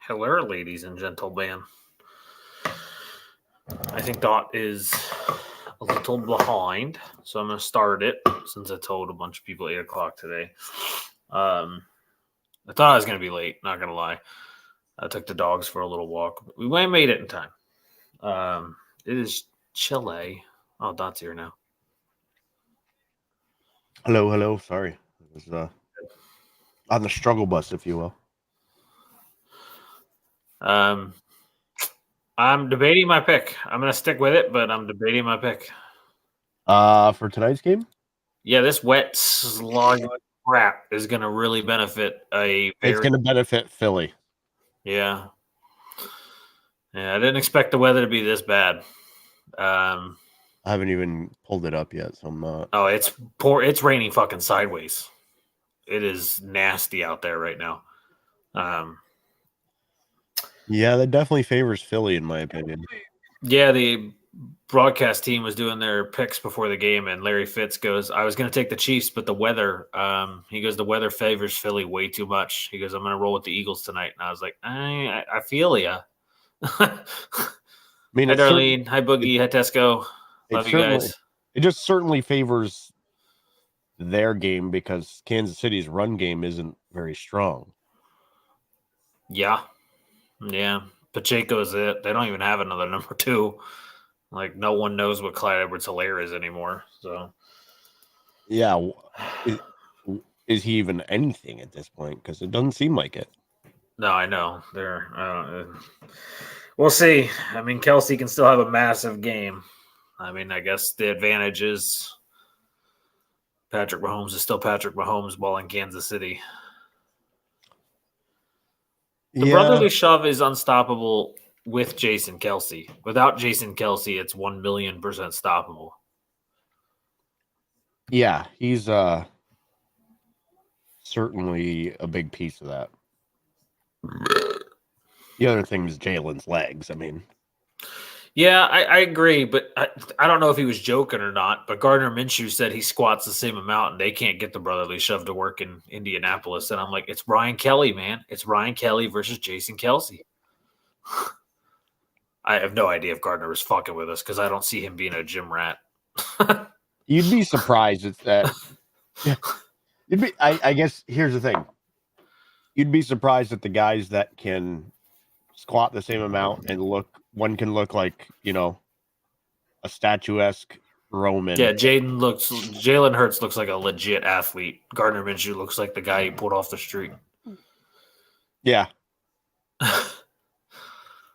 Hello, ladies and gentlemen. I think Dot is a little behind, so I'm going to start it since I told a bunch of people 8 o'clock today. I thought I was going to be late, not going to lie. I took the dogs for a little walk. We made it in time. It is Chile. Oh, Dot's here now. Hello. Sorry. It was on the struggle bus, if you will. I'm debating my pick. I'm going to stick with it, but I'm debating my pick. For tonight's game? Yeah, this wet slog crap is going to really benefit It's going to benefit Philly. Yeah. I didn't expect the weather to be this bad. I haven't even pulled it up yet, so I'm not. Oh, it's poor. It's raining fucking sideways. It is nasty out there right now. Yeah, that definitely favors Philly, in my opinion. Yeah, the broadcast team was doing their picks before the game, and Larry Fitz goes, I was going to take the Chiefs, but the weather, he goes, the weather favors Philly way too much. He goes, I'm going to roll with the Eagles tonight. And I was like, I feel ya. I mean, hi, Darlene. Hi, Boogie. Hi, Tesco. Love you guys. It just certainly favors their game because Kansas City's run game isn't very strong. Yeah. Pacheco's it. They don't even have another number 2. Like, no one knows what Clyde Edwards-Helaire is anymore. So, yeah, is he even anything at this point? Because it doesn't seem like it. No, I know. We'll see. I mean, Kelsey can still have a massive game. I mean, I guess the advantage is Patrick Mahomes is still Patrick Mahomes while in Kansas City. The brotherly shove is unstoppable with Jason Kelsey. Without Jason Kelsey, it's 1,000,000% stoppable. Yeah, he's certainly a big piece of that. The other thing is Jalen's legs. I mean, yeah, I agree, but I don't know if he was joking or not. But Gardner Minshew said he squats the same amount, and they can't get the brotherly shove to work in Indianapolis. And I'm like, it's Ryan Kelly, man. It's Ryan Kelly versus Jason Kelsey. I have no idea if Gardner was fucking with us because I don't see him being a gym rat. You'd be surprised at that. I guess here's the thing. You'd be surprised at the guys that can squat the same amount and one can look like, a statuesque Roman. Yeah, Jalen Hurts looks like a legit athlete. Gardner Minshew looks like the guy he pulled off the street. Yeah.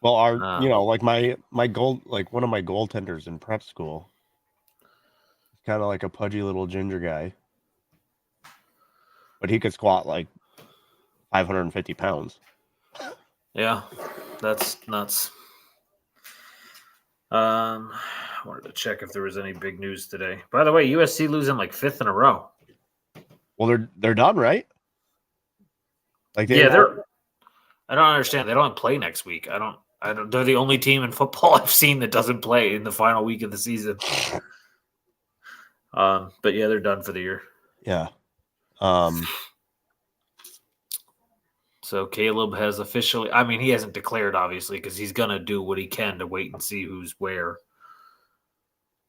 Well, like my goal, like one of my goaltenders in prep school, he's kind of like a pudgy little ginger guy, but he could squat like 550 pounds. Yeah, that's nuts. I wanted to check if there was any big news today. By the way, USC losing like 5th in a row. Well, they're done, right? Like they're. I don't understand. They don't play next week. I don't. They're the only team in football I've seen that doesn't play in the final week of the season. But yeah, they're done for the year. Yeah. So Caleb has officially. I mean, he hasn't declared obviously because he's gonna do what he can to wait and see who's where.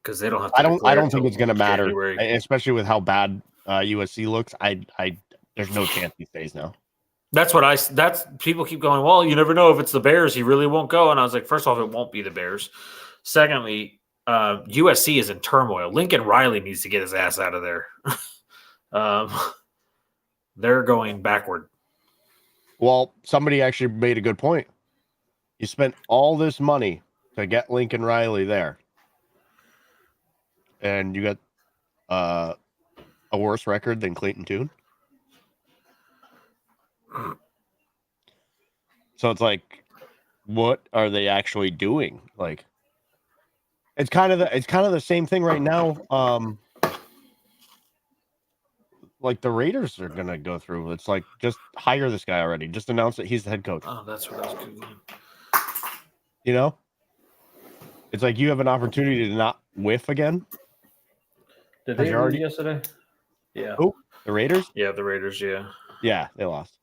Because they don't have. To I don't think it's gonna matter, especially with how bad USC looks. There's no chance he stays now. That's people keep going, well, you never know if it's the Bears. He really won't go. And I was like, first off, it won't be the Bears. Secondly, USC is in turmoil. Lincoln Riley needs to get his ass out of there. They're going backward. Well, somebody actually made a good point. You spent all this money to get Lincoln Riley there. And you got a worse record than Clayton Tune. So it's like, what are they actually doing? Like, it's kind of the same thing right now. Like the Raiders are gonna go through. It's like, just hire this guy already. Just announce that he's the head coach. Oh, that's what I was googling. It's like you have an opportunity to not whiff again. Did they lose yesterday? Yeah. Oh, the Raiders? Yeah, the Raiders. Yeah. Yeah, they lost.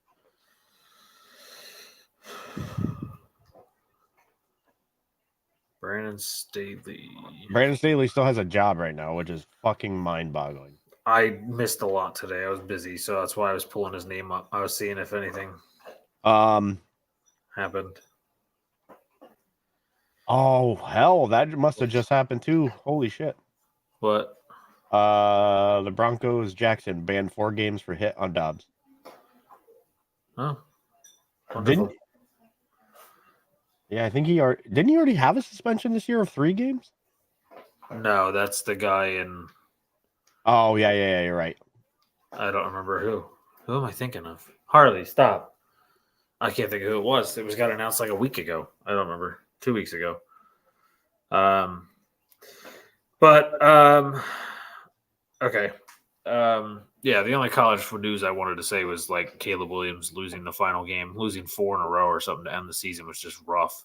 Brandon Staley. Brandon Staley still has a job right now, which is fucking mind-boggling. I missed a lot today. I was busy, so that's why I was pulling his name up. I was seeing if anything happened. Oh hell, that must have just happened too. Holy shit. What? The Broncos Jackson banned 4 games for hit on Dobbs. Oh, wonderful. I think didn't he already have a suspension this year of 3 games? No, that's the guy in. Oh yeah, you're right. I don't remember who. Who am I thinking of? Harley, stop. I can't think of who it was. It was got announced like a week ago. I don't remember. 2 weeks ago. Okay. Yeah, the only college news I wanted to say was like Caleb Williams losing the final game, losing 4 in a row or something to end the season was just rough.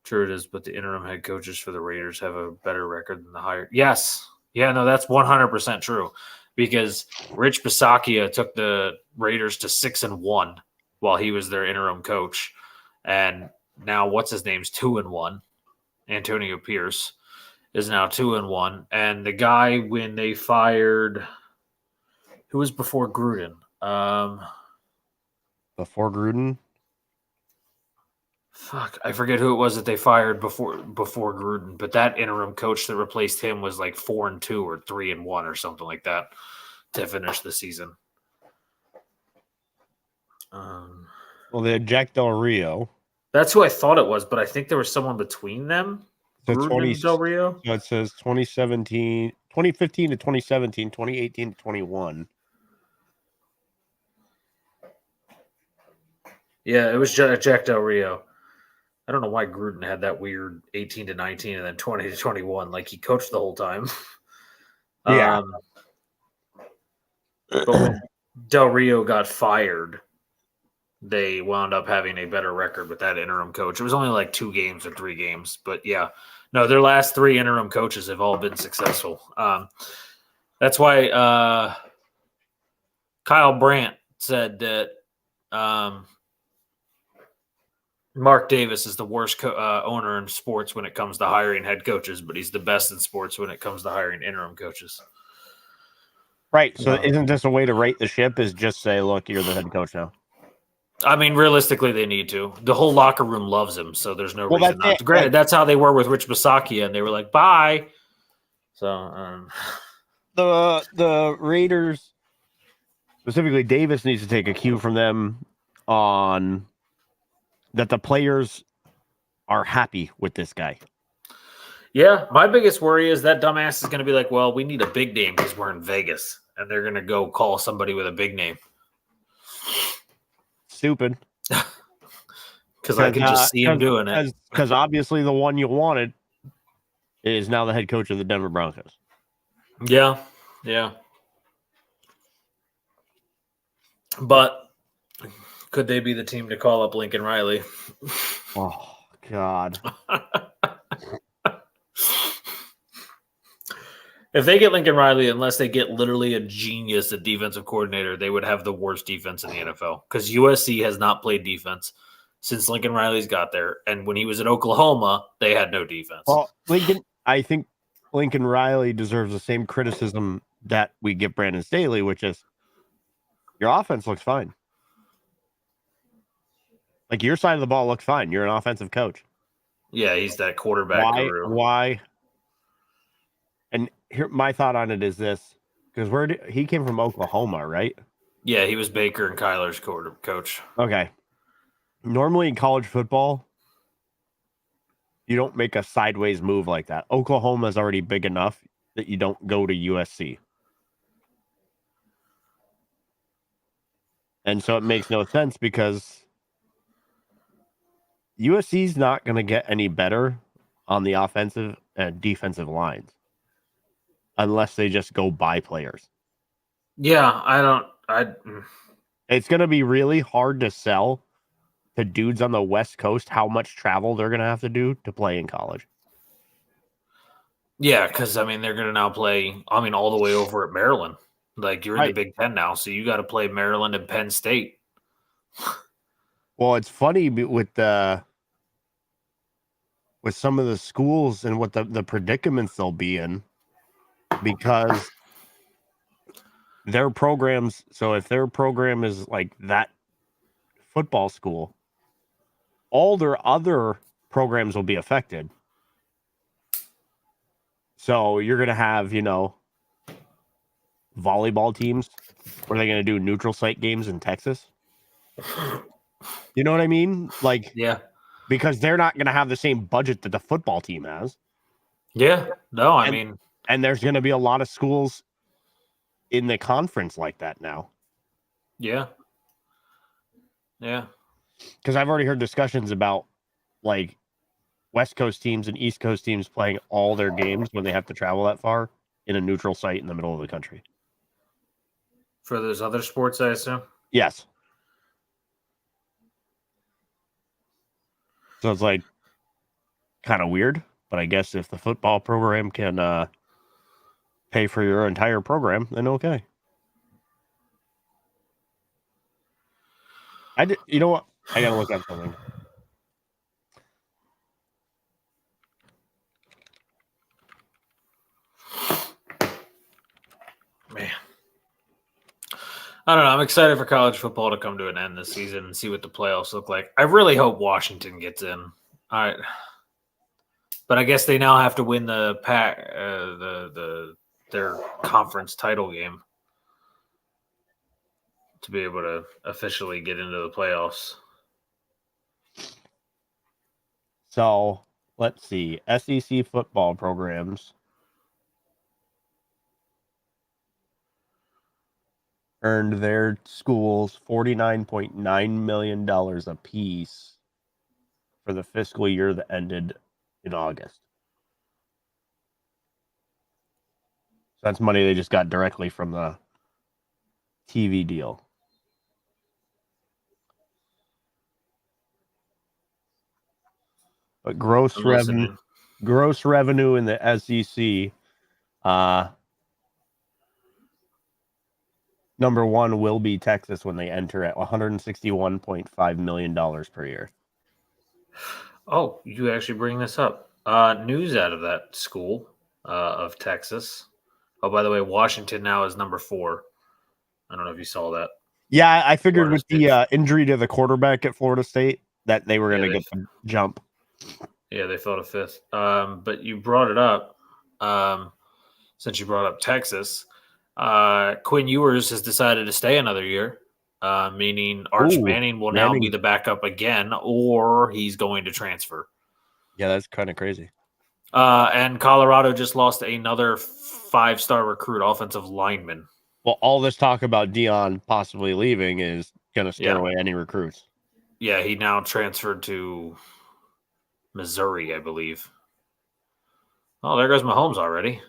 True it is, but the interim head coaches for the Raiders have a better record than the higher. Yes. Yeah, no, that's 100% true because Rich Bisaccia took the Raiders to 6-1 while he was their interim coach. And now what's his name's 2-1. Antonio Pierce is now 2-1. And the guy when they fired who was before Gruden? Before Gruden? Fuck, I forget who it was that they fired before Gruden, but that interim coach that replaced him was like 4-2 or 3-1 or something like that to finish the season. Well, they had Jack Del Rio. That's who I thought it was, but I think there was someone between them. So Gruden and Del Rio. So it says 2015 to 2017, 2018 to 21. Yeah, it was Jack Del Rio. I don't know why Gruden had that weird 18 to 19 and then 20 to 21. Like he coached the whole time. Yeah. But when Del Rio got fired, they wound up having a better record with that interim coach. It was only like 2 games or 3 games. But yeah, no, their last 3 interim coaches have all been successful. That's why Kyle Brandt said that Mark Davis is the worst owner in sports when it comes to hiring head coaches, but he's the best in sports when it comes to hiring interim coaches. Right. So isn't this a way to right the ship is just say, look, you're the head coach now? I mean, realistically, they need to. The whole locker room loves him, so there's no reason not to. Granted, that's how they were with Rich Bisaccia, and they were like, bye. So the Raiders, specifically Davis, needs to take a cue from them on that the players are happy with this guy. Yeah, my biggest worry is that dumbass is going to be like, well, we need a big name because we're in Vegas, and they're going to go call somebody with a big name. Stupid. Because I can just see him doing it. Because obviously the one you wanted is now the head coach of the Denver Broncos. Yeah. But could they be the team to call up Lincoln Riley? Oh, God. If they get Lincoln Riley, unless they get literally a genius at defensive coordinator, they would have the worst defense in the NFL because USC has not played defense since Lincoln Riley's got there. And when he was at Oklahoma, they had no defense. Well, I think Lincoln Riley deserves the same criticism that we give Brandon Staley, which is your offense looks fine. Like your side of the ball looks fine. You're an offensive coach. Yeah, he's that quarterback guru. Why? And here, my thought on it is this, because he came from Oklahoma, right? Yeah, he was Baker and Kyler's coach. Okay. Normally in college football, you don't make a sideways move like that. Oklahoma is already big enough that you don't go to USC. And so it makes no sense because USC's not going to get any better on the offensive and defensive lines unless they just go buy players. Yeah, It's going to be really hard to sell to dudes on the West Coast how much travel they're going to have to do to play in college. Yeah, because, I mean, they're going to now play, all the way over at Maryland. Like, you're in the Big Ten now, so you got to play Maryland and Penn State. Well, it's funny with the with some of the schools and what the predicaments they'll be in, because their programs. So if their program is like that football school, all their other programs will be affected. So you're going to have, volleyball teams. What are they going to do? Neutral site games in Texas? You know what I mean? Like, Yeah. because they're not going to have the same budget that the football team has. Yeah. No, I mean, and there's going to be a lot of schools in the conference like that now. Yeah. Yeah. Because I've already heard discussions about like West Coast teams and East Coast teams playing all their games when they have to travel that far in a neutral site in the middle of the country. For those other sports, I assume? Yes. So it's like kind of weird, but I guess if the football program can pay for your entire program, then okay. You know what? I gotta look up something. Man. I don't know. I'm excited for college football to come to an end this season and see what the playoffs look like. I really hope Washington gets in. All right. But I guess they now have to win the their conference title game to be able to officially get into the playoffs. So let's see. SEC football programs earned their schools $49.9 million apiece for the fiscal year that ended in August. So that's money they just got directly from the TV deal. But gross revenue in the SEC, number one will be Texas when they enter at $161.5 million per year. Oh, you actually bring this up. News out of that school of Texas. Oh, by the way, Washington now is number 4. I don't know if you saw that. Yeah, I figured Florida with State. The injury to the quarterback at Florida State that they were going to get the jump. Yeah, they fell to 5th. But you brought it up since you brought up Texas. Quinn Ewers has decided to stay another year, meaning Arch Manning will now be the backup again, or he's going to transfer. Yeah, that's kind of crazy. And Colorado just lost another 5-star recruit offensive lineman. Well, all this talk about Dion possibly leaving is going to scare away any recruits. Yeah, he now transferred to Missouri, I believe. Oh, there goes Mahomes already.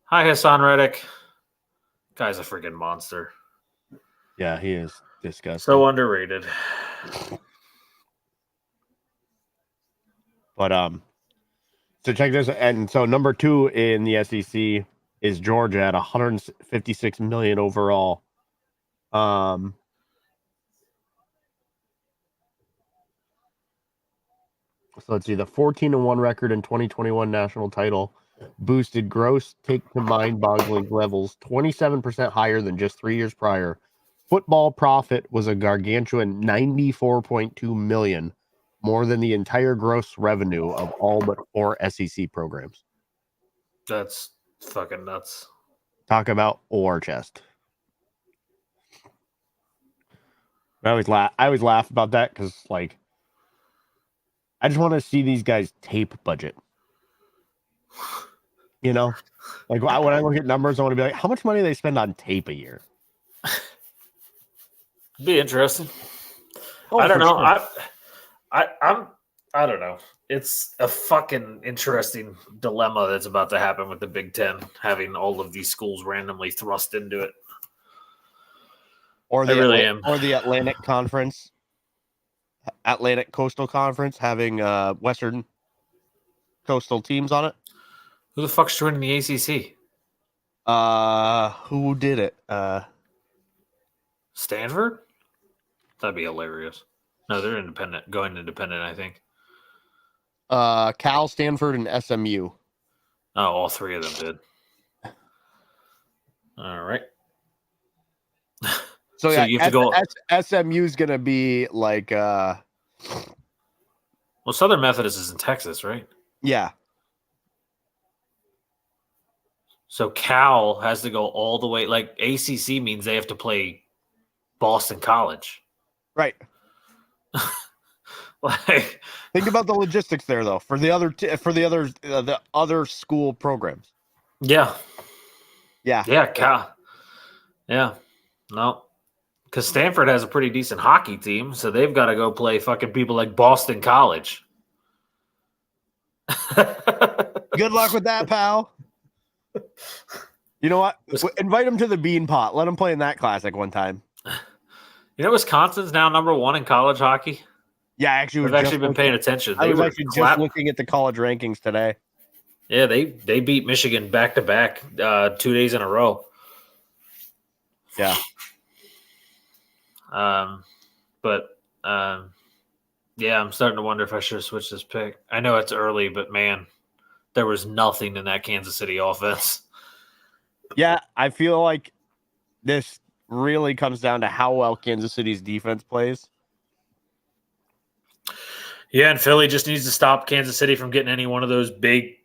Hi, Hassan Reddick. Guy's a freaking monster. Yeah, he is disgusting. So underrated. But so check this, and so number 2 in the SEC is Georgia at 156 million overall. So let's see, the 14-1 record in 2021 national title boosted gross take to mind-boggling levels 27% higher than just 3 years prior. Football profit was a gargantuan 94.2 million, more than the entire gross revenue of all but 4 SEC programs. That's fucking nuts. Talk about war chest. I always laugh about that because, like, I just want to see these guys' tape budget. You know, like when I look at numbers, I want to be like, how much money do they spend on tape a year? Be interesting. I don't know. Sure. I don't know. It's a fucking interesting dilemma that's about to happen with the Big Ten, having all of these schools randomly thrust into it. Or the Atlantic Conference, Atlantic Coastal Conference, having Western Coastal teams on it. Who the fuck's joining the ACC? Who did it? Stanford? That'd be hilarious. No, they're independent. Going independent, I think. Cal, Stanford, and SMU. Oh, all three of them did. All right. So yeah, you have to go. SMU is gonna be like, Well, Southern Methodist is in Texas, right? yeah, So Cal has to go all the way. Like ACC means they have to play Boston College. right. Like, Think about the logistics there, though, for the other school programs. yeah, Yeah, Cal. Yeah, no, because Stanford has a pretty decent hockey team, so they've got to go play fucking people like Boston College. Good luck with that, pal. You know what? Invite him to the Bean Pot. Let him play in that classic one time. You know, Wisconsin's now #1 in college hockey. Yeah, actually, I've actually been paying attention. I was actually just looking at the college rankings today. Yeah, they beat Michigan back to back 2 days in a row. Yeah. Yeah, I'm starting to wonder if I should have switched this pick. I know it's early, but man, there was nothing in that Kansas City offense. Yeah, I feel like this really comes down to how well Kansas City's defense plays. Yeah, and Philly just needs to stop Kansas City from getting any one of those big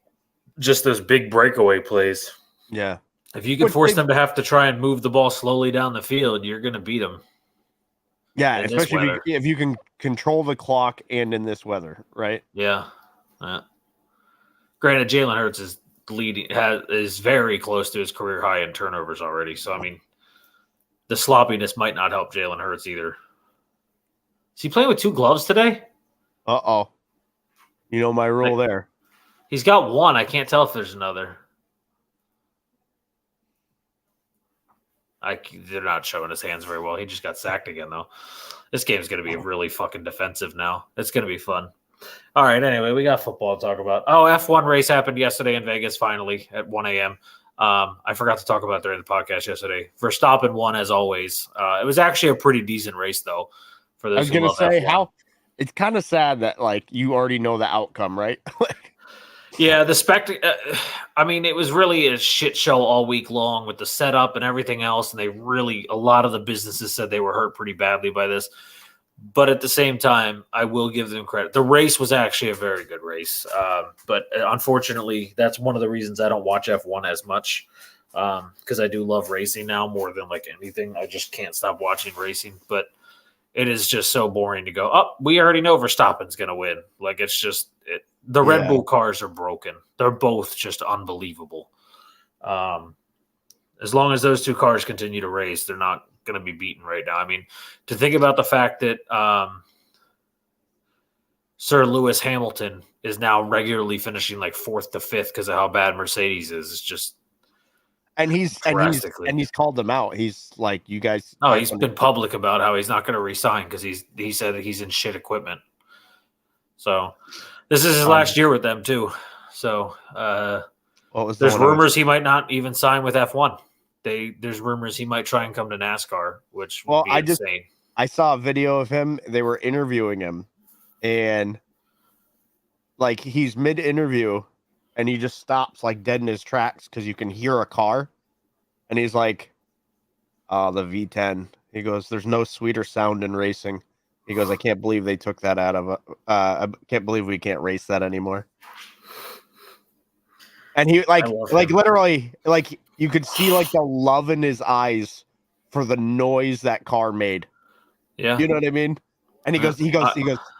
breakaway plays. Yeah. If you can force them to have to try and move the ball slowly down the field, you're going to beat them. Yeah, especially if you can control the clock and in this weather, right? Yeah. Granted, Jalen Hurts is very close to his career high in turnovers already. So, I mean, the sloppiness might not help Jalen Hurts either. Is he playing with 2 gloves today? Uh-oh. You know my rule there. He's got one. I can't tell if there's another. They're not showing his hands very well. He just got sacked again, though. This game's going to be really fucking defensive now. It's going to be fun. All right, anyway, we got football to talk about. Oh, F1 race happened yesterday in Vegas, finally, at 1 a.m. I forgot to talk about it during the podcast yesterday. Verstappen won, as always. It was actually a pretty decent race, though, for those who love F1. I was going to say, it's kind of sad that, like, you already know the outcome, right? Yeah, the spectacle. I mean, it was really a shit show all week long with the setup and everything else. And a lot of the businesses said they were hurt pretty badly by this. But at the same time, I will give them credit. The race was actually a very good race. But unfortunately, that's one of the reasons I don't watch F1 as much. Because I do love racing now more than like anything. I just can't stop watching racing. But it is just so boring to go, we already know Verstappen's going to win. Like, it's just the Red Bull cars are broken. They're both just unbelievable. As long as those 2 cars continue to race, they're not going to be beaten right now. I mean, to think about the fact that Sir Lewis Hamilton is now regularly finishing like 4th to 5th because of how bad Mercedes is, it's just and he's called them out. He's like, you guys. Oh, he's been public about how he's not going to resign because he said that he's in shit equipment. So this is his last year with them too. So there's rumors he might not even sign with F1. There's rumors he might try and come to NASCAR, which would be insane. I saw a video of him. They were interviewing him, and like he's mid-interview, and he just stops like dead in his tracks because you can hear a car, and he's like, the V10. He goes, there's no sweeter sound in racing. He goes, I can't believe they took that out of I can't believe we can't race that anymore. And he like literally, like you could see like the love in his eyes for the noise that car made. Yeah. You know what I mean? And he goes,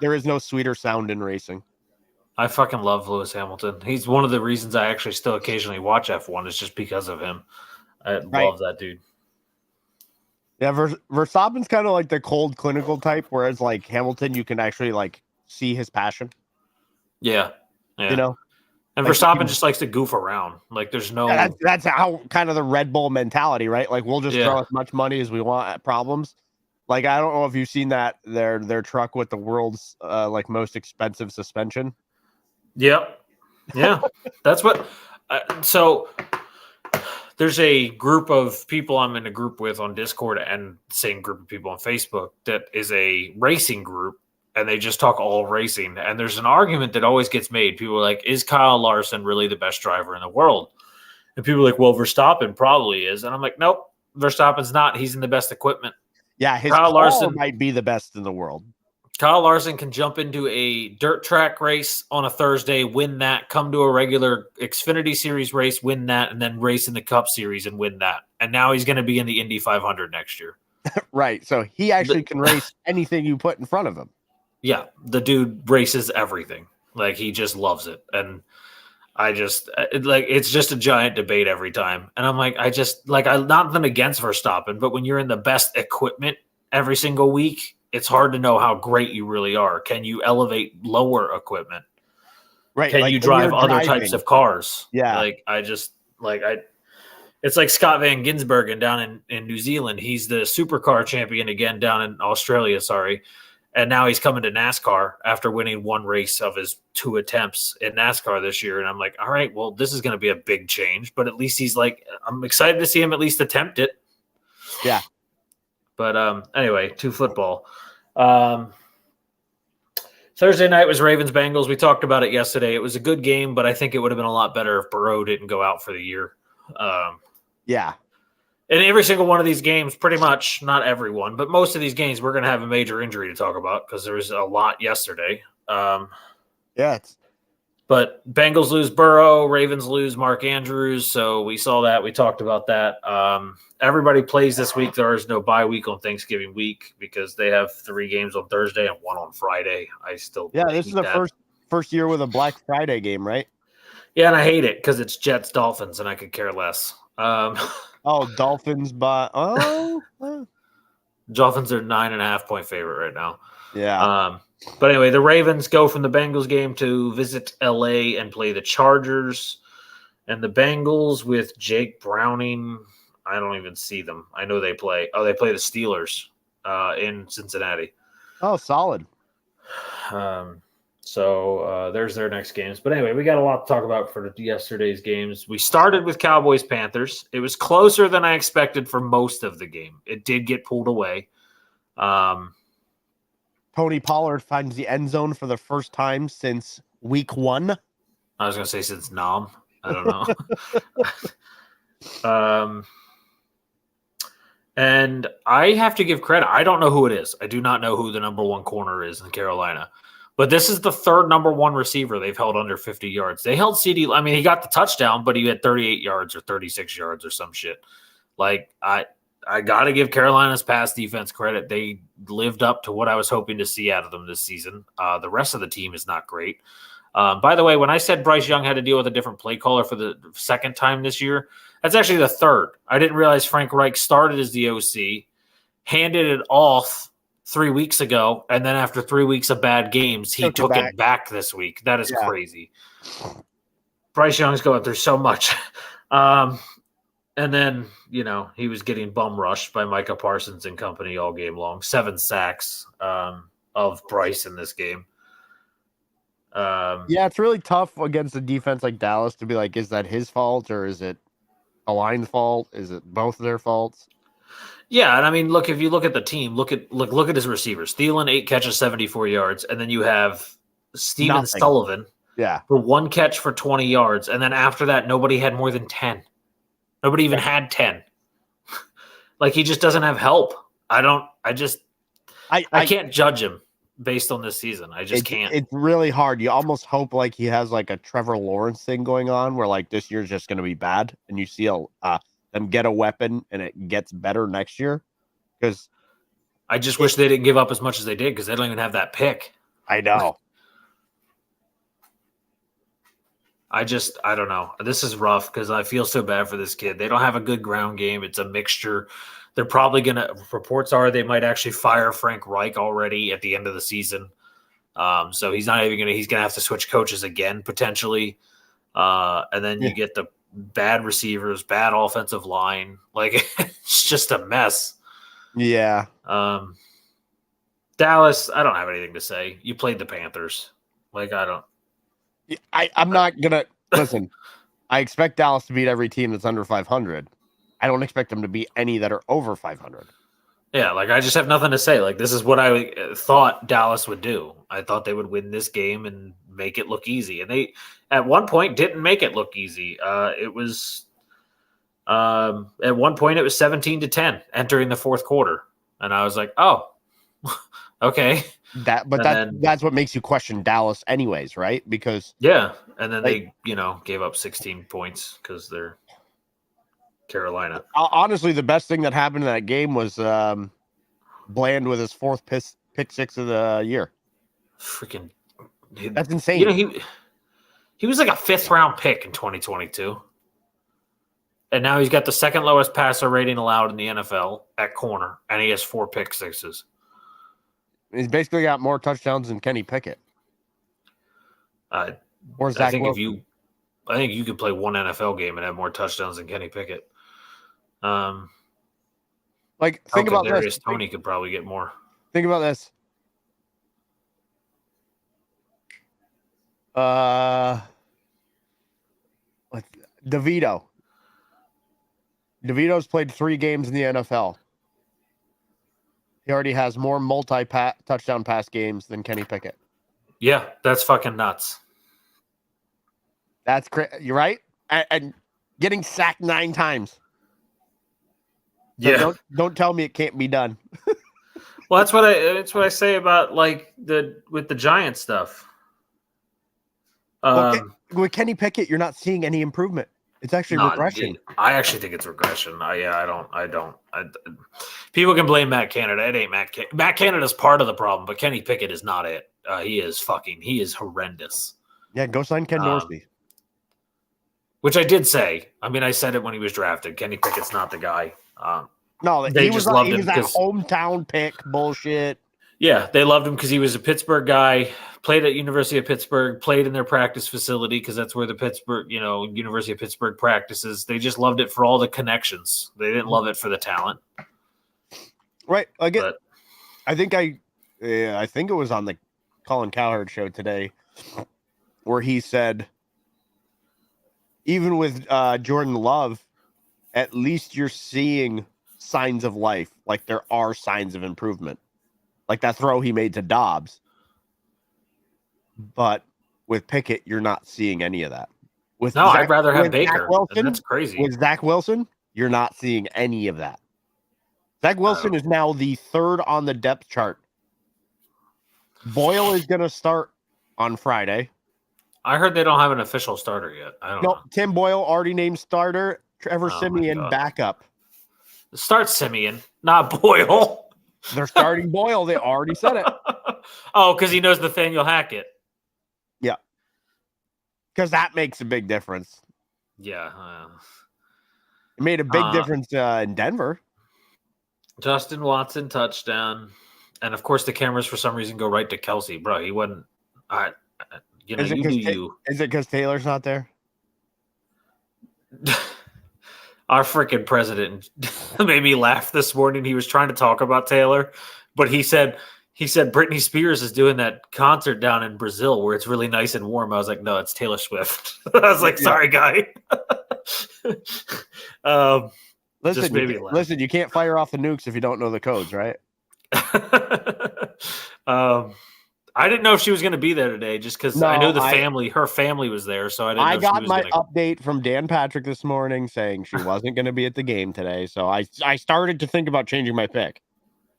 there is no sweeter sound in racing. I fucking love Lewis Hamilton. He's one of the reasons I actually still occasionally watch F1 is just because of him. I love that dude. Yeah, Verstappen's kind of like the cold, clinical type, whereas like Hamilton, you can actually like see his passion. Yeah. You know? And like, Verstappen just likes to goof around. Like there's no... Yeah, that's how kind of the Red Bull mentality, right? Like we'll just throw as much money as we want at problems. Like I don't know if you've seen that their truck with the world's like most expensive suspension. Yep. Yeah. That's what... so there's a group of people I'm in a group with on Discord and the same group of people on Facebook that is a racing group. and they just talk all racing. And there's an argument that always gets made. People are like, is Kyle Larson really the best driver in the world? And people are like, well, Verstappen probably is. And I'm like, nope, Verstappen's not. He's in the best equipment. Yeah, his Kyle car Larson might be the best in the world. Kyle Larson can jump into a dirt track race on a Thursday, win that, come to a regular Xfinity Series race, win that, and then race in the Cup Series and win that. And now he's going to be in the Indy 500 next year. Right. So he actually can race anything you put in front of him. Yeah, the dude races everything. Like, he just loves it. And it's just a giant debate every time. And I'm like, I'm nothing against Verstappen, but when you're in the best equipment every single week, it's hard to know how great you really are. Can you elevate lower equipment? Right. Can like you drive other types of cars? Yeah. It's like Scott Van Gisbergen down in New Zealand. He's the supercar champion again down in Australia, sorry. And now he's coming to NASCAR after winning one race of his 2 attempts in NASCAR this year. And I'm like, all right, well, this is going to be a big change. But at least I'm excited to see him at least attempt it. Yeah. But anyway, to football. Thursday night was Ravens-Bengals. We talked about it yesterday. It was a good game, but I think it would have been a lot better if Burrow didn't go out for the year. Yeah. In every single one of these games, pretty much, not everyone, but most of these games, we're going to have a major injury to talk about because there was a lot yesterday. But Bengals lose Burrow, Ravens lose Mark Andrews. So we saw that. We talked about that. Everybody plays this week. There is no bye week on Thanksgiving week because they have 3 games on Thursday and 1 on Friday. This is the first year with a Black Friday game, right? Yeah, and I hate it because it's Jets Dolphins, and I could care less. Dolphins, but Dolphins are 9.5-point favorite right now. Yeah. But anyway, the Ravens go from the Bengals game to visit LA and play the Chargers. And the Bengals with Jake Browning, I don't even see them. I know they play. Oh, they play the Steelers in Cincinnati. Oh, solid. So there's their next games. But anyway, we got a lot to talk about for yesterday's games. We started with Cowboys-Panthers. It was closer than I expected for most of the game. It did get pulled away. Tony Pollard finds the end zone for the first time since week 1. I was going to say since Nam. I don't know. And I have to give credit. I don't know who it is. I do not know who the number 1 corner is in Carolina. But this is the 3rd number 1 receiver they've held under 50 yards. They held CD. I mean, he got the touchdown, but he had 38 yards or 36 yards or some shit. Like, I got to give Carolina's pass defense credit. They lived up to what I was hoping to see out of them this season. The rest of the team is not great. By the way, when I said Bryce Young had to deal with a different play caller for the 2nd time this year, that's actually the 3rd. I didn't realize Frank Reich started as the OC, handed it off 3 weeks ago, and then after 3 weeks of bad games, he took it back this week. That is crazy. Bryce Young's going through so much. And then, he was getting bum rushed by Micah Parsons and company all game long. 7 sacks of Bryce in this game. It's really tough against a defense like Dallas to be like, is that his fault or is it a line's fault? Is it both of their faults? Yeah, and I mean, look, if you look at the team, look at his receivers. Thielen, 8 catches, 74 yards, and then you have Steven Sullivan for 1 catch for 20 yards, and then after that, nobody had more than 10. Nobody even had 10. Like, he just doesn't have help. I can't judge him based on this season. I just can't. It's really hard. You almost hope like he has like a Trevor Lawrence thing going on where like this year's just going to be bad and you see them get a weapon and it gets better next year. Because I just wish they didn't give up as much as they did because they don't even have that pick. I know. I don't know. This is rough because I feel so bad for this kid. They don't have a good ground game. It's a mixture. They're probably going to – reports are they might actually fire Frank Reich already at the end of the season. So he's not even going to – he's going to have to switch coaches again potentially. And then you get the bad receivers, bad offensive line. Like, it's just a mess. Yeah. Dallas, I don't have anything to say. You played the Panthers. Like, I don't – I'm not going to – listen, I expect Dallas to beat every team that's under 500. I don't expect them to beat any that are over 500. Yeah, like I just have nothing to say. Like this is what I thought Dallas would do. I thought they would win this game and make it look easy, and they at one point didn't make it look easy. It was at one point it was 17-10 entering the fourth quarter, and I was like, oh, okay. That's what makes you question Dallas, anyways, right? Because yeah, and then they gave up 16 points because they're Carolina. Honestly, the best thing that happened in that game was Bland with his fourth pick six of the year. Freaking, that's insane. He was like a 5th round pick in 2022, and now he's got the second lowest passer rating allowed in the NFL at corner, and he has 4 pick sixes. He's basically got more touchdowns than Kenny Pickett. Or Zach Wilson. I think you could play one NFL game and have more touchdowns than Kenny Pickett. Think about this. Tony could probably get more. Think about this. DeVito. DeVito's played 3 games in the NFL. He already has more touchdown pass games than Kenny Pickett. Yeah, that's fucking nuts. That's crazy. You're right. And getting sacked 9 times. So yeah. Don't tell me it can't be done. Well, that's what I say about with the Giants stuff. With Kenny Pickett, you're not seeing any improvement. It's actually regression. I actually think it's regression. I don't. People can blame Matt Canada. It ain't Matt. Matt Canada's part of the problem, but Kenny Pickett is not it. He is horrendous. Yeah, go sign Ken Dorsey. Which I did say. I mean, I said it when he was drafted. Kenny Pickett's not the guy. No, he was that hometown pick bullshit. Yeah, they loved him because he was a Pittsburgh guy, played at University of Pittsburgh, played in their practice facility because that's where the University of Pittsburgh practices. They just loved it for all the connections. They didn't love it for the talent. Right. Again, I think it was on the Colin Cowherd show today where he said, even with Jordan Love, at least you're seeing signs of life. Like there are signs of improvement. Like that throw he made to Dobbs. But with Pickett, you're not seeing any of that. I'd rather have Baker. Wilson, that's crazy. With Zach Wilson, you're not seeing any of that. Zach Wilson is now the 3rd on the depth chart. Boyle is going to start on Friday. I heard they don't have an official starter yet. I don't know. Tim Boyle already named starter. Trevor Siemian backup. Start Siemian, not Boyle. They're starting Boyle. They already said it. Oh, because he knows Nathaniel Hackett. Yeah. Because that makes a big difference. Yeah. It made a big difference in Denver. Justin Watson touchdown. And, of course, the cameras for some reason go right to Kelsey. Bro, he wasn't Is it because Taylor's not there? Our freaking president made me laugh this morning. He was trying to talk about Taylor, but he said Britney Spears is doing that concert down in Brazil where it's really nice and warm. I was like, no, it's Taylor Swift. I was like, sorry, guy. Listen, you can't fire off the nukes if you don't know the codes, right? I didn't know if she was going to be there today just because I knew her family was there. So I got my update from Dan Patrick this morning saying she wasn't going to be at the game today. So I started to think about changing my pick.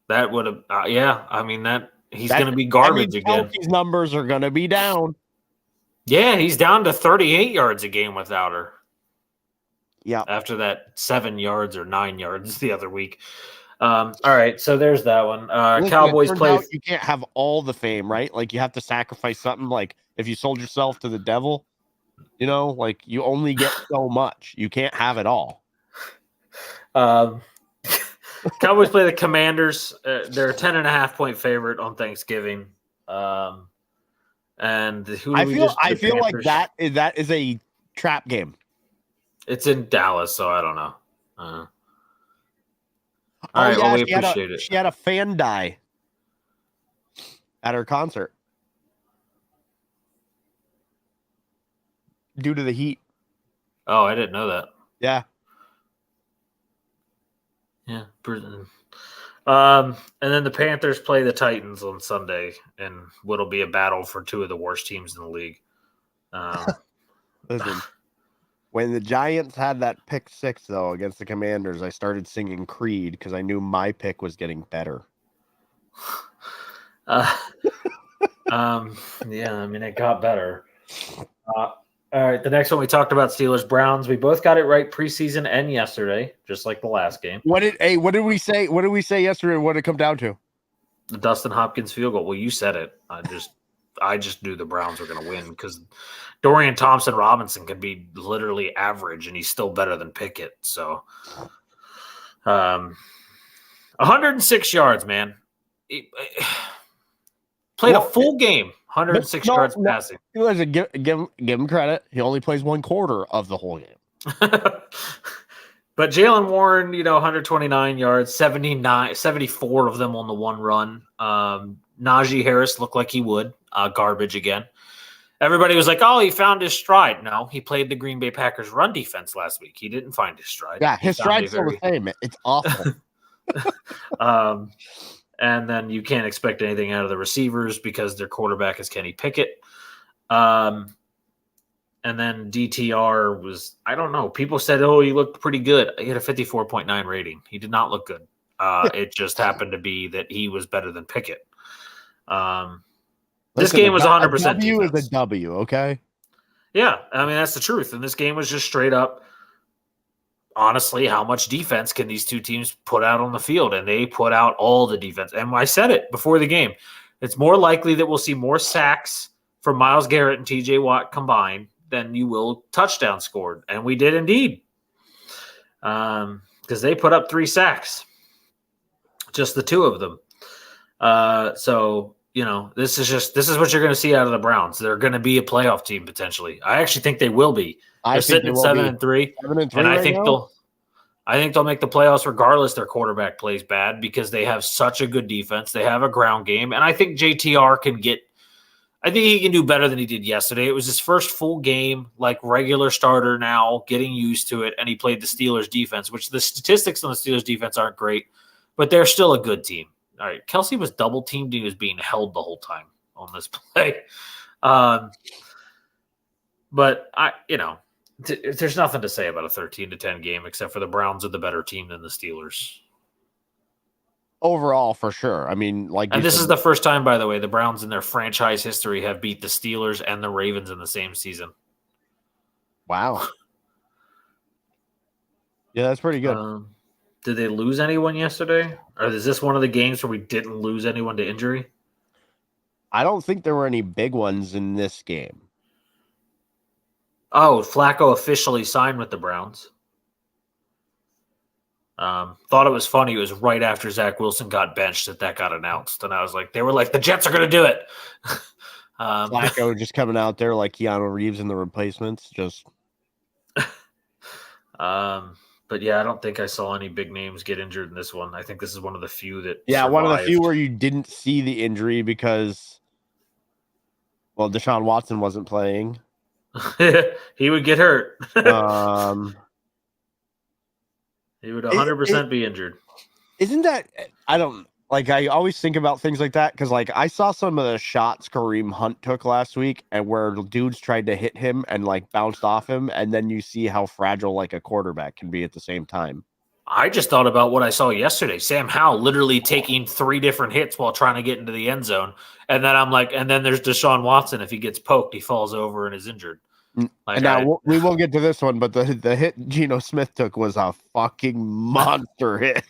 That would have, I mean, he's going to be garbage again. His numbers are going to be down. Yeah, he's down to 38 yards a game without her. Yeah. After that 7 yards or 9 yards the other week. All right, so there's that one. Cowboys play. You can't have all the fame, right? Like you have to sacrifice something. Like if you sold yourself to the devil, like you only get so much. You can't have it all. Cowboys play the Commanders. They're a 10.5-point favorite on Thanksgiving. And I feel like that is a trap game. It's in Dallas, so I don't know. All right, well, we appreciate it. She had a fan die at her concert due to the heat. Oh, I didn't know that. Yeah. Yeah. And then the Panthers play the Titans on Sunday, and what'll be a battle for two of the worst teams in the league. Listen, when the Giants had that pick 6 though against the Commanders, I started singing Creed because I knew my pick was getting better. Yeah, I mean it got better. All right, the next one we talked about Steelers Browns. We both got it right preseason and yesterday, just like the last game. What did we say? What did we say yesterday? What did it come down to? The Dustin Hopkins field goal. Well, you said it. I just knew the Browns were going to win because Dorian Thompson-Robinson can be literally average, and he's still better than Pickett. So, 106 yards, man. Played a full game, 106 yards passing. Listen, give him credit. He only plays one quarter of the whole game. But Jaylen Warren, 129 yards, 74 of them on the one run. Najee Harris looked like he would. Garbage again. Everybody was like, oh, he found his stride. No, he played the Green Bay Packers run defense last week. He didn't find his stride. Yeah, his stride's still the same. It's awful. And then you can't expect anything out of the receivers because their quarterback is Kenny Pickett. And then DTR was, I don't know. People said, oh, he looked pretty good. He had a 54.9 rating. He did not look good. It just happened to be that he was better than Pickett. This game was 100% defense. W is a W, okay? Yeah, I mean, that's the truth. And this game was just straight up, honestly, how much defense can these two teams put out on the field? And they put out all the defense. And I said it before the game. It's more likely that we'll see more sacks from Myles Garrett and TJ Watt combined than you will touchdowns scored. And we did indeed. Because they put up 3 sacks. Just the 2 of them. So, this is what you're going to see out of the Browns. They're going to be a playoff team potentially. I actually think they will be. They're sitting at 7-3. And I think they'll make the playoffs regardless their quarterback plays bad because they have such a good defense. They have a ground game. And I think JTR I think he can do better than he did yesterday. It was his first full game, like regular starter now, getting used to it, and he played the Steelers defense, which the statistics on the Steelers defense aren't great, but they're still a good team. All right, Kelsey was double teamed. He was being held the whole time on this play. But there's nothing to say about a 13-10 game except for the Browns are the better team than the Steelers. Overall, for sure. I mean, and this is the first time, by the way, the Browns in their franchise history have beat the Steelers and the Ravens in the same season. Wow. Yeah, that's pretty good. Did they lose anyone yesterday? Or is this one of the games where we didn't lose anyone to injury? I don't think there were any big ones in this game. Oh, Flacco officially signed with the Browns. Thought it was funny. It was right after Zach Wilson got benched that got announced. And I was like, they were like, the Jets are going to do it. Flacco just coming out there like Keanu Reeves in the replacements. But yeah, I don't think I saw any big names get injured in this one. I think this is one of the few that one of the few where you didn't see the injury because, well, Deshaun Watson wasn't playing. He would get hurt. He would 100% be injured. Isn't that – I always think about things like that because, I saw some of the shots Kareem Hunt took last week and where dudes tried to hit him and, bounced off him, and then you see how fragile, a quarterback can be at the same time. I just thought about what I saw yesterday. Sam Howell literally taking 3 different hits while trying to get into the end zone. And then I'm like – and then there's Deshaun Watson. If he gets poked, he falls over and is injured. We will get to this one, but the hit Geno Smith took was a fucking monster hit.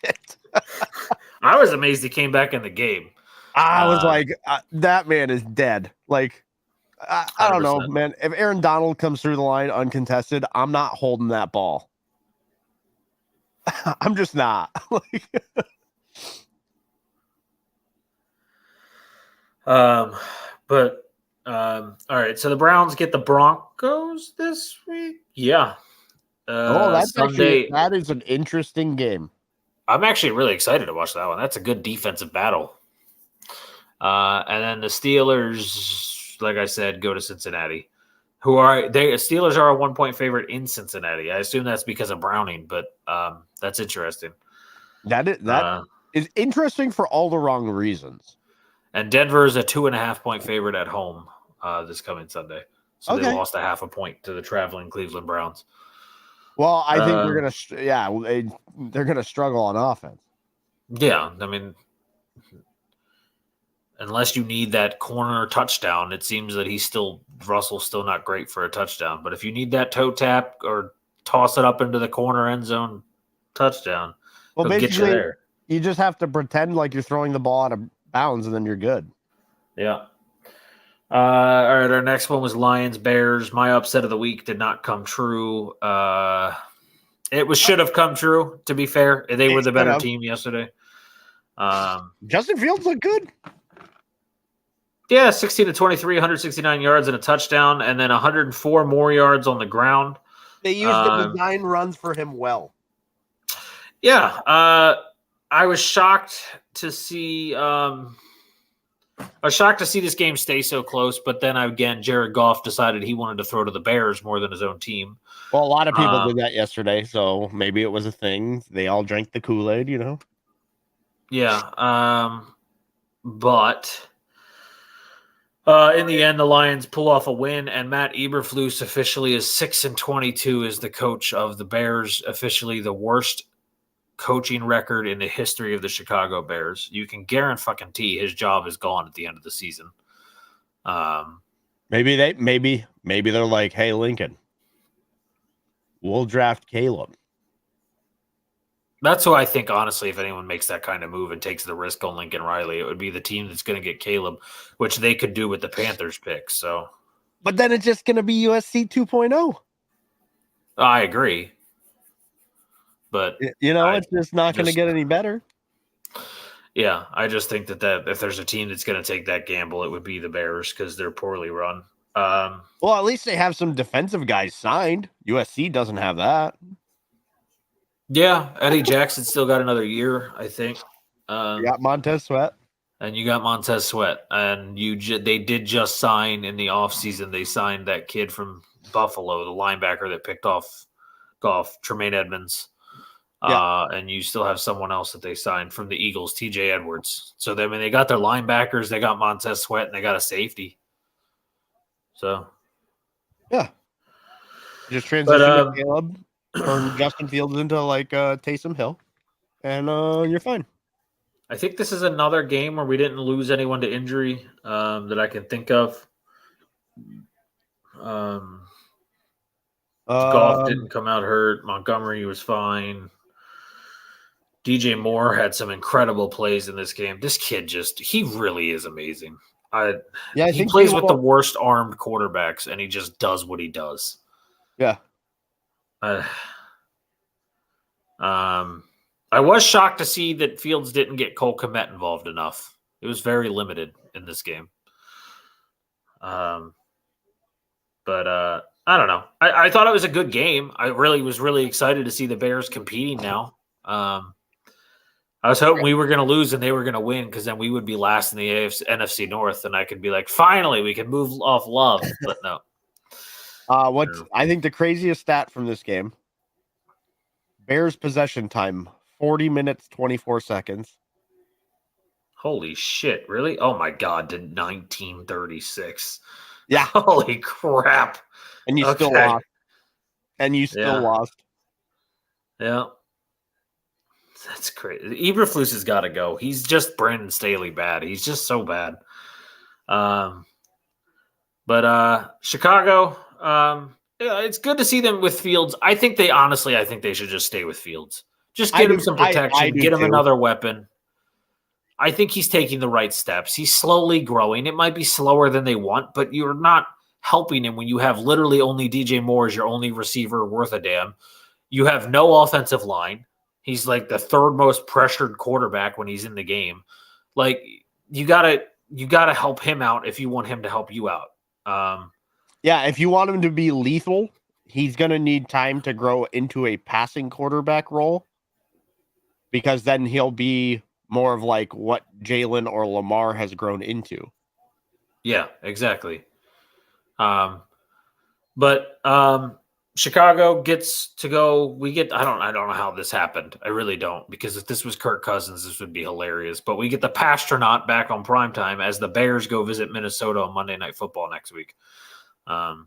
I was amazed he came back in the game. I was like, that man is dead. I don't know, man. If Aaron Donald comes through the line uncontested, I'm not holding that ball. I'm just not. All right, so the Browns get the Broncos this week? Yeah. That's Sunday. That is an interesting game. I'm actually really excited to watch that one. That's a good defensive battle. And then the Steelers, like I said, go to Cincinnati. Steelers are a 1-point favorite in Cincinnati. I assume that's because of Browning, but that's interesting. That is interesting for all the wrong reasons. And Denver is a 2.5-point favorite at home this coming Sunday. So they lost a 0.5 point to the traveling Cleveland Browns. Well, I think they're gonna struggle on offense. Yeah, I mean, unless you need that corner touchdown, it seems that Russell's still not great for a touchdown. But if you need that toe tap or toss it up into the corner end zone touchdown, well, he'll get you there. You just have to pretend like you're throwing the ball out of bounds, and then you're good. Yeah. All right, our next one was Lions-Bears. My upset of the week did not come true. It should have come true, to be fair. They were the better team yesterday. Justin Fields looked good. Yeah, 16-23, 169 yards and a touchdown, and then 104 more yards on the ground. They used the design runs for him well. Yeah, I was shocked to see. I was shocked to see this game stay so close, but then again, Jared Goff decided he wanted to throw to the Bears more than his own team. Well, a lot of people did that yesterday, so maybe it was a thing. They all drank the Kool-Aid, you know? Yeah, but in the end, the Lions pull off a win, and Matt Eberflus officially is 6-22 as the coach of the Bears, officially the worst coaching record in the history of the Chicago Bears. You can guarantee his job is gone at the end of the season. Maybe they're like, hey, Lincoln, we'll draft Caleb. That's who I think, honestly, if anyone makes that kind of move and takes the risk on Lincoln Riley, it would be the team that's going to get Caleb, which they could do with the Panthers pick. So, but then it's just going to be USC 2.0. I agree. But it's just not going to get any better. Yeah, I just think that if there's a team that's going to take that gamble, it would be the Bears because they're poorly run. Well, at least they have some defensive guys signed. USC doesn't have that. Yeah, Eddie Jackson still got another year, I think. You got Montez Sweat. And you got Montez Sweat. And they did just sign in the offseason. They signed that kid from Buffalo, the linebacker that picked off Goff, Tremaine Edmonds. And you still have someone else that they signed from the Eagles, TJ Edwards. So they got their linebackers, they got Montez Sweat, and they got a safety. So, yeah, just transition Caleb or Justin Fields into like Taysom Hill, and you're fine. I think this is another game where we didn't lose anyone to injury that I can think of. Goff didn't come out hurt. Montgomery was fine. DJ Moore had some incredible plays in this game. This kid he really is amazing. He plays with the worst armed quarterbacks, and he just does what he does. Yeah. I was shocked to see that Fields didn't get Cole Kmet involved enough. It was very limited in this game. But I don't know. I thought it was a good game. I was really excited to see the Bears competing now. I was hoping we were going to lose and they were going to win because then we would be last in the NFC North, and I could be like, finally, we can move off Love. But no. I think the craziest stat from this game: Bears possession time 40 minutes 24 seconds. Holy shit! Really? Oh my god! To 1936. Yeah. Holy crap! And you still lost. And you still lost. Yeah. That's crazy. Eberflus has got to go. He's just Brandon Staley bad. He's just so bad. But Chicago, it's good to see them with Fields. I think they should just stay with Fields. Just get him some protection. Get him another weapon. I think he's taking the right steps. He's slowly growing. It might be slower than they want, but you're not helping him when you have literally only DJ Moore as your only receiver worth a damn. You have no offensive line. He's like the third most pressured quarterback when he's in the game. Like you gotta help him out if you want him to help you out. If you want him to be lethal, he's gonna need time to grow into a passing quarterback role, because then he'll be more of like what Jalen or Lamar has grown into. Yeah, exactly. Chicago gets to go. I don't know how this happened. I really don't, because if this was Kirk Cousins, this would be hilarious. But we get the Pastronaut back on primetime as the Bears go visit Minnesota on Monday Night Football next week. So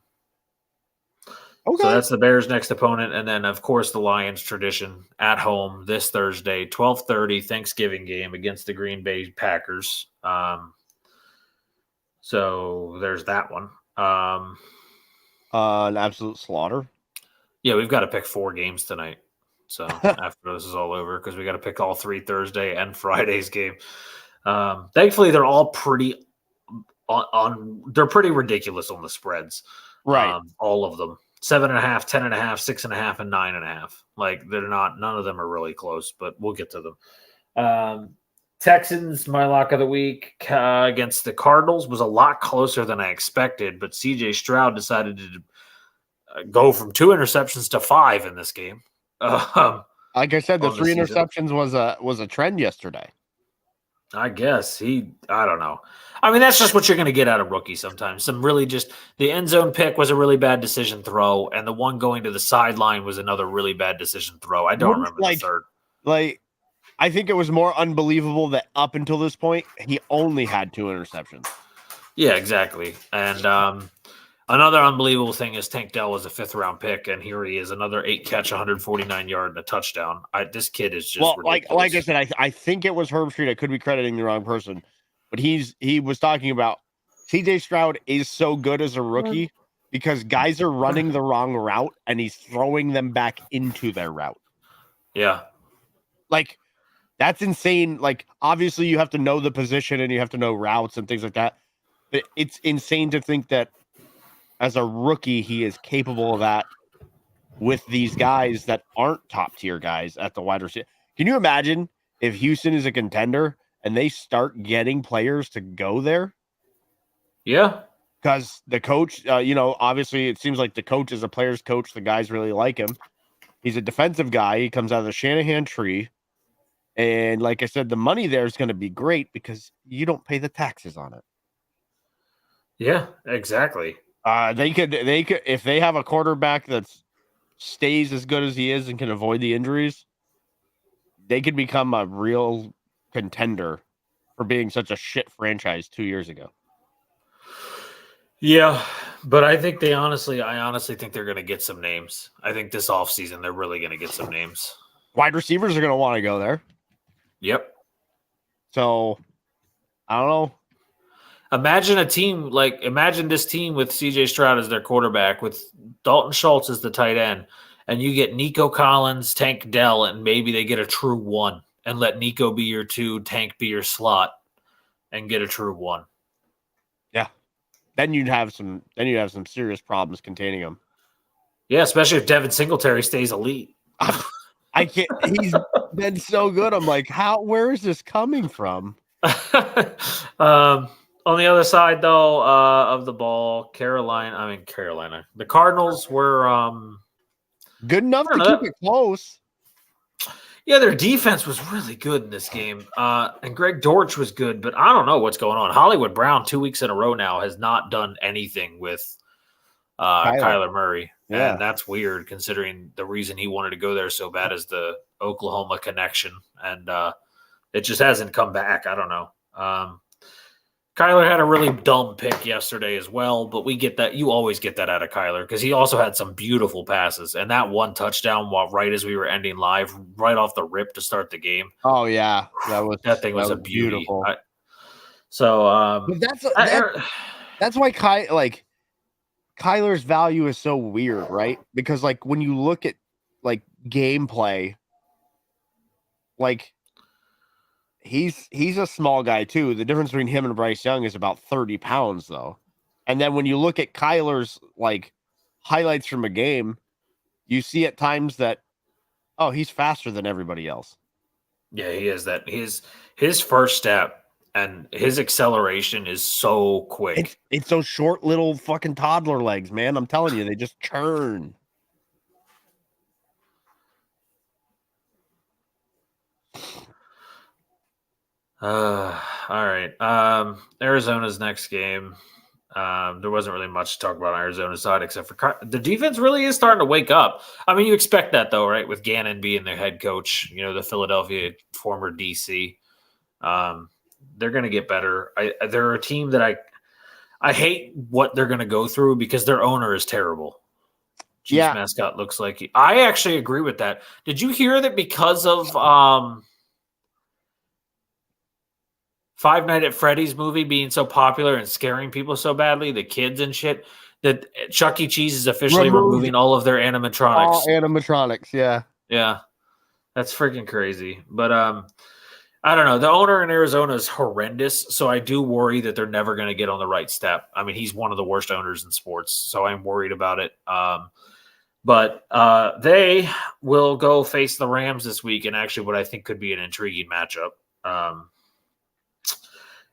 that's the Bears' next opponent, and then of course the Lions tradition at home this Thursday, 12:30 Thanksgiving game against the Green Bay Packers. So there's that one. An absolute slaughter. Yeah, we've got to pick 4 games tonight. So after this is all over, because we got to pick all 3 Thursday and Friday's game. Thankfully, they're all pretty they're pretty ridiculous on the spreads. Right. All of them. 7.5, 10.5, 6.5, and 9.5. Like none of them are really close, but we'll get to them. Texans, my lock of the week against the Cardinals was a lot closer than I expected, but CJ Stroud decided to go from 2 interceptions to 5 in this game. Like I said, the 3 interceptions was a trend yesterday. I guess I don't know. I mean, that's just what you're going to get out of rookies sometimes. The end zone pick was a really bad decision throw, and the one going to the sideline was another really bad decision throw. I don't remember the third. I think it was more unbelievable that up until this point, he only had 2 interceptions. Yeah, exactly. And another unbelievable thing is Tank Dell was a 5th-round pick, and here he is, another 8-catch, 149-yard, and a touchdown. This kid is just ridiculous. Like I said, I think it was Herbstreit. I could be crediting the wrong person, but he was talking about CJ Stroud is so good as a rookie because guys are running the wrong route, and he's throwing them back into their route. Yeah. Like, that's insane. Like, obviously, you have to know the position, and you have to know routes and things like that. But it's insane to think that as a rookie, he is capable of that with these guys that aren't top tier guys at the wide receiver. Can you imagine if Houston is a contender and they start getting players to go there? Yeah. Because the coach, obviously it seems like the coach is a player's coach. The guys really like him. He's a defensive guy. He comes out of the Shanahan tree. And like I said, the money there is going to be great because you don't pay the taxes on it. Yeah, exactly. They could if they have a quarterback that stays as good as he is and can avoid the injuries, they could become a real contender for being such a shit franchise 2 years ago. Yeah, but I honestly think they're going to get some names. I think this offseason they're really going to get some names. Wide receivers are going to want to go there. Yep. So, I don't know. Imagine this team with CJ Stroud as their quarterback, with Dalton Schultz as the tight end, and you get Nico Collins, Tank Dell, and maybe they get a true 1 and let Nico be your 2, Tank be your slot, and get a true 1. Yeah. Then you'd have some serious problems containing him. Yeah, especially if Devin Singletary stays elite. I can't. He's been so good. I'm like, where is this coming from? On the other side, though, of the ball, Carolina. The Cardinals were good enough to keep it close. Yeah, their defense was really good in this game, and Greg Dortch was good, but I don't know what's going on. Hollywood Brown, 2 weeks in a row now, has not done anything with Kyler Murray. Yeah. And that's weird considering the reason he wanted to go there so bad is the Oklahoma connection. And it just hasn't come back. I don't know. Kyler had a really dumb pick yesterday as well, but we get that. You always get that out of Kyler because he also had some beautiful passes. And that one touchdown right as we were ending live, right off the rip to start the game. Oh, yeah. That thing was a beauty. Beautiful. That's why Kyler's value is so weird, right? Because when you look at gameplay, he's a small guy too. The difference between him and Bryce Young is about 30 pounds though. And then when you look at Kyler's highlights from a game, you see at times that he's faster than everybody else. Yeah, he is that. His first step and his acceleration is so quick. It's those short little fucking toddler legs, man. I'm telling you, they just churn. All right. Arizona's next game. There wasn't really much to talk about on Arizona's side except for the defense really is starting to wake up. I mean, you expect that though, right? With Gannon being their head coach, the Philadelphia former DC, they're going to get better. They're a team that I hate what they're going to go through because their owner is terrible. Chiefs mascot looks like I actually agree with that. Did you hear that because of Five Nights at Freddy's movie being so popular and scaring people so badly, the kids and shit, that Chuck E. Cheese is officially removing all of their animatronics. All animatronics, yeah. Yeah. That's freaking crazy. But I don't know. The owner in Arizona is horrendous, so I do worry that they're never going to get on the right step. I mean, he's one of the worst owners in sports, so I'm worried about it. But they will go face the Rams this week in actually what I think could be an intriguing matchup.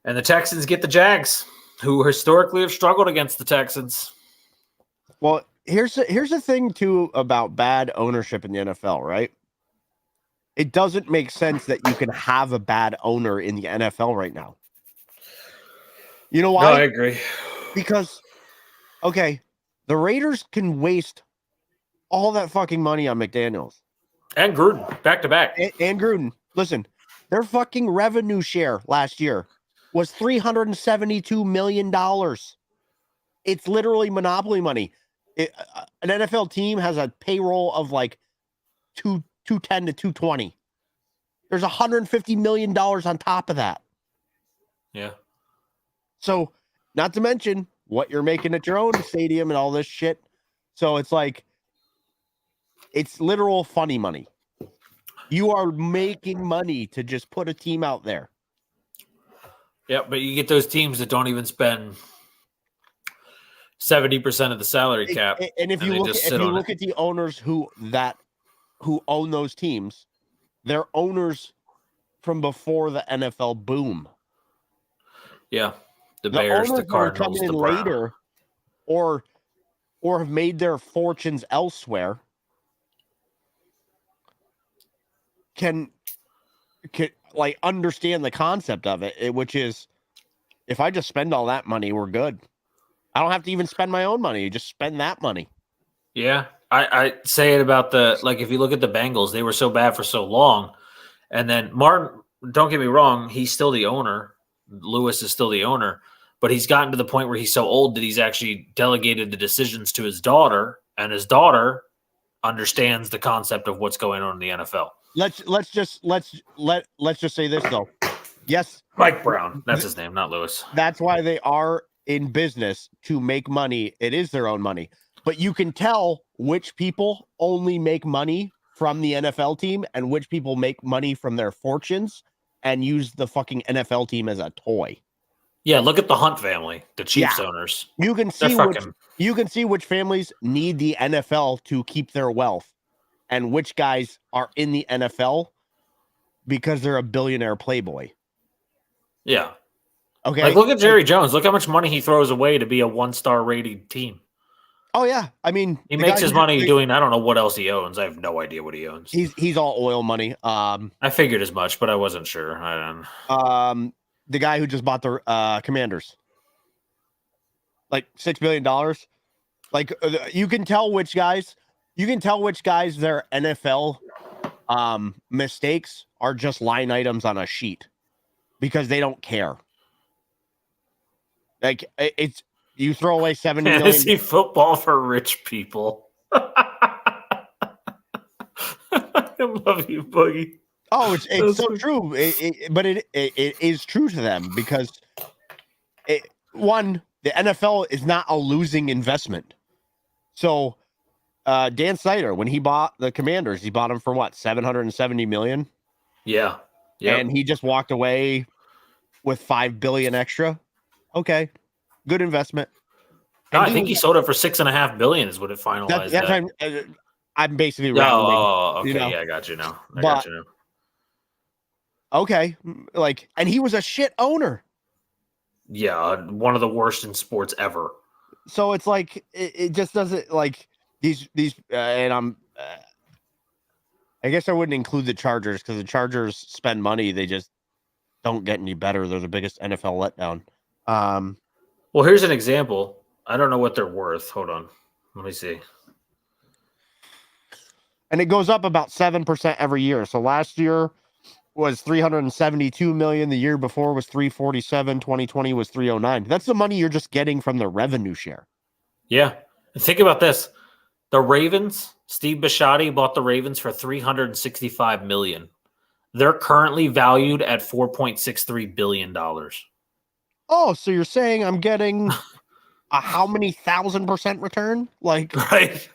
And the Texans get the Jags, who historically have struggled against the Texans. Well, here's the thing, too, about bad ownership in the NFL, right? It doesn't make sense that you can have a bad owner in the NFL right now. You know why? No, I agree. Because, okay, the Raiders can waste all that fucking money on McDaniels. And Gruden, back to back. And Gruden. Listen, their fucking revenue share last year was $372 million. It's literally monopoly money. An NFL team has a payroll of like 210 to 220. There's $150 million on top of that. Yeah. So, not to mention what you're making at your own stadium and all this shit. So it's like, it's literal funny money. You are making money to just put a team out there. Yeah, but you get those teams that don't even spend 70% of the salary cap. And if you look at the owners who own those teams, they're owners from before the NFL boom. Yeah, the Bears, the Cardinals, the Browns. Later, or have made their fortunes elsewhere. Can like understand the concept of it, which is, if I just spend all that money, we're good. I don't have to even spend my own money. Just spend that money. Yeah. I say it about if you look at the Bengals, they were so bad for so long. And then Martin, don't get me wrong, he's still the owner. Lewis is still the owner. But he's gotten to the point where he's so old that he's actually delegated the decisions to his daughter. And his daughter understands the concept of what's going on in the NFL. Let's just say this though. Yes, Mike Brown. That's his name, not Lewis. That's why they are in business, to make money. It is their own money. But you can tell which people only make money from the NFL team and which people make money from their fortunes and use the fucking NFL team as a toy. Yeah, look at the Hunt family, the Chiefs owners. You can see which families need the NFL to keep their wealth and which guys are in the NFL because they're a billionaire playboy. Yeah. Okay. Like, look at Jerry Jones. Look how much money he throws away to be a 1-star rated team. Oh yeah, I mean, he makes his money doing. I don't know what else he owns. I have no idea what he owns. He's all oil money. I figured as much, but I wasn't sure. The guy who just bought the Commanders, like $6 billion. Like you can tell which guys their NFL mistakes are just line items on a sheet because they don't care. Like it's. You throw away $70 million. Fantasy football for rich people. I love you, Boogie. Oh, it's so true. But it is true to them because the NFL is not a losing investment. So Dan Snyder, when he bought the Commanders, he bought them for what, $770 million? Yeah. And he just walked away with $5 billion extra. Okay. Good investment. No, I think he sold it for $6.5 billion is what it finalized. I'm basically rounding. Oh, okay. Yeah, I got you now. Okay. And he was a shit owner. Yeah, one of the worst in sports ever. So it's like it just doesn't these and I'm I guess I wouldn't include the Chargers because the Chargers spend money. They just don't get any better. They're the biggest NFL letdown. Well, here's an example. I don't know what they're worth. Hold on. Let me see. And it goes up about 7% every year. So last year was 372 million. The year before was 347. 2020 was 309. That's the money you're just getting from the revenue share. Yeah. And think about this. The Ravens, Steve Bisciotti bought the Ravens for $365 million. They're currently valued at $4.63 billion. Oh, so you're saying I'm getting a how many 1,000% return? Like, right?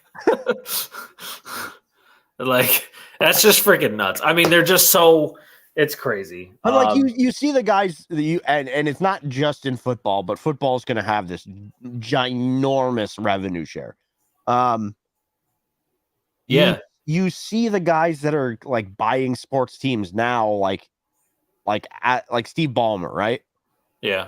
Like, that's just freaking nuts. I mean, they're just so, it's crazy. but like you see the guys that and it's not just in football, but football is going to have this ginormous revenue share. Yeah. You see the guys that are like buying sports teams now, like Steve Ballmer, right? Yeah.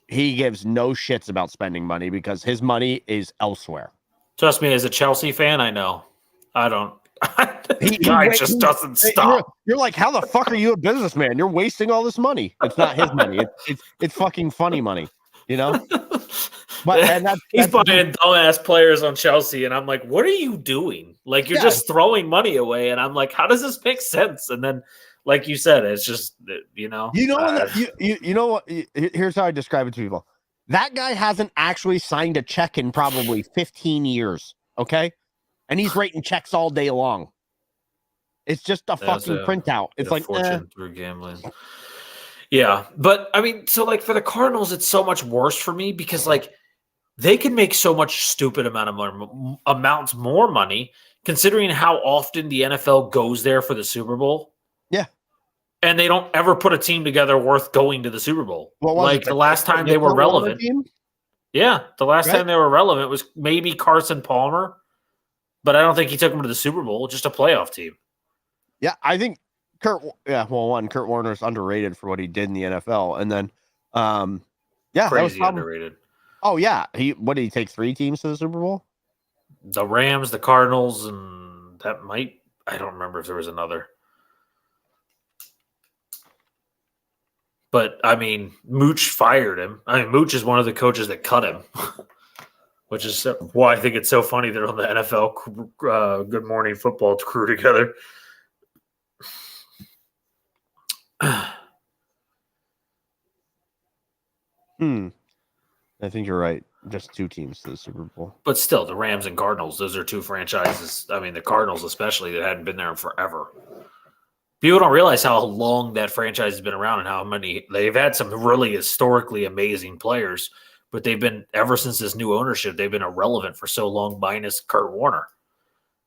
He gives no shits about spending money because his money is elsewhere. Trust me, as a Chelsea fan, I know. I don't. He just doesn't stop. You're like, how the fuck are you a businessman? You're wasting all this money. It's not his money. It's fucking funny money, you know. But and he's buying dumbass players on Chelsea, and I'm like, what are you doing? Like, you're just throwing money away, and I'm like, how does this make sense? And then, like you said, it's just you know what? Here's how I describe it to people. That guy hasn't actually signed a check in probably 15 years. Okay, and he's writing checks all day long. It's just a fucking printout. It's like fortune through gambling. Yeah, but I mean, so like for the Cardinals, it's so much worse for me because like they can make so much stupid amounts more money considering how often the NFL goes there for the Super Bowl. Yeah. And they don't ever put a team together worth going to the Super Bowl. Like the last time they were relevant. Yeah, the last time they were relevant was maybe Carson Palmer, but I don't think he took them to the Super Bowl, just a playoff team. Yeah, I think Kurt Warner's underrated for what he did in the NFL. And then crazy underrated. Oh yeah. What did he take 3 teams to the Super Bowl? The Rams, the Cardinals, and I don't remember if there was another. But I mean, Mooch fired him. I mean, Mooch is one of the coaches that cut him, which is why I think it's so funny they're on the NFL Good Morning Football crew together. I think you're right. Just 2 teams to the Super Bowl. But still, the Rams and Cardinals, those are 2 franchises. I mean, the Cardinals especially, that hadn't been there in forever. People don't realize how long that franchise has been around and how many they've had some really historically amazing players, but they've been ever since this new ownership, they've been irrelevant for so long, minus Kurt Warner.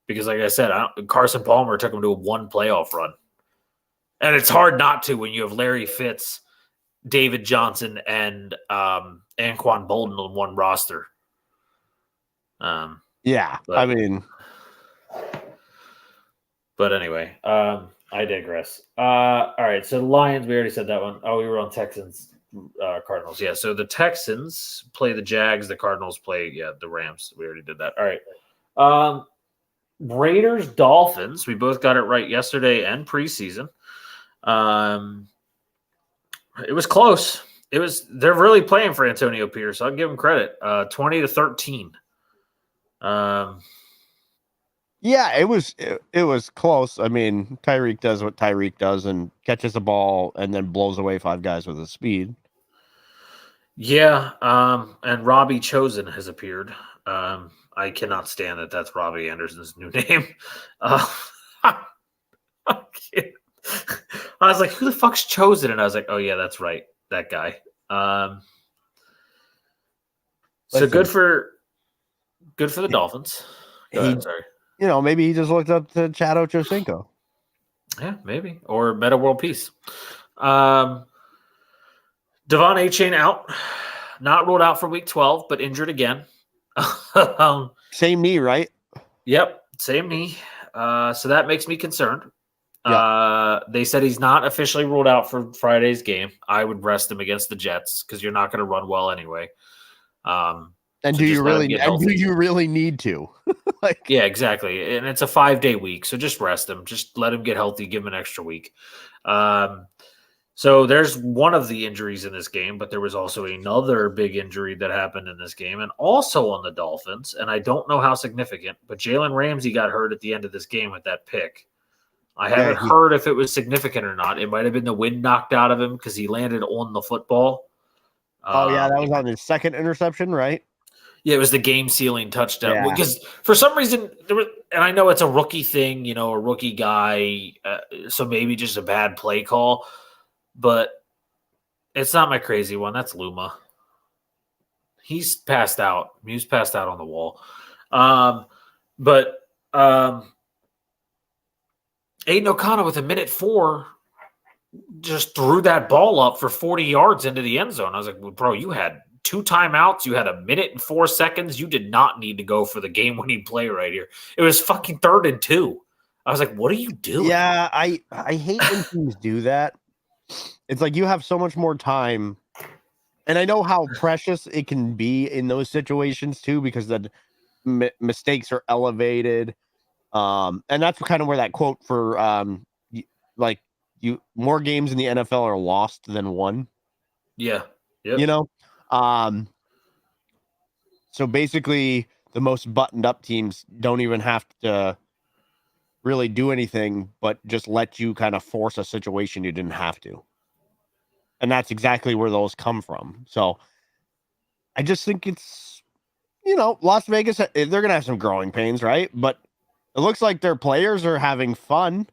Because like I said, Carson Palmer took them to a 1 playoff run. And it's hard not to when you have Larry Fitz, David Johnson, and Anquan Bolden on one roster. I mean. But anyway, I digress. All right, so the Lions, we already said that one. Oh, we were on Texans, Cardinals. Yeah, so the Texans play the Jags. The Cardinals play, the Rams. We already did that. All right. Raiders, Dolphins. We both got it right yesterday and preseason. It was close. They're really playing for Antonio Pierce. I'll give him credit. 20-13. Yeah, it was close. I mean, Tyreek does what Tyreek does and catches a ball and then blows away 5 guys with his speed. Yeah, and Robbie Chosen has appeared. I cannot stand that that's Robbie Anderson's new name. I was like, who the fuck's Chosen? And I was like, oh, yeah, that's right. That guy. So good for the Dolphins. Go ahead, sorry. Maybe he just looked up to Chad Ochocinco. Yeah, maybe. Or Meta World Peace. Devon Achane out. Not ruled out for week 12, but injured again. Same knee, right? Yep, same knee. So that makes me concerned. Yeah. They said he's not officially ruled out for Friday's game. I would rest him against the Jets because you're not going to run well anyway. And do you really need to? Yeah, exactly. And it's a 5-day week, so just rest him. Just let him get healthy. Give him an extra week. So there's one of the injuries in this game, but there was also another big injury that happened in this game and also on the Dolphins. And I don't know how significant, but Jalen Ramsey got hurt at the end of this game with that pick. I haven't heard if it was significant or not. It might have been the wind knocked out of him because he landed on the football. That was on his second interception, right? Yeah, it was the game-sealing touchdown. Yeah. Because for some reason, and I know it's a rookie thing, a rookie guy, so maybe just a bad play call, but it's not my crazy one. That's Luma. He's passed out. He was passed out on the wall. But Aiden O'Connell with 1:04 just threw that ball up for 40 yards into the end zone. I was like, well, bro, you had 2 timeouts. You had 1:04. You did not need to go for the game-winning play right here. It was fucking 3rd and 2. I was like, what are you doing? Yeah, I hate when teams do that. It's like you have so much more time. And I know how precious it can be in those situations too, because the mistakes are elevated. And that's kind of where that quote for more games in the NFL are lost than won. Yeah. Yep. So basically the most buttoned up teams don't even have to really do anything, but just let you kind of force a situation you didn't have to. And that's exactly where those come from. So I just think it's, Las Vegas, they're going to have some growing pains, right? But it looks like their players are having fun,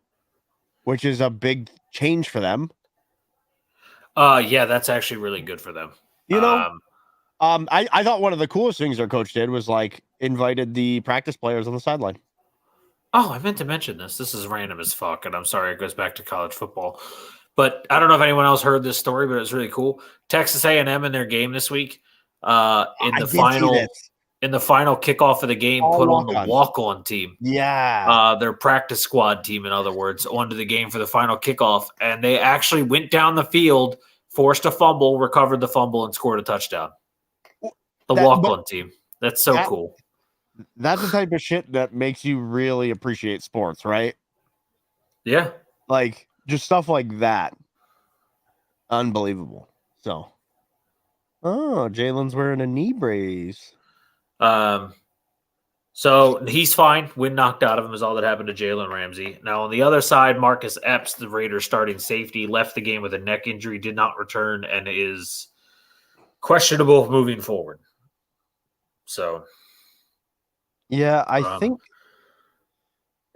which is a big change for them. Yeah, that's actually really good for them. I thought one of the coolest things their coach did was invited the practice players on the sideline. Oh, I meant to mention this. This is random as fuck, and I'm sorry it goes back to college football. But I don't know if anyone else heard this story, but it was really cool. Texas A&M in their game this week, in the final kickoff of the game, put on the walk-on team. Yeah. Their practice squad team, in other words, onto the game for the final kickoff. And they actually went down the field, forced a fumble, recovered the fumble, and scored a touchdown. The walk-on team. That's so cool. That's the type of shit that makes you really appreciate sports, right? Yeah. Just stuff like that. Unbelievable. So. Oh, Jalen's wearing a knee brace. So he's fine. Wind knocked out of him is all that happened to Jalen Ramsey. Now, on the other side, Marcus Epps, the Raiders starting safety, left the game with a neck injury, did not return, and is questionable moving forward. So. Yeah, I think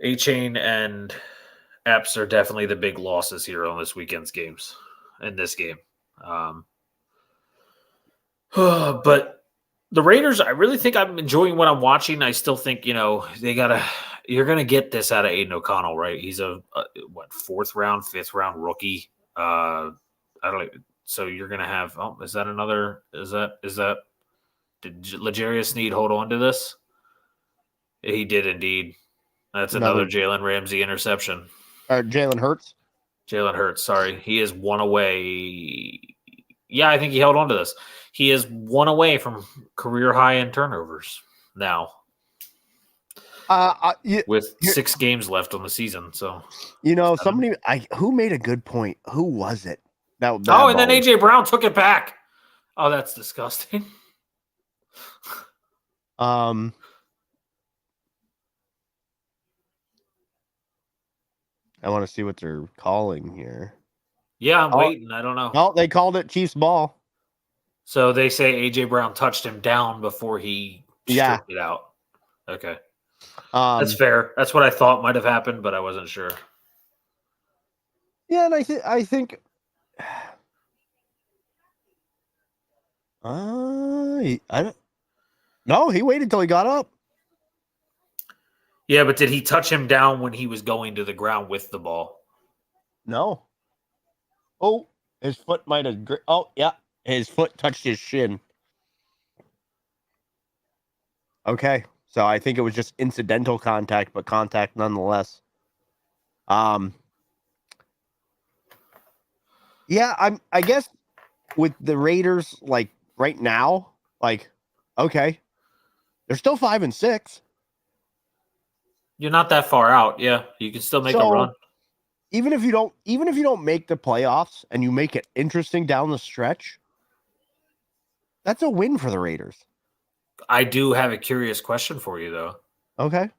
A-Chain and Epps are definitely the big losses here on this weekend's games. In this game. But the Raiders, I really think I'm enjoying what I'm watching. I still think, you're going to get this out of Aiden O'Connell, right? He's a 4th round, 5th round rookie. I don't know. So you're going to have, did L'Jarius Sneed hold on to this? He did indeed. That's another Jalen Ramsey interception. Jalen Hurts. Jalen Hurts, sorry. He is 1 away. Yeah, I think he held on to this. He is 1 away from career high in turnovers now. With 6 games left on the season. So somebody who made a good point. Who was it? And then AJ Brown took it back. Oh, that's disgusting. I want to see what they're calling here. Yeah, I'm waiting. I don't know. No, they called it Chiefs ball. So they say AJ Brown touched him down before he stripped it out. Okay. That's fair. That's what I thought might have happened, but I wasn't sure. Yeah, and I think I don't. No, he waited till he got up. Yeah, but did he touch him down when he was going to the ground with the ball? No. Oh, his foot might have. Oh, yeah. His foot touched his shin. Okay. So I think it was just incidental contact, but contact nonetheless. Yeah, I guess with the Raiders, right now, okay. They're still 5-6. You're not that far out. Yeah, you can still make a run. even if you don't make the playoffs and you make it interesting down the stretch, that's a win for the Raiders. I do have a curious question for you, though. Okay.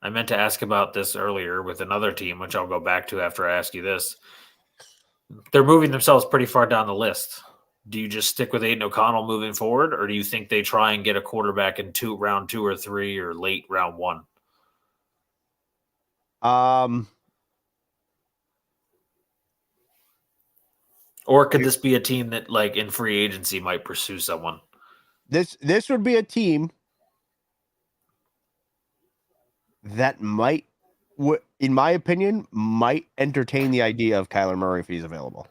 I meant to ask about this earlier with another team, which I'll go back to after I ask you this. They're moving themselves pretty far down the list. Do you just stick with Aiden O'Connell moving forward, or do you think they try and get a quarterback in round 2 or 3 or late round 1? Or could this be a team that, like, in free agency might pursue someone? This would be a team that might, in my opinion, might entertain the idea of Kyler Murray if he's available.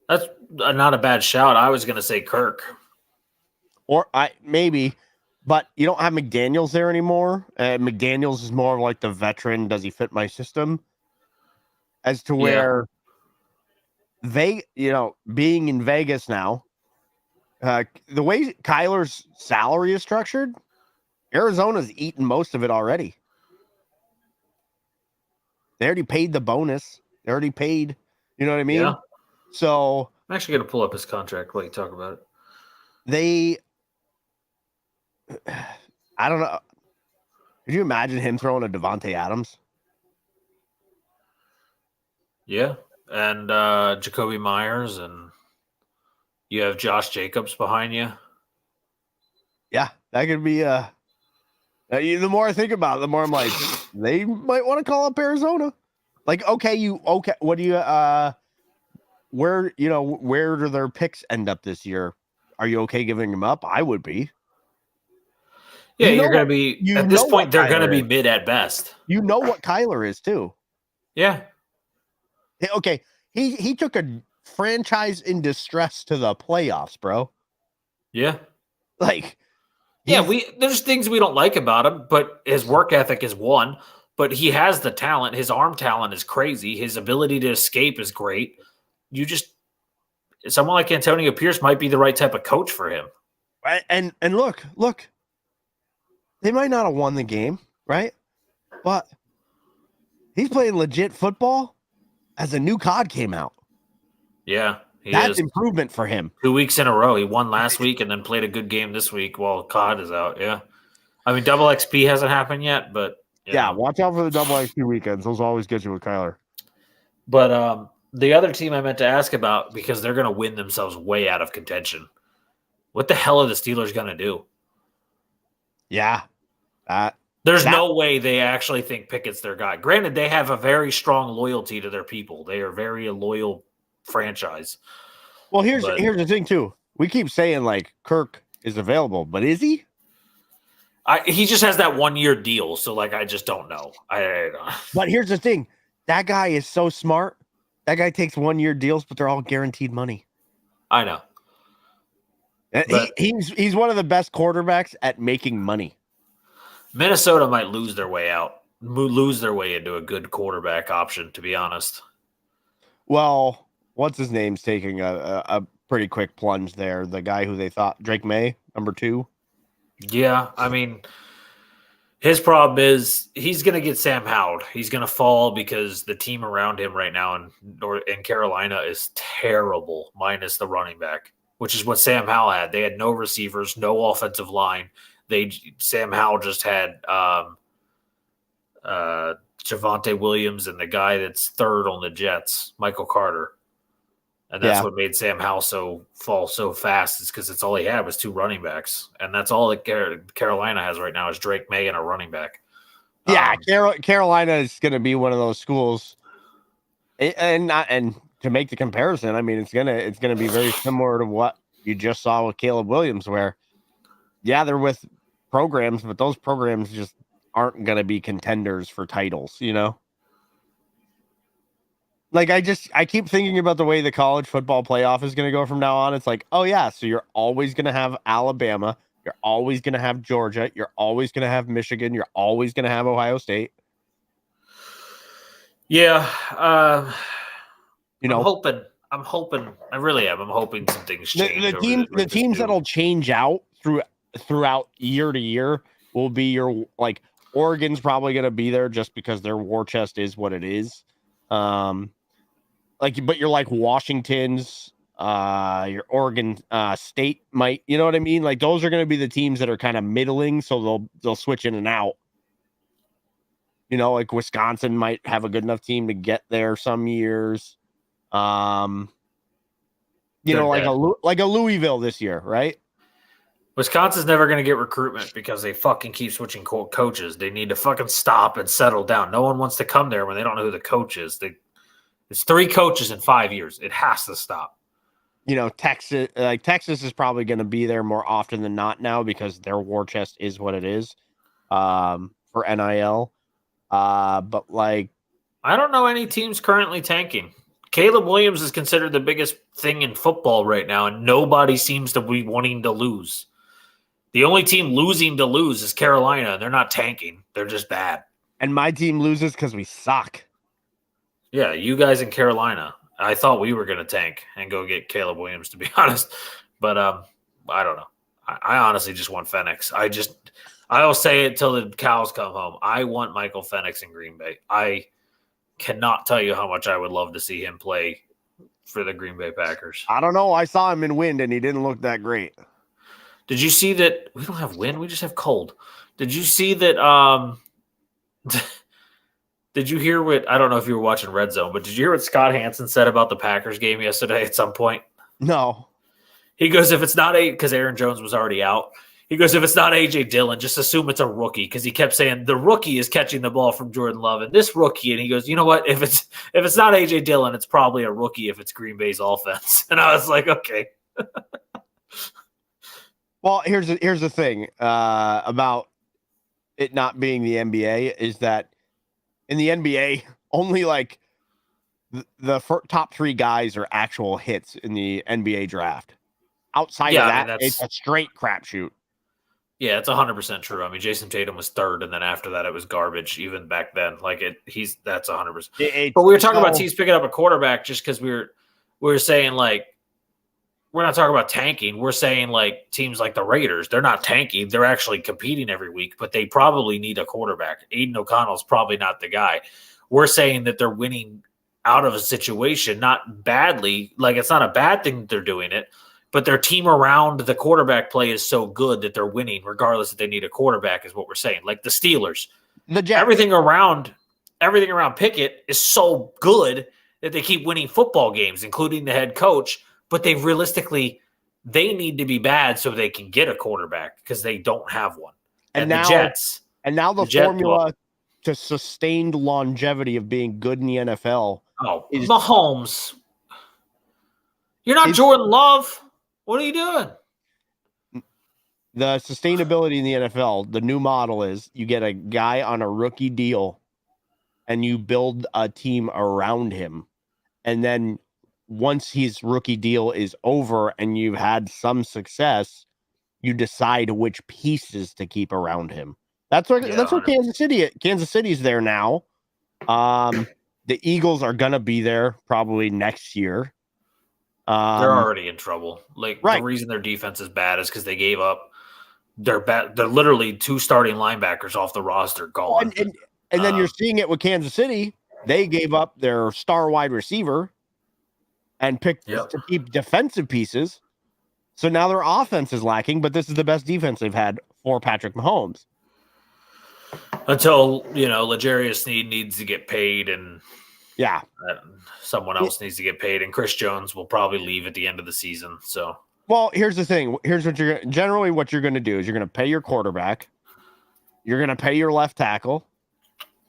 That's not a bad shout. I was going to say Kirk. Or maybe, but you don't have McDaniels there anymore. McDaniels is more of like the veteran. Does he fit my system? As to where being in Vegas now, the way Kyler's salary is structured, Arizona's eaten most of it already. They already paid the bonus. They already paid, you know what I mean? Yeah. So I'm actually going to pull up his contract while you talk about it. I don't know. Could you imagine him throwing a Devontae Adams? Yeah. And Jacoby Myers, and you have Josh Jacobs behind you. Yeah, that could be the more I think about it, the more I'm like, they might want to call up Arizona. Like, okay, what do you where do their picks end up this year? Are you okay giving them up? I would be. Yeah, you're going to be at this point. They're going to be mid at best. You know what Kyler is too. Yeah. Okay, he took a franchise in distress to the playoffs, bro. Yeah. Like, yeah, there's things we don't like about him, but his work ethic is one. But he has the talent. His arm talent is crazy. His ability to escape is great. Someone like Antonio Pierce might be the right type of coach for him. And look, they might not have won the game, right? But he's playing legit football as a new COD came out. Yeah. That's improvement for him. 2 weeks in a row. He won last week and then played a good game this week while COD is out. Yeah. I mean, double XP hasn't happened yet, but watch out for the double XP weekends. Those always get you with Kyler. But the other team I meant to ask about, because they're going to win themselves way out of contention. What the hell are the Steelers going to do? Yeah. There's no way they actually think Pickett's their guy. Granted, they have a very strong loyalty to their people. They are very a loyal franchise. Well, here's the thing too. We keep saying like Kirk is available, but is he? He just has that 1 year deal, so like I just don't know. But here's the thing: that guy is so smart. That guy takes 1 year deals, but they're all guaranteed money. I know. He's one of the best quarterbacks at making money. Minnesota might lose their way into a good quarterback option, to be honest. Well, what's his name's taking a pretty quick plunge there. The guy who they thought, Drake May, number 2. Yeah, I mean, his problem is he's going to get Sam Howell. He's going to fall because the team around him right now in Carolina is terrible, minus the running back, which is what Sam Howell had. They had no receivers, no offensive line. Sam Howell just had Javonte Williams and the guy that's third on the Jets, Michael Carter. And that's what made Sam Howell fall so fast, is because it's all he had was 2 running backs. And that's all that Carolina has right now is Drake May and a running back. Yeah, Carolina is going to be one of those schools. And to make the comparison, I mean, it's gonna be very similar to what you just saw with Caleb Williams, where they're with programs, but those programs just aren't going to be contenders for titles, you know? Like, I keep thinking about the way the college football playoff is going to go from now on. It's like, oh yeah, so you're always going to have Alabama, you're always going to have Georgia, you're always going to have Michigan, you're always going to have Ohio State. Yeah, I'm hoping. I really am. I'm hoping some things change. The teams that'll change out throughout year to year will be your, like, Oregon's probably going to be there just because their war chest is what it is. But you're like Washington's, your Oregon State might, you know what I mean? Like those are going to be the teams that are kind of middling, so they'll switch in and out. You know, like Wisconsin might have a good enough team to get there some years. You know, like a Louisville this year, right? Wisconsin's never going to get recruitment because they fucking keep switching coaches. They need to fucking stop and settle down. No one wants to come there when they don't know who the coach is. It's 3 coaches in 5 years. It has to stop. You know, Texas is probably going to be there more often than not now because their war chest is what it is for NIL. But like, I don't know any teams currently tanking. Caleb Williams is considered the biggest thing in football right now, and nobody seems to be wanting to lose. The only team losing to lose is Carolina, and they're not tanking. They're just bad. And my team loses because we suck. Yeah, you guys in Carolina. I thought we were going to tank and go get Caleb Williams, to be honest. But I don't know. I honestly just want Phoenix. I'll say it till the cows come home. I want Michael Phoenix in Green Bay. I cannot tell you how much I would love to see him play for the Green Bay Packers. I don't know. I saw him in wind, and he didn't look that great. Did you see that? We don't have wind. We just have cold. Did you see that? Did you hear what? I don't know if you were watching Red Zone, but did you hear what Scott Hansen said about the Packers game yesterday at some point? No. He goes, if it's not because Aaron Jones was already out. He goes, if it's not A.J. Dillon, just assume it's a rookie, because he kept saying the rookie is catching the ball from Jordan Love, and this rookie, and he goes, you know what? If it's not A.J. Dillon, it's probably a rookie if it's Green Bay's offense. And I was like, okay. Well, here's the thing about it not being the NBA is that in the NBA, only like the top 3 guys are actual hits in the NBA draft. Outside of that, it's a straight crapshoot. Yeah, it's 100% true. I mean, Jason Tatum was 3rd, and then after that, it was garbage. Even back then, that's 100%. But we were talking about teams picking up a quarterback just because we were saying like we're not talking about tanking. We're saying like teams like the Raiders, they're not tanking. They're actually competing every week, but they probably need a quarterback. Aiden O'Connell's probably not the guy. We're saying that they're winning out of a situation, not badly. Like it's not a bad thing that they're doing it, but their team around the quarterback play is so good that they're winning regardless if they need a quarterback is what we're saying. Like the Steelers, everything around Pickett is so good that they keep winning football games, including the head coach. But they need to be bad so they can get a quarterback because they don't have one. And now, the Jets. And now the formula to sustained longevity of being good in the NFL. Oh, is Mahomes. You're not Jordan Love. What are you doing? The sustainability in the NFL, the new model is you get a guy on a rookie deal and you build a team around him. And then once his rookie deal is over and you've had some success, you decide which pieces to keep around him. That's where Kansas City's there now. The Eagles are gonna be there probably next year. They're already in trouble. The reason their defense is bad is because they gave up. They're literally 2 starting linebackers off the roster gone. And then you're seeing it with Kansas City. They gave up their star wide receiver and picked to keep defensive pieces. So now their offense is lacking, but this is the best defense they've had for Patrick Mahomes. Until, L'Jarius Sneed needs to get paid and someone else needs to get paid. And Chris Jones will probably leave at the end of the season. So, well, here's the thing. Here's what you're going to do is you're going to pay your quarterback. You're going to pay your left tackle.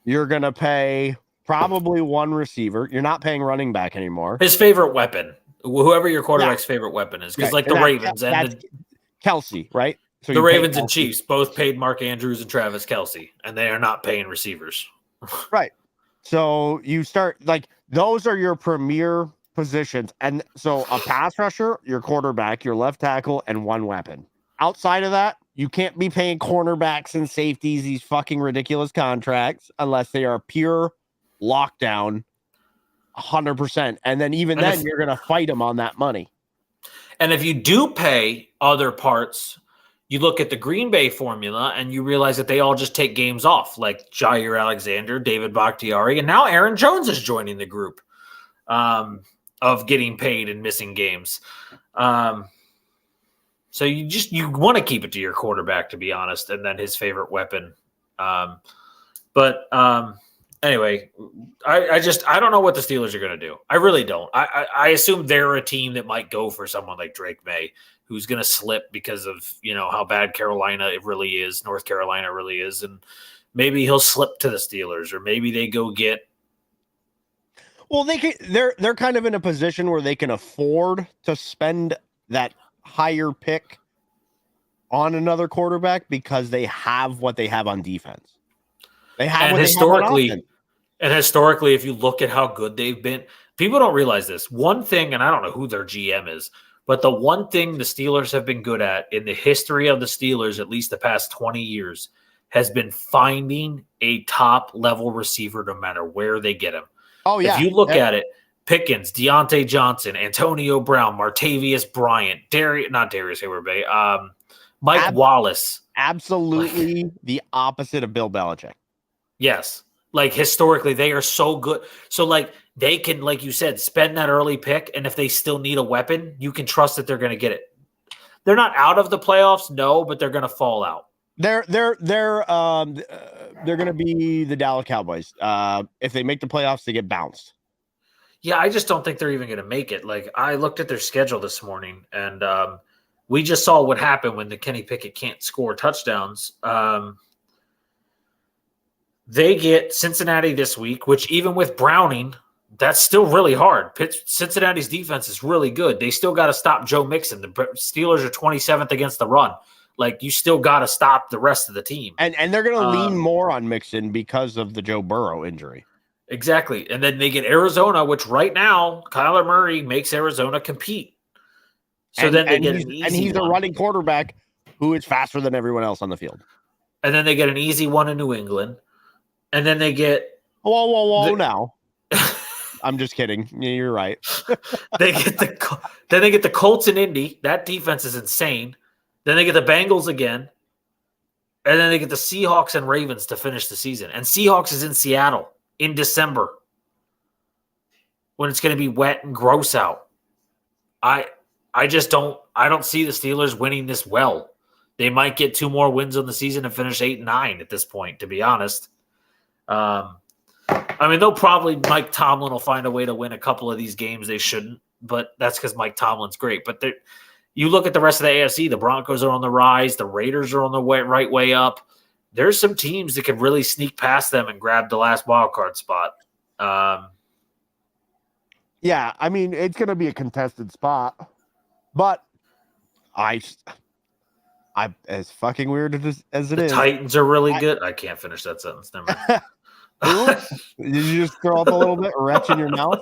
You're going to pay probably 1 receiver. You're not paying running back anymore. His favorite weapon, whoever your quarterback's favorite weapon is, because the Ravens and Kelsey, right? So the Ravens and Chiefs both paid Mark Andrews and Travis Kelsey, and they are not paying receivers. Right. So you start those are your premier positions, and so a pass rusher, your quarterback, your left tackle, and 1 weapon. Outside of that, you can't be paying cornerbacks and safeties these fucking ridiculous contracts unless they are pure lockdown 100%. And then you're going to fight them on that money. And if you do pay other parts, You look at the Green Bay formula and you realize that they all just take games off, like Jair Alexander, David Bakhtiari, and now Aaron Jones is joining the group of getting paid and missing games. So you want to keep it to your quarterback, to be honest, and then his favorite weapon. Anyway, I don't know what the Steelers are going to do. I really don't. I assume they're a team that might go for someone like Drake May, who's going to slip because of, how bad Carolina it really is, North Carolina really is, and maybe he'll slip to the Steelers, or maybe they go get. Well, they're kind of in a position where they can afford to spend that higher pick on another quarterback because they have what they have on defense. They have and what historically, they have on offense. And historically, if you look at how good they've been, people don't realize this. One thing, and I don't know who their GM is, but the one thing the Steelers have been good at in the history of the Steelers, at least the past 20 years, has been finding a top-level receiver no matter where they get him. Oh, yeah. If you look at it, Pickens, Deontay Johnson, Antonio Brown, Martavius Bryant, not Darius Hayward-Bay, Mike Wallace. Absolutely the opposite of Bill Belichick. Yes. Historically, they are so good. So, they can, like you said, spend that early pick, and if they still need a weapon, you can trust that they're going to get it. They're not out of the playoffs, no, but they're going to fall out. They're going to be the Dallas Cowboys. If they make the playoffs, they get bounced. Yeah, I just don't think they're even going to make it. I looked at their schedule this morning, and we just saw what happened when the Kenny Pickett can't score touchdowns. They get Cincinnati this week, which even with Browning, that's still really hard. Cincinnati's defense is really good. They still got to stop Joe Mixon. The Steelers are 27th against the run. You still got to stop the rest of the team. And they're going to lean more on Mixon because of the Joe Burrow injury. Exactly. And then they get Arizona, which right now, Kyler Murray makes Arizona compete. So then they get an easy one. And he's a running quarterback who is faster than everyone else on the field. And then they get an easy one in New England. And then they get now. I'm just kidding. Yeah, you're right. Then they get the Colts in Indy. That defense is insane. Then they get the Bengals again. And then they get the Seahawks and Ravens to finish the season. And Seahawks is in Seattle in December when it's going to be wet and gross out. I don't see the Steelers winning this well. They might get 2 more wins on the season and finish 8-9 at this point, to be honest. They'll probably Mike Tomlin will find a way to win a couple of these games they shouldn't, but that's because Mike Tomlin's great. But you look at the rest of the AFC, the Broncos are on the rise, the Raiders are on the right way up. There's some teams that could really sneak past them and grab the last wild card spot. Yeah, it's going to be a contested spot, but as fucking weird as it is. The Titans are really good. I can't finish that sentence. Never mind. Did you just throw up a little bit retch in your mouth?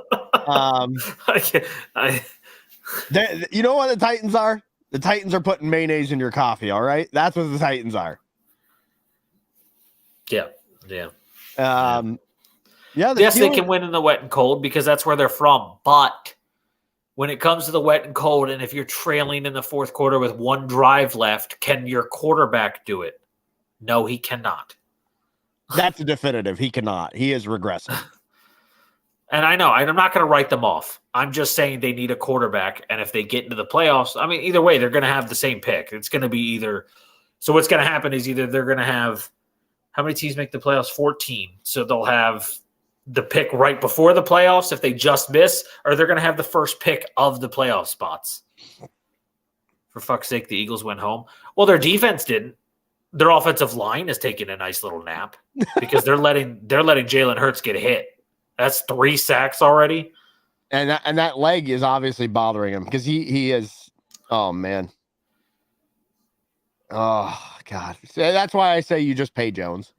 You know what the Titans are? The Titans are putting mayonnaise in your coffee, all right? That's what the Titans are. Yeah. Yes, they can win in the wet and cold because that's where they're from. But when it comes to the wet and cold, and if you're trailing in the fourth quarter with 1 drive left, can your quarterback do it? No, he cannot. That's a definitive. He cannot. He is regressive. And I know, I'm not going to write them off. I'm just saying they need a quarterback. And if they get into the playoffs, either way, they're going to have the same pick. It's going to be either. So what's going to happen is either they're going to have, how many teams make the playoffs? 14. So they'll have the pick right before the playoffs if they just miss, or they're going to have the first pick of the playoff spots. For fuck's sake, the Eagles went home. Well, their defense didn't. Their offensive line is taking a nice little nap because they're letting Jalen Hurts get hit. That's 3 sacks already. And that leg is obviously bothering him because he is. Oh man. Oh God. That's why I say you just pay Jones.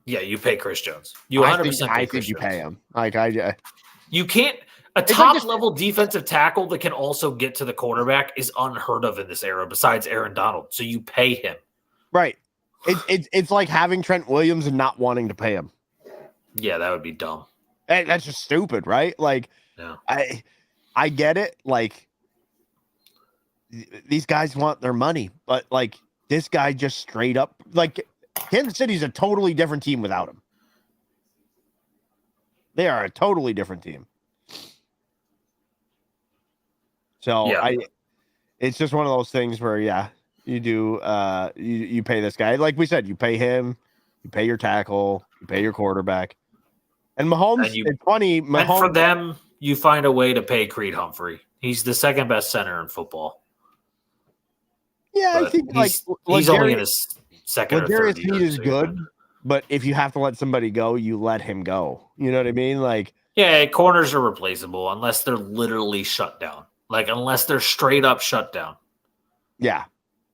Yeah, you pay Chris Jones. You 100% I think you pay him. You can't. A top-level defensive tackle that can also get to the quarterback is unheard of in this era besides Aaron Donald. So you pay him. Right. It's like having Trent Williams and not wanting to pay him. Yeah, that would be dumb. That's just stupid, right? Yeah. I get it. these guys want their money, but like this guy just straight up, like Kansas City's a totally different team without him. They are a totally different team. So Yeah. it's just one of those things where, you do, you pay this guy. Like we said, you pay him, you pay your tackle, you pay your quarterback. And Mahomes, it's funny. And for them, you find a way to pay Creed Humphrey. He's the second best center in football. Yeah, But I think he's only in his second or third year. Is good, but if you have to let somebody go, you let him go. You know what I mean? Like, yeah, corners are replaceable unless they're literally shut down. Like, unless they're straight up shut down. Yeah.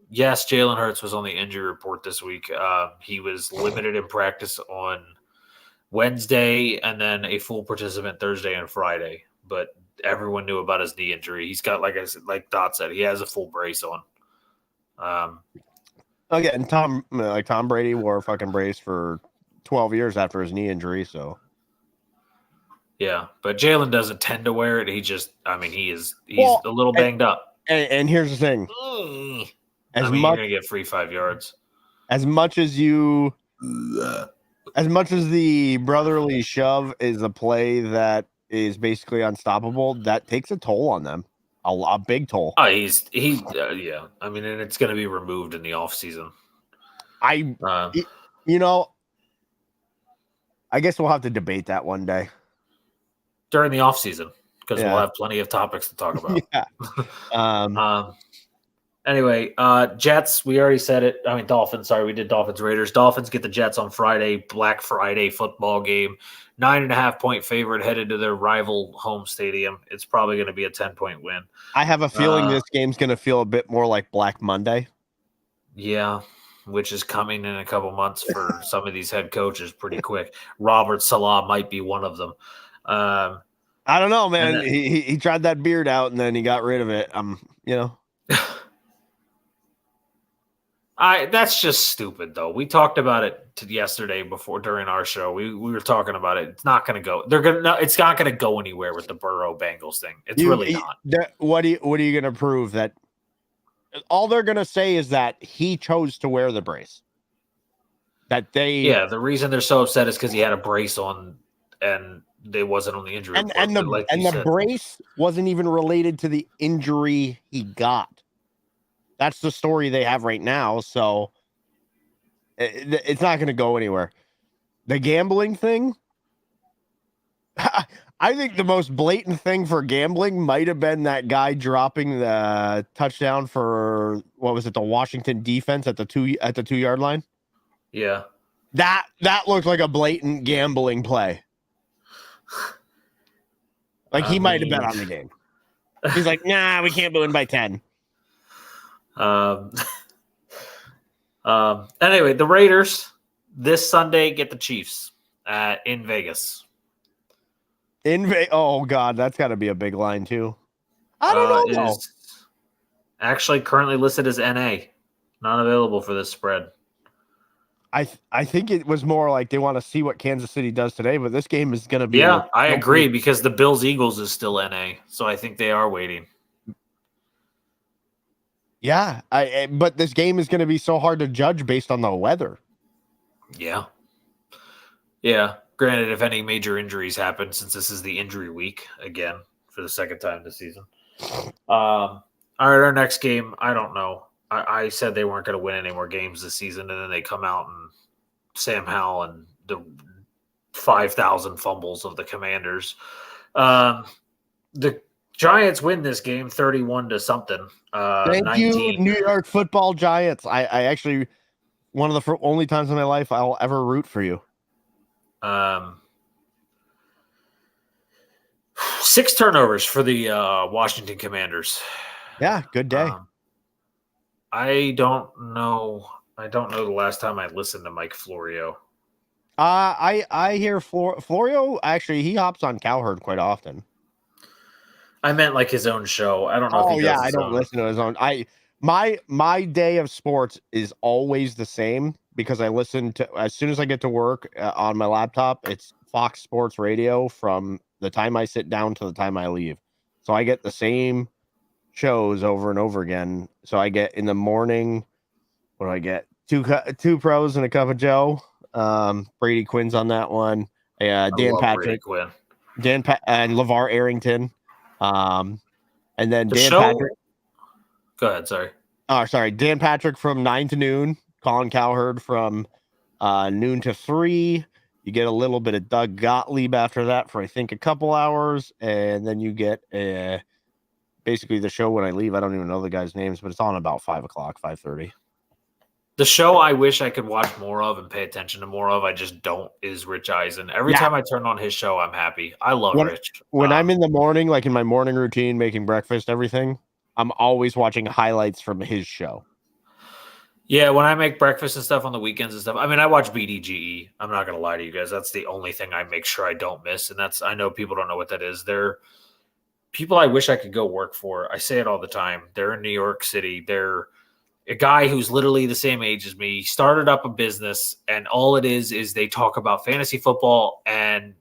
Yes, Jalen Hurts was on the injury report this week. He was limited in practice on Wednesday and then a full participant Thursday and Friday. But everyone knew about his knee injury. He's got, like Dot said, he has a full brace on. Again, Tom Brady wore a fucking brace for 12 years after his knee injury. So, yeah, but Jalen doesn't tend to wear it. He's a little banged up. And here's the thing: you're gonna get free 5 yards. As much as the brotherly shove is a play that is basically unstoppable, that takes a toll on them. A big toll. Oh, yeah. I mean, and it's going to be removed in the offseason. I guess we'll have to debate that one day. During the offseason, because we'll have plenty of topics to talk about. Yeah. Anyway, Jets, we already said it. I mean, Dolphins, sorry, we did Dolphins Raiders. Dolphins get the Jets on Friday, Black Friday football game. 9.5-point favorite headed to their rival home stadium. It's probably going to be a 10-point win. I have a feeling this game's going to feel a bit more like Black Monday. Yeah, which is coming in a couple months for some of these head coaches pretty quick. Robert Salah might be one of them. I don't know, man. He tried that beard out and then he got rid of it. That's just stupid, though. We talked about it yesterday during our show. We were talking about it. It's not going to go. It's not going to go anywhere with the Burrow Bengals thing. It's really not. What are you going to prove? That all they're going to say is that he chose to wear the brace. The reason they're so upset is because he had a brace on and they wasn't on the injury report. And the brace wasn't even related to the injury he got. That's the story they have right now, so it's not going to go anywhere. The gambling thing, I think the most blatant thing for gambling might have been that guy dropping the touchdown for, what was it, the Washington defense at the 2-yard line. Yeah, that looked like a blatant gambling play. Like he might have bet on the game. He's like, nah, we can't win by 10. Anyway, the Raiders this Sunday get the Chiefs in Vegas. Oh God, that's got to be a big line too. I don't know. It is actually currently listed as NA, not available for this spread. I think it was more like they want to see what Kansas City does today, but this game is going to be. Yeah, I agree because the Bills-Eagles is still NA, so I think they are waiting. Yeah, but this game is going to be so hard to judge based on the weather. Yeah. Yeah. Granted, if any major injuries happen, since this is the injury week again for the second time this season. All right, our next game, I don't know. I said they weren't going to win any more games this season, and then they come out and Sam Howell and the 5,000 fumbles of the Commanders. The Giants win this game 31 to something. Thank 19. you, New York Football Giants. I actually, one of the only times in my life I'll ever root for you. 6 turnovers for the Washington Commanders. Yeah, good day. I don't know the last time I listened to Mike Florio. I hear Florio, actually, he hops on Cowherd quite often. I meant like his own show. I don't know if he does I don't listen to his own. My day of sports is always the same because I listen to, as soon as I get to work on my laptop, it's Fox Sports Radio from the time I sit down to the time I leave. So I get the same shows over and over again. So I get in the morning, what do I get? Two pros and a cup of Joe. Brady Quinn's on that one. I Dan love Brady Patrick, Quinn. and LeVar Arrington. And then The Dan show. Patrick. Go ahead. Sorry. Oh, sorry. Dan Patrick from 9 to noon. Colin Cowherd from noon to 3. You get a little bit of Doug Gottlieb after that for, I think, a couple hours. And then you get basically the show when I leave. I don't even know the guys' names, but it's on about 5 o'clock, 5:30. The show I wish I could watch more of and pay attention to more of, I just don't, is Rich Eisen. Every time I turn on his show, I'm happy. I love Rich. When I'm in the morning, like in my morning routine, making breakfast, everything, I'm always watching highlights from his show. Yeah, when I make breakfast and stuff on the weekends and stuff, I mean, I watch BDGE. I'm not going to lie to you guys. That's the only thing I make sure I don't miss. And I know people don't know what that is. They're people I wish I could go work for. I say it all the time. They're in New York City. They're a guy who's literally the same age as me, started up a business, and all it is they talk about fantasy football and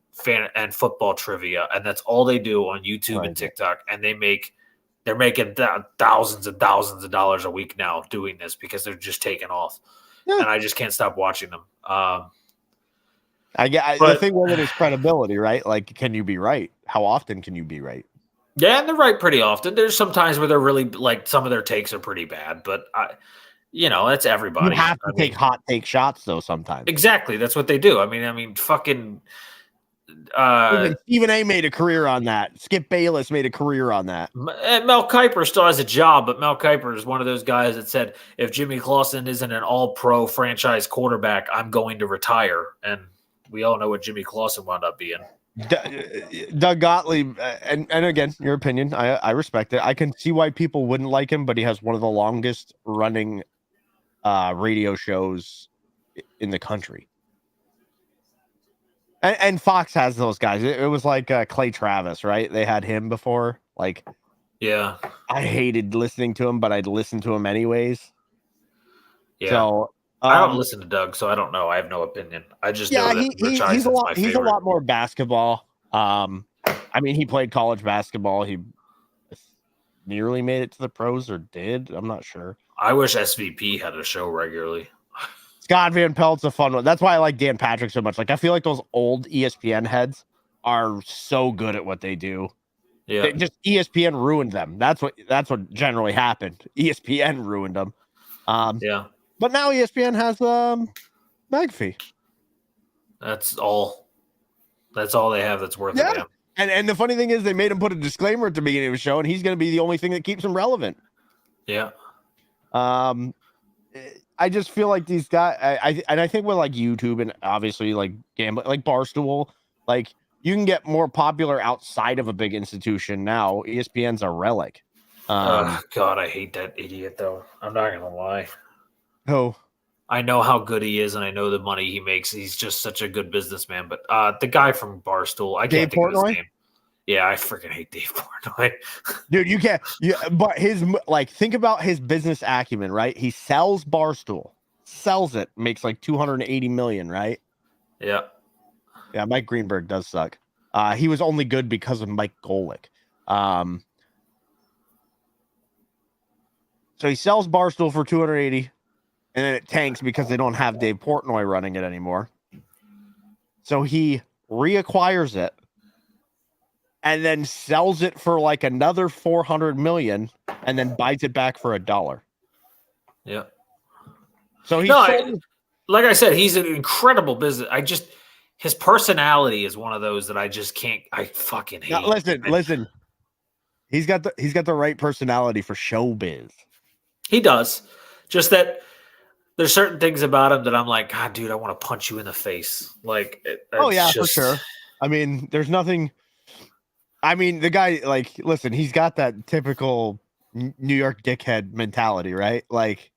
football trivia, and that's all they do on YouTube and TikTok. And they're making thousands and thousands of dollars a week now doing this because they're just taking off, and I just can't stop watching them. The thing with it is credibility, right? Like, can you be right? How often can you be right? Yeah, and they're right pretty often. There's some times where they're really like some of their takes are pretty bad, but that's everybody. You have to take hot take shots though sometimes. Exactly, that's what they do. I mean, fucking. Stephen A. made a career on that. Skip Bayless made a career on that. And Mel Kiper still has a job, but Mel Kiper is one of those guys that said, if Jimmy Clausen isn't an all-pro franchise quarterback, I'm going to retire. And we all know what Jimmy Clausen wound up being. Doug Gottlieb, and again, your opinion, I respect it. I can see why people wouldn't like him, but he has one of the longest running radio shows in the country. And Fox has those guys. It was like Clay Travis, right? They had him before. Like, yeah, I hated listening to him, but I'd listen to him anyways. Yeah. So I don't listen to Doug, so I don't know. I have no opinion. I just know that Rich Eisen's my favorite. He's a lot more basketball. I mean, he played college basketball. He nearly made it to the pros, or did. I'm not sure. I wish SVP had a show regularly. Scott Van Pelt's a fun one. That's why I like Dan Patrick so much. Like, I feel like those old ESPN heads are so good at what they do. Yeah, ESPN ruined them. That's what generally happened. ESPN ruined them. Yeah, but now ESPN has McAfee. That's all they have that's worth a damn. And the funny thing is, they made him put a disclaimer at the beginning of the show, and he's going to be the only thing that keeps him relevant. Yeah. I just feel like these guys, I think with like YouTube and obviously like gambling, like Barstool, like you can get more popular outside of a big institution now. ESPN's a relic. God, I hate that idiot though. I'm not gonna lie. Who? I know how good he is, and I know the money he makes. He's just such a good businessman. But the guy from Barstool, I can't think of his name. Yeah, I freaking hate Dave Portnoy. Dude, you can't. But his think about his business acumen, right? He sells Barstool, sells it, makes like $280 million, right? Yeah. Yeah, Mike Greenberg does suck. He was only good because of Mike Golick. So he sells Barstool for $280, and then it tanks because they don't have Dave Portnoy running it anymore. So he reacquires it and then sells it for like another $400 million, and then buys it back for $1. Yeah. So like I said, he's an incredible business. His personality is one of those that I just can't. I fucking hate. Now, listen. He's got the right personality for showbiz. He does. Just that there's certain things about him that I'm like, God, dude, I want to punch you in the face. Like, for sure. I mean, there's nothing. I mean, the guy, like, listen, he's got that typical New York dickhead mentality, right? Like,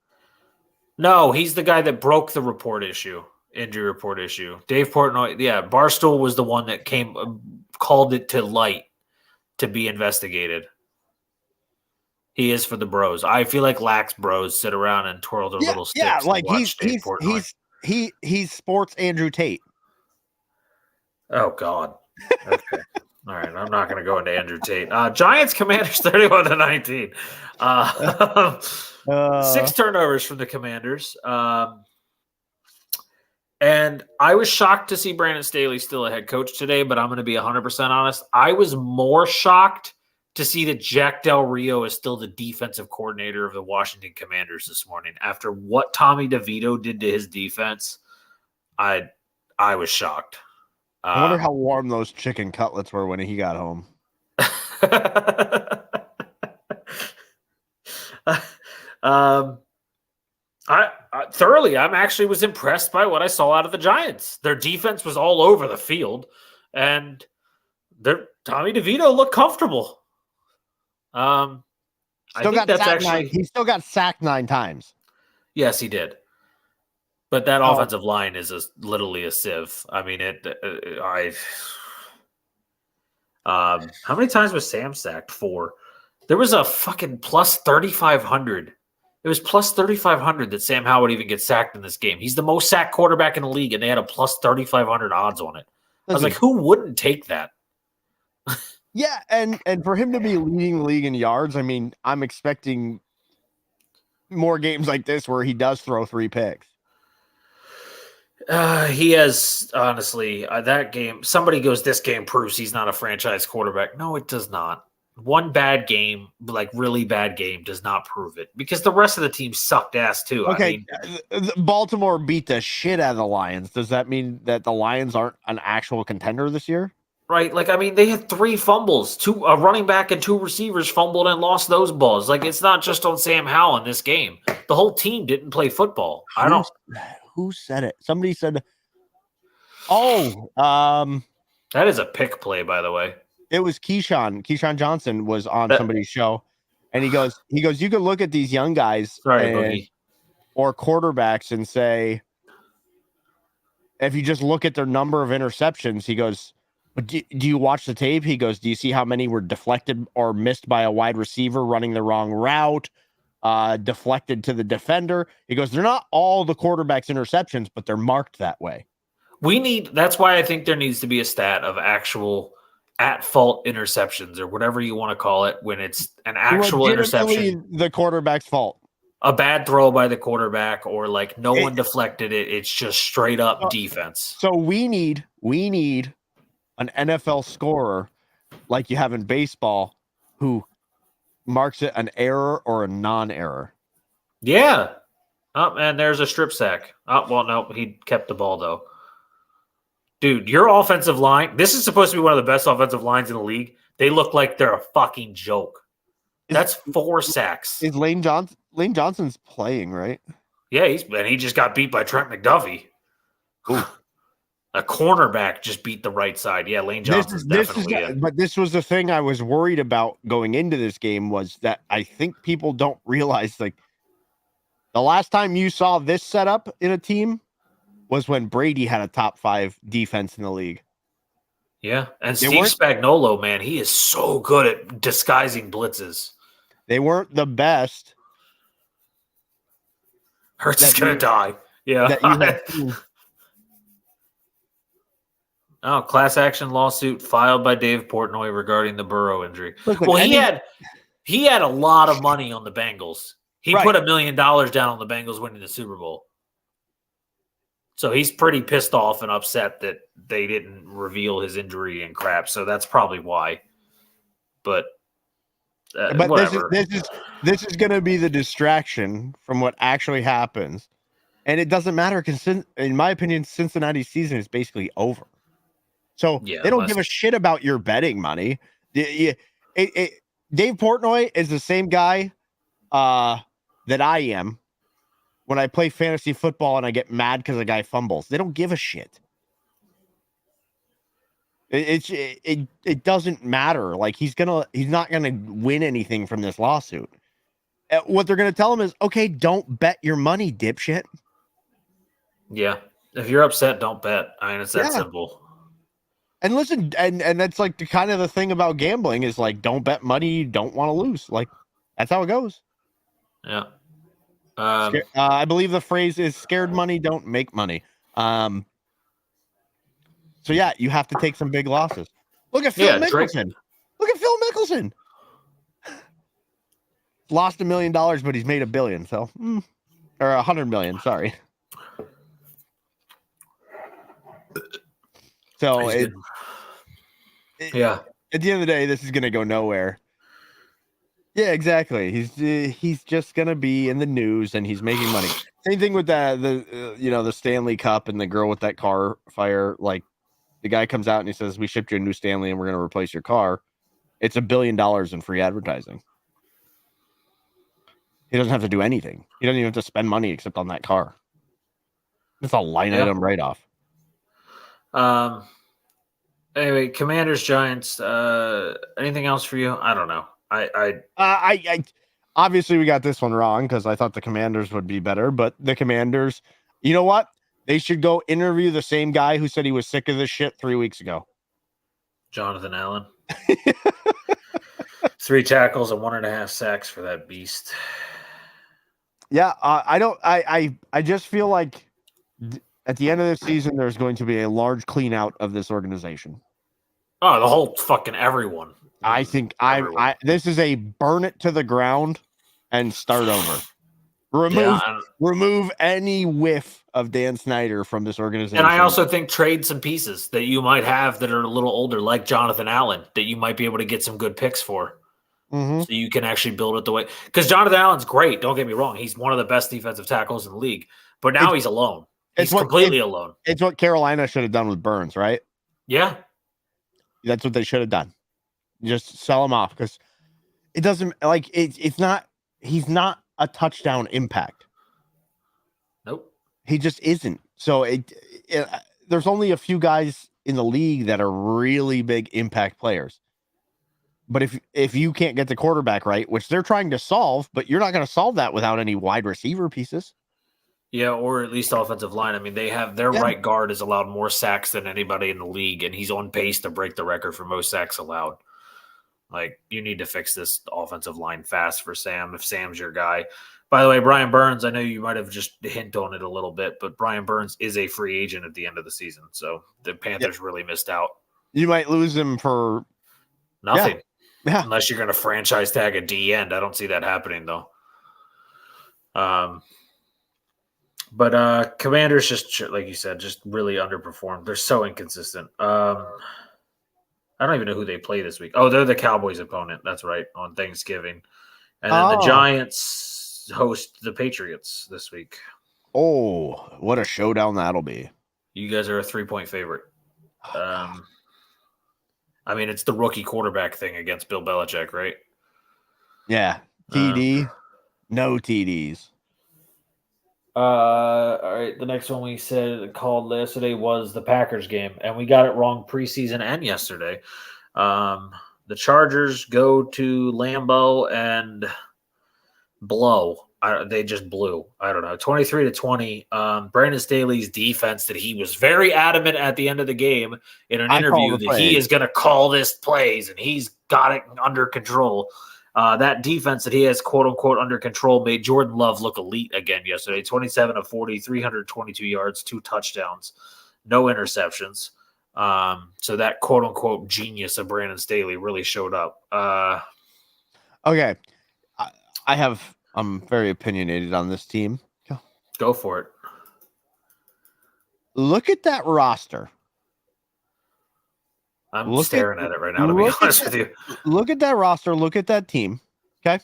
no, he's the guy that broke the injury report issue. Dave Portnoy, yeah, Barstool was the one that called it to light to be investigated. He is for the bros. I feel like lax bros sit around and twirl their little sticks. Yeah, like he's sports Andrew Tate. Oh God. Okay. All right, I'm not going to go into Andrew Tate. Giants Commanders 31-19. 6 turnovers from the Commanders. And I was shocked to see Brandon Staley still a head coach today, but I'm going to be 100% honest. I was more shocked to see that Jack Del Rio is still the defensive coordinator of the Washington Commanders this morning. After what Tommy DeVito did to his defense, I was shocked. I wonder how warm those chicken cutlets were when he got home. I thoroughly, I'm actually was impressed by what I saw out of the Giants. Their defense was all over the field, and Tommy DeVito looked comfortable. I think that's actually he still got sacked 9 times. Yes, he did. But that offensive line is literally a sieve. I mean, how many times was Sam sacked? 4. There was a fucking plus 3,500. It was plus 3,500 that Sam Howell even gets sacked in this game. He's the most sacked quarterback in the league, and they had a plus 3,500 odds on it. I was like, who wouldn't take that? Yeah, and for him to be leading the league in yards, I mean, I'm expecting more games like this where he does throw 3 picks. He has, honestly, that game, somebody goes, this game proves he's not a franchise quarterback. No, it does not. One bad game, like really bad game, does not prove it because the rest of the team sucked ass too. Okay, I mean, Baltimore beat the shit out of the Lions. Does that mean that the Lions aren't an actual contender this year? Right, like, I mean, they had 3 fumbles, a running back and 2 receivers fumbled and lost those balls. Like, it's not just on Sam Howell in this game. The whole team didn't play football. Who said it? Somebody said, that is a pick play, by the way. It was Keyshawn. Keyshawn Johnson was on somebody's show, and he goes, you could look at these young guys or quarterbacks and say, if you just look at their number of interceptions, he goes, but do you watch the tape? He goes, do you see how many were deflected or missed by a wide receiver running the wrong route, deflected to the defender? He goes, they're not all the quarterback's interceptions, but they're marked that way. That's why I think there needs to be a stat of actual at-fault interceptions or whatever you want to call it when it's an actual interception. The quarterback's fault. A bad throw by the quarterback or like no one deflected it. It's just straight up defense. So we need an NFL scorer like you have in baseball who marks it an error or a non-error. Yeah. Oh, and there's a strip sack. Oh, well, no, he kept the ball, though. Dude, your offensive line, this is supposed to be one of the best offensive lines in the league. They look like they're a fucking joke. That's 4 sacks. Is Lane Johnson's playing, right? Yeah, he just got beat by Trent McDuffie. Ooh. A cornerback just beat the right side. Yeah, Lane Johnson's definitely in. But this was the thing I was worried about going into this game was that I think people don't realize, like, the last time you saw this setup in a team was when Brady had a top 5 defense in the league. Yeah, and Steve Spagnuolo, man, he is so good at disguising blitzes. They weren't the best. Hurts is going to die. Yeah. Oh, class action lawsuit filed by Dave Portnoy regarding the Burrow injury. He had a lot of money on the Bengals. He put $1 million down on the Bengals winning the Super Bowl. So he's pretty pissed off and upset that they didn't reveal his injury and crap. So that's probably why. But whatever. This is going to be the distraction from what actually happens. And it doesn't matter because, in my opinion, Cincinnati's season is basically over. So they don't give a shit about your betting money. Dave Portnoy is the same guy that I am when I play fantasy football and I get mad because a guy fumbles. They don't give a shit. It doesn't matter. Like he's not gonna win anything from this lawsuit. What they're gonna tell him is, okay, don't bet your money, dipshit. Yeah, if you're upset, don't bet. I mean, it's that simple. And listen, and that's like the kind of the thing about gambling is like, don't bet money you don't want to lose. Like that's how it goes. Yeah. I believe the phrase is scared money don't make money. So yeah, you have to take some big losses. Look at Phil Drake. Mickelson. Look at Phil Mickelson. Lost $1 million, but he's made $1 billion. So, or 100 million. Sorry. So at the end of the day, this is going to go nowhere. Yeah, exactly. He's just going to be in the news and he's making money. Same thing with the Stanley Cup and the girl with that car fire. Like the guy comes out and he says, "We shipped you a new Stanley and we're going to replace your car." It's $1 billion in free advertising. He doesn't have to do anything. He doesn't even have to spend money except on that car. It's a line item write-off. Anyway, Commanders, Giants. Anything else for you? I don't know. I obviously we got this one wrong because I thought the Commanders would be better, but the Commanders, you know what? They should go interview the same guy who said he was sick of this shit 3 weeks ago. Jonathan Allen. 3 tackles and 1.5 sacks for that beast. Yeah, I just feel like at the end of the season, there's going to be a large clean out of this organization. Oh, the whole fucking everyone. I think this is a burn it to the ground and start over. Remove any whiff of Dan Snyder from this organization. And I also think trade some pieces that you might have that are a little older, like Jonathan Allen, that you might be able to get some good picks for. Mm-hmm. So you can actually build it the way. Because Jonathan Allen's great. Don't get me wrong. He's one of the best defensive tackles in the league. But now he's alone. He's completely alone. It's what Carolina should have done with Burns, right? Yeah. That's what they should have done. Just sell him off because it doesn't like it's not. He's not a touchdown impact. Nope. He just isn't. So there's only a few guys in the league that are really big impact players. But if you can't get the quarterback right, which they're trying to solve, but you're not going to solve that without any wide receiver pieces. Yeah, or at least offensive line. I mean, they have their right guard has allowed more sacks than anybody in the league, and he's on pace to break the record for most sacks allowed. Like, you need to fix this offensive line fast for Sam if Sam's your guy. By the way, Brian Burns, I know you might have just hinted on it a little bit, but Brian Burns is a free agent at the end of the season. So the Panthers really missed out. You might lose him for nothing. Yeah. Unless you're going to franchise tag a D end. I don't see that happening, though. But Commanders just, like you said, just really underperformed. They're so inconsistent. I don't even know who they play this week. Oh, they're the Cowboys' opponent. That's right, on Thanksgiving. And then the Giants host the Patriots this week. Oh, what a showdown that'll be. You guys are a 3-point favorite. I mean, it's the rookie quarterback thing against Bill Belichick, right? Yeah. TD, no TDs. All right. The next one we called yesterday was the Packers game, and we got it wrong preseason and yesterday. The Chargers go to Lambeau and blow. They just blew. I don't know, 23-20. Brandon Staley's defense that he was very adamant at the end of the game in an interview that he is going to call this plays and he's got it under control. That defense that he has quote unquote under control made Jordan Love look elite again yesterday. 27 of 40, 322 yards, 2 touchdowns, no interceptions. So that quote unquote genius of Brandon Staley really showed up. Okay. I'm very opinionated on this team. Go for it. Look at that roster. I'm staring at it right now, to be honest with you. Look at that roster. Look at that team. Okay.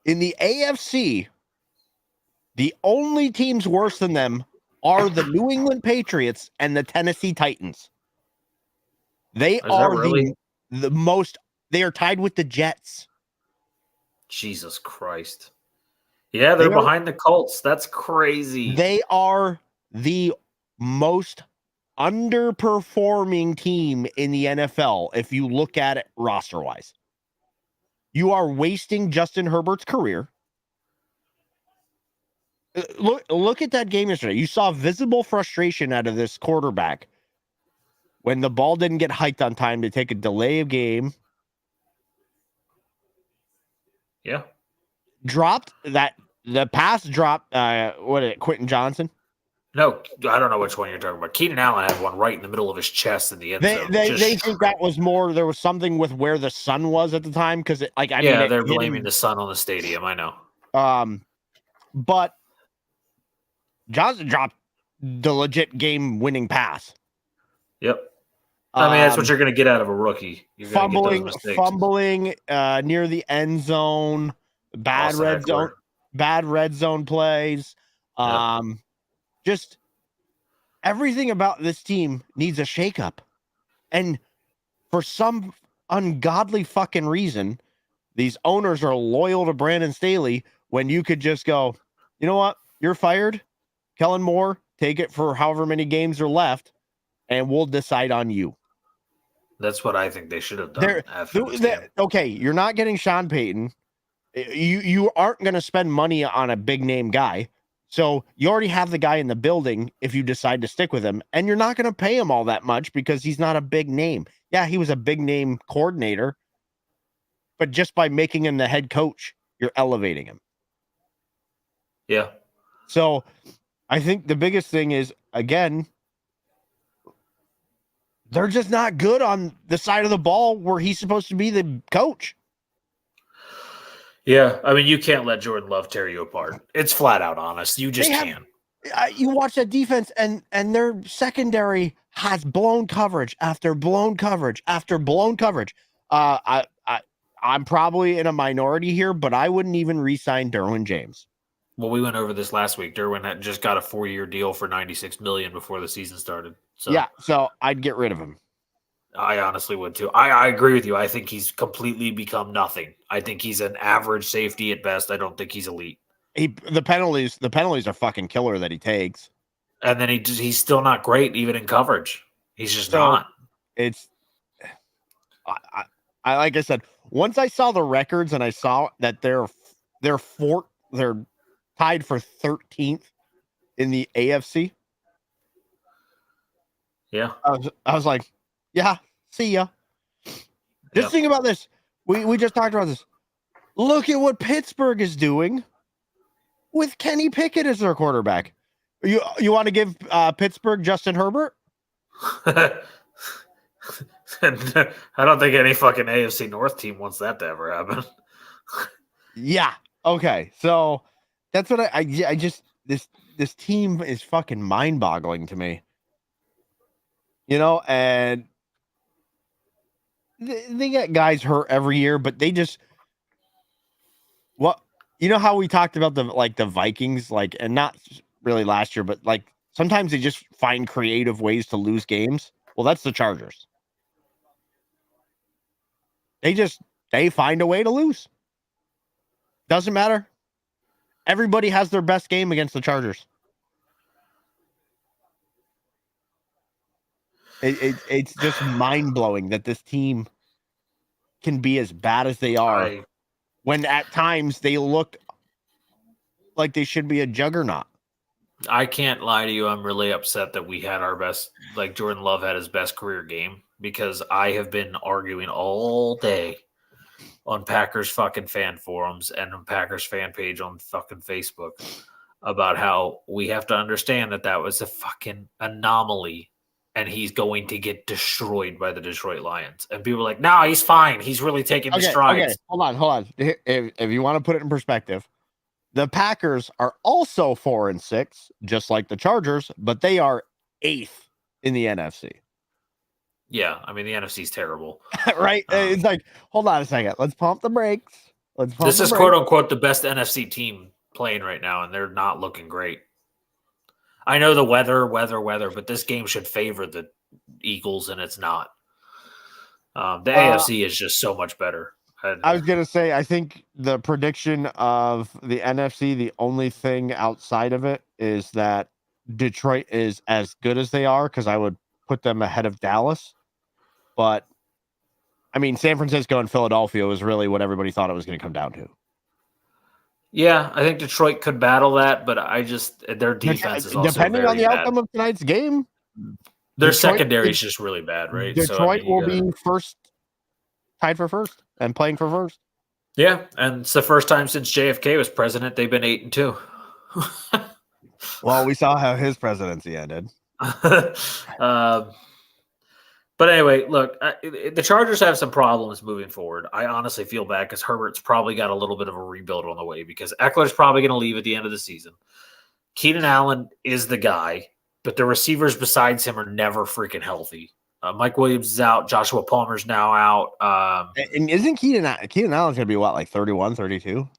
In the AFC, the only teams worse than them are the New England Patriots and the Tennessee Titans. They are the most. They are tied with the Jets. Jesus Christ. Yeah, they're behind the Colts. That's crazy. They are the most underperforming team in the NFL if you look at it roster-wise. You are wasting Justin Herbert's career. Look at that game yesterday. You saw visible frustration out of this quarterback when the ball didn't get hiked on time to take a delay of game. Yeah. The pass dropped, Quentin Johnson? No, I don't know which one you're talking about. Keenan Allen had one right in the middle of his chest in the end zone. They think that was more. There was something with where the sun was at the time because they're blaming the sun on the stadium. I know. But Johnson dropped the legit game-winning pass. Yep. I mean, that's what you're going to get out of a rookie. You're fumbling near the end zone, bad red zone plays. Yep. Just everything about this team needs a shakeup. And for some ungodly fucking reason, these owners are loyal to Brandon Staley when you could just go, you know what? You're fired. Kellen Moore, take it for however many games are left, and we'll decide on you. That's what I think they should have done. Okay, you're not getting Sean Payton. You aren't going to spend money on a big name guy. So you already have the guy in the building if you decide to stick with him, and you're not going to pay him all that much because he's not a big name. Yeah, he was a big name coordinator, but just by making him the head coach, you're elevating him. Yeah. So I think the biggest thing is, again, they're just not good on the side of the ball where he's supposed to be the coach. Yeah, I mean, you can't let Jordan Love tear you apart. It's flat out honest. You just can't. You watch that defense, and their secondary has blown coverage after blown coverage after blown coverage. I'm probably in a minority here, but I wouldn't even re-sign Derwin James. Well, we went over this last week. Derwin had just got a 4-year deal for $96 million before the season started. So I'd get rid of him. I honestly would too. I agree with you. I think he's completely become nothing. I think he's an average safety at best. I don't think he's elite. The penalties are fucking killer that he takes. And then he's still not great even in coverage. He's just not. It's I like I said, once I saw the records and I saw that they're tied for 13th in the AFC. Yeah. I was like, yeah, see ya. Just think about this. We just talked about this. Look at what Pittsburgh is doing with Kenny Pickett as their quarterback. You want to give Pittsburgh Justin Herbert? I don't think any fucking AFC North team wants that to ever happen. Yeah. Okay. So that's what I just this team is fucking mind-boggling to me. You know, and they get guys hurt every year, but they just you know how we talked about the Vikings, and not really last year, but sometimes they just find creative ways to lose games. Well, that's the Chargers. They find a way to lose. Doesn't matter. Everybody has their best game against the Chargers. It's just mind-blowing that this team can be as bad as they are when at times they look like they should be a juggernaut. I can't lie to you. I'm really upset that we had our best, Jordan Love had his best career game, because I have been arguing all day on Packers fucking fan forums and on Packers fan page on fucking Facebook about how we have to understand that was a fucking anomaly and he's going to get destroyed by the Detroit Lions. And people are like, no, he's fine. He's really taking the strides. Okay, hold on. If you want to put it in perspective, the Packers are also 4-6, just like the Chargers, but they are 8th in the NFC. Yeah, I mean, the NFC is terrible. Right? It's like, hold on a second. Let's pump the brakes. This is quote-unquote the best NFC team playing right now, and they're not looking great. I know the weather, but this game should favor the Eagles, and it's not. The AFC is just so much better. I was going to say, I think the prediction of the NFC, the only thing outside of it is that Detroit is as good as they are, because I would put them ahead of Dallas. But, I mean, San Francisco and Philadelphia was really what everybody thought it was going to come down to. Yeah, I think Detroit could battle that, but their defense is also depending on the outcome of tonight's game. Their secondary is just really bad, right? Detroit will be tied for first and playing for first. Yeah, and it's the first time since JFK was president they've been 8-2. Well, we saw how his presidency ended. But anyway, look, the Chargers have some problems moving forward. I honestly feel bad because Herbert's probably got a little bit of a rebuild on the way because Eckler's probably going to leave at the end of the season. Keenan Allen is the guy, but the receivers besides him are never freaking healthy. Mike Williams is out. Joshua Palmer's now out. And isn't Keenan Allen's going to be what, like 31, 32?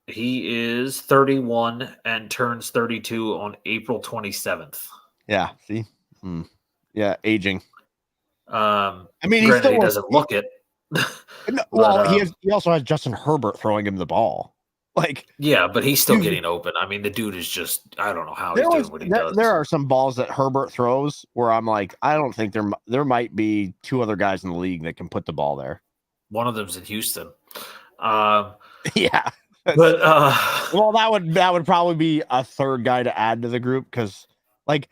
He is 31 and turns 32 on April 27th. Yeah, see? Yeah, aging. I mean, he doesn't look it. Well, he also has Justin Herbert throwing him the ball. Like, yeah, but he's still getting open. I mean, the dude is just, I don't know how he's doing what he does. There are some balls that Herbert throws where I'm like, I don't think there might be two other guys in the league that can put the ball there. One of them's in Houston. Yeah. But well, that would probably be a third guy to add to the group because like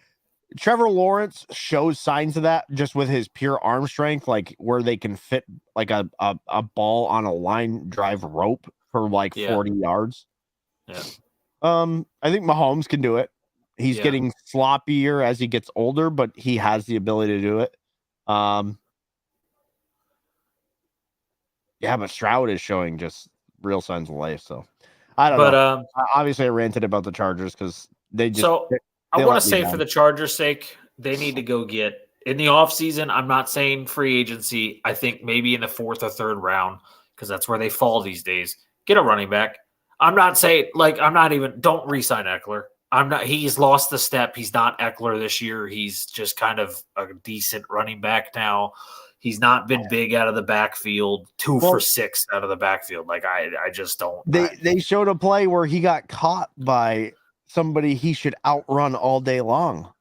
Trevor Lawrence shows signs of that just with his pure arm strength, like where they can fit like a ball on a line drive rope for like 40 yards. Yeah. I think Mahomes can do it. He's getting sloppier as he gets older, but he has the ability to do it. Yeah, but Stroud is showing just real signs of life. So I don't know. Obviously, I ranted about the Chargers because they just. So I want to say for the Chargers' sake, they need to go get in the offseason. I'm not saying free agency. I think maybe in the 4th or 3rd round because that's where they fall these days. Get a running back. I'm not saying don't re-sign Eckler. He's lost the step. He's not Eckler this year. He's just kind of a decent running back now. He's not been big out of the backfield, 2 for 6 out of the backfield. Like I just don't. They showed a play where he got caught by somebody he should outrun all day long.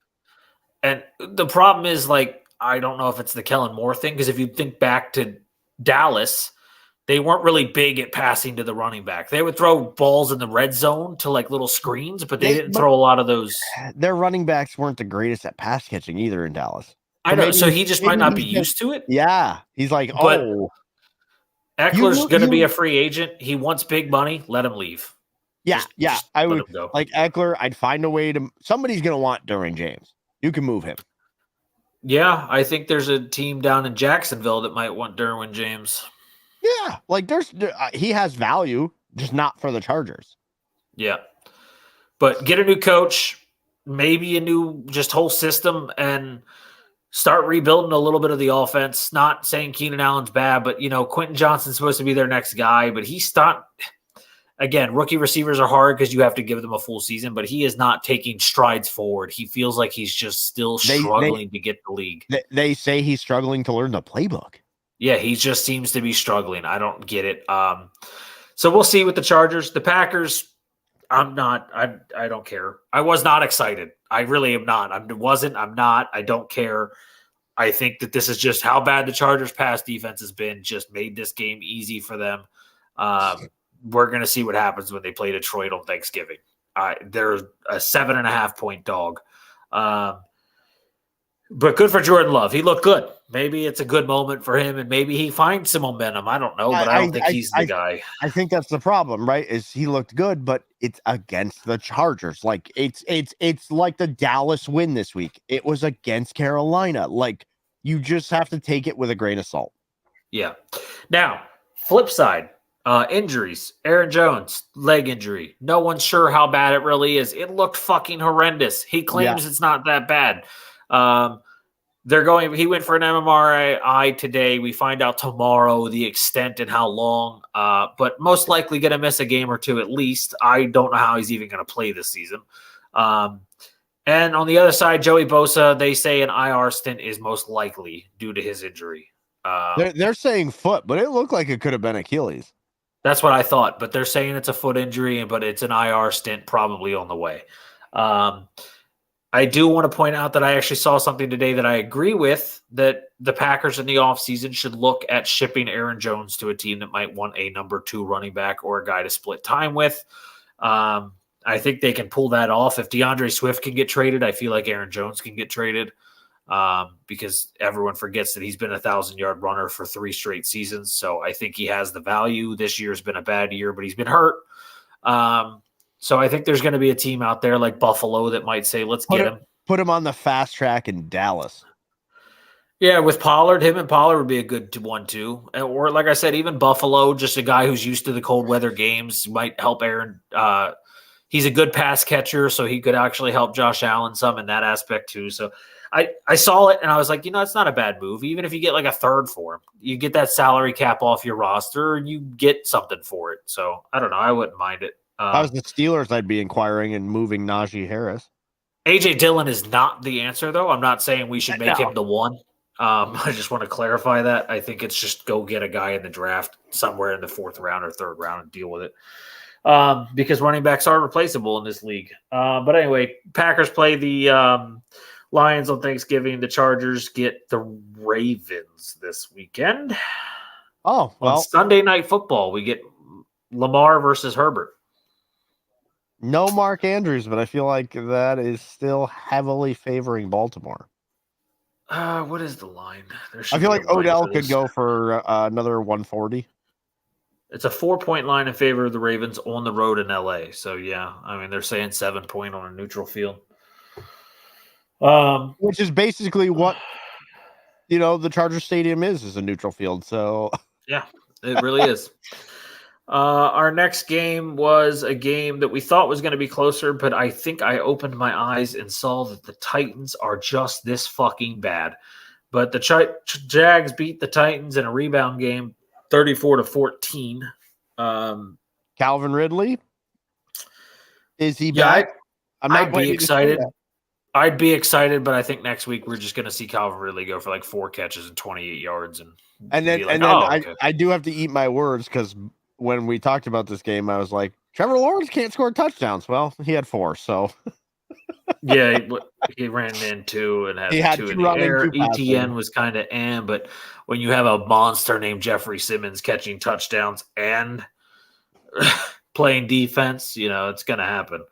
And the problem is, like, I don't know if it's the Kellen Moore thing, because if you think back to Dallas, they weren't really big at passing to the running back. They would throw balls in the red zone to like little screens, but they didn't throw a lot of those. Their running backs weren't the greatest at pass catching either in Dallas. I know. So he just might not be used to it. Yeah. He's like, Eckler's going to be a free agent. He wants big money. Let him leave. Yeah. I would like Eckler. I'd find a way to. Somebody's going to want Derwin James. You can move him. Yeah. I think there's a team down in Jacksonville that might want Derwin James. Yeah. Like he has value, just not for the Chargers. Yeah. But get a new coach, maybe a new just whole system, and start rebuilding a little bit of the offense. Not saying Keenan Allen's bad, but, Quentin Johnson's supposed to be their next guy, but he's not. Again, rookie receivers are hard because you have to give them a full season, but he is not taking strides forward. He feels like he's just still struggling to get the league. They say he's struggling to learn the playbook. Yeah, he just seems to be struggling. I don't get it. So we'll see with the Chargers. The Packers, I don't care. I was not excited. I really am not. I'm not. I don't care. I think that this is just how bad the Chargers' pass defense has been, just made this game easy for them. We're going to see what happens when they play Detroit on Thanksgiving. They're a 7.5-point dog. But good for Jordan Love. He looked good. Maybe it's a good moment for him, and maybe he finds some momentum. I don't know, but I don't think he's the guy. I think that's the problem, right? Is he looked good, but it's against the Chargers. Like it's like the Dallas win this week. It was against Carolina. Like you just have to take it with a grain of salt. Yeah. Now, flip side, injuries. Aaron Jones, leg injury. No one's sure how bad it really is. It looked fucking horrendous. He claims it's not that bad. He went for an MRI today. We find out tomorrow the extent and how long, but most likely going to miss a game or two at least. I don't know how he's even going to play this season. And on the other side, Joey Bosa, they say an IR stint is most likely due to his injury. They're saying foot, but it looked like it could have been Achilles. That's what I thought, but they're saying it's a foot injury, but it's an IR stint probably on the way. I do want to point out that I actually saw something today that I agree with, that the Packers in the offseason should look at shipping Aaron Jones to a team that might want a number 2 running back or a guy to split time with. I think they can pull that off. If DeAndre Swift can get traded, I feel like Aaron Jones can get traded because everyone forgets that he's been a 1,000-yard runner for 3 straight seasons. So I think he has the value. This year's been a bad year, but he's been hurt. So I think there's going to be a team out there like Buffalo that might say, let's get him. Put him on the fast track in Dallas. Yeah, with Pollard, him and Pollard would be a good one too. Or like I said, even Buffalo, just a guy who's used to the cold weather games, might help Aaron. He's a good pass catcher, so he could actually help Josh Allen some in that aspect too. So I saw it and I was like, it's not a bad move. Even if you get like a third for him, you get that salary cap off your roster and you get something for it. So I don't know. I wouldn't mind it. If I was the Steelers, I'd be inquiring and moving Najee Harris. AJ Dillon is not the answer, though. I'm not saying we should make him the one. I just want to clarify that. I think it's just go get a guy in the draft somewhere in the 4th round or 3rd round and deal with it. Because running backs are replaceable in this league. But anyway, Packers play the Lions on Thanksgiving. The Chargers get the Ravens this weekend. Oh, well. On Sunday Night Football, we get Lamar versus Herbert. No Mark Andrews, but I feel like that is still heavily favoring Baltimore. What is the line? I feel like Odell could go for another 140. It's a 4-point line in favor of the Ravens on the road in LA. So, yeah, I mean, they're saying 7-point on a neutral field. Which is basically what, the Chargers Stadium is a neutral field. So, yeah, it really is. Our next game was a game that we thought was going to be closer, but I think I opened my eyes and saw that the Titans are just this fucking bad. But the Jags beat the Titans in a rebound game, 34-14. Calvin Ridley, is he back? I'd be excited. I'd be excited, but I think next week we're just going to see Calvin Ridley go for like 4 catches and 28 yards, I do have to eat my words because when we talked about this game, I was like, Trevor Lawrence can't score touchdowns. Well, he had 4, so. Yeah, he ran in 2 and had 2 in the air. ETN was kind of but when you have a monster named Jeffrey Simmons catching touchdowns and playing defense, it's going to happen.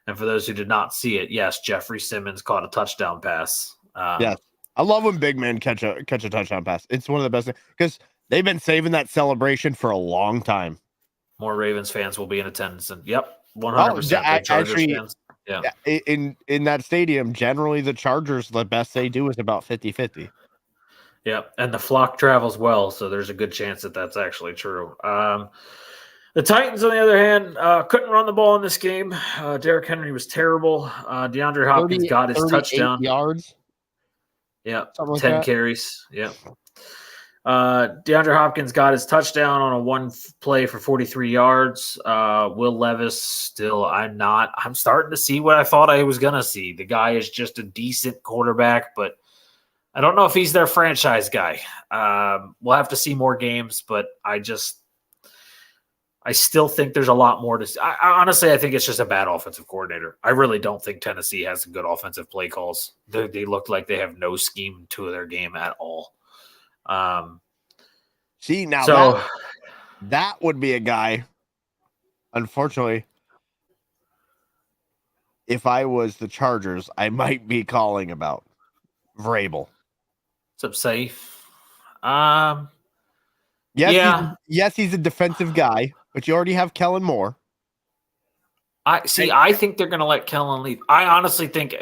And for those who did not see it, yes, Jeffrey Simmons caught a touchdown pass. Yes. I love when big men catch a touchdown pass. It's one of the best because they've been saving that celebration for a long time. More Ravens fans will be in attendance. And 100% Chargers fans. Yeah. In that stadium, generally the Chargers, the best they do is about 50-50. Yeah, and the flock travels well, so there's a good chance that that's actually true. The Titans, on the other hand, couldn't run the ball in this game. Derrick Henry was terrible. DeAndre Hopkins got his touchdown. Yards. Yeah, 10 carries. Yeah. DeAndre Hopkins got his touchdown on a 1 play for 43 yards. Will Levis still, I'm starting to see what I thought I was going to see. The guy is just a decent quarterback, but I don't know if he's their franchise guy. We'll have to see more games, but I still think there's a lot more to see. Honestly, I think it's just a bad offensive coordinator. I really don't think Tennessee has good offensive play calls. They look like they have no scheme to their game at all. See, now that would be a guy, unfortunately, if I was the Chargers, I might be calling about Vrabel. It's up safe. Yes, he's a defensive guy, but you already have Kellen Moore. I think they're going to let Kellen leave. I honestly think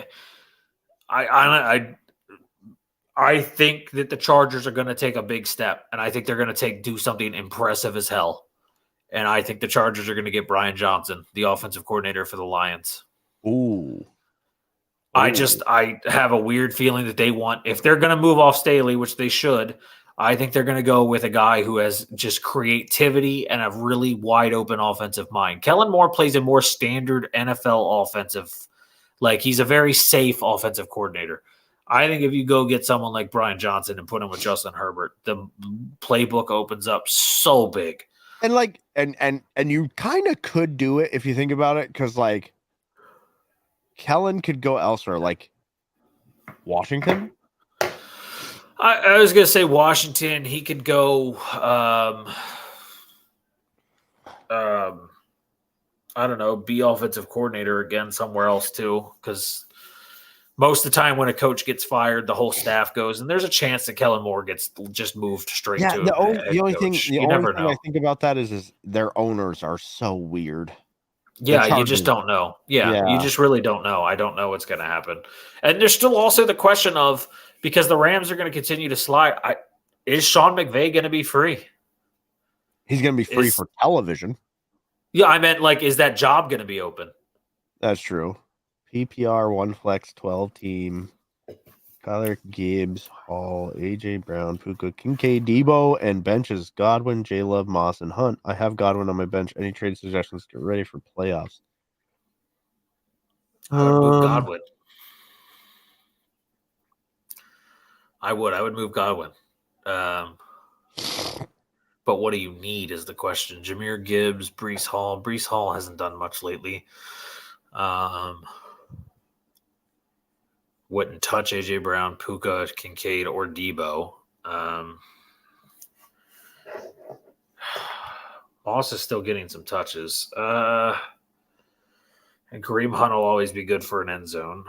I think that the Chargers are going to take a big step, and I think they're going to do something impressive as hell. And I think the Chargers are going to get Brian Johnson, the offensive coordinator for the Lions. Ooh. I have a weird feeling that if they're going to move off Staley, which they should, I think they're going to go with a guy who has just creativity and a really wide open offensive mind. Kellen Moore plays a more standard NFL offensive, like he's a very safe offensive coordinator. I think if you go get someone like Brian Johnson and put him with Justin Herbert, the playbook opens up so big. And and you kind of could do it if you think about it, because like Kellen could go elsewhere, like Washington. I was gonna say Washington. He could go. I don't know. Be offensive coordinator again somewhere else too, because most of the time when a coach gets fired, the whole staff goes, and there's a chance that Kellen Moore gets just moved straight to. The only thing I think about that is their owners are so weird. The Yeah, you just Chargers. don't know. Yeah, you Yeah. just really don't know. I don't know what's going to happen. And there's still also the question of, because the Rams are going to continue to slide, is Sean McVay going to be free? He's going to be free Is for television. Yeah, I meant, like, is that job going to be open? That's true. PPR, one flex, 12 team. Kyler, Gibbs, Hall, AJ Brown, Puka, Kincaid, Debo, and benches Godwin, J Love, Moss, and Hunt. I have Godwin on my bench. Any trade suggestions? Get ready for playoffs. I would move Godwin. I would move Godwin. But what do you need is the question. Jahmyr Gibbs, Brees Hall. Brees Hall hasn't done much lately. Wouldn't touch AJ Brown, Puka, Kincaid, or Debo. Moss is still getting some touches. And Kareem Hunt will always be good for an end zone.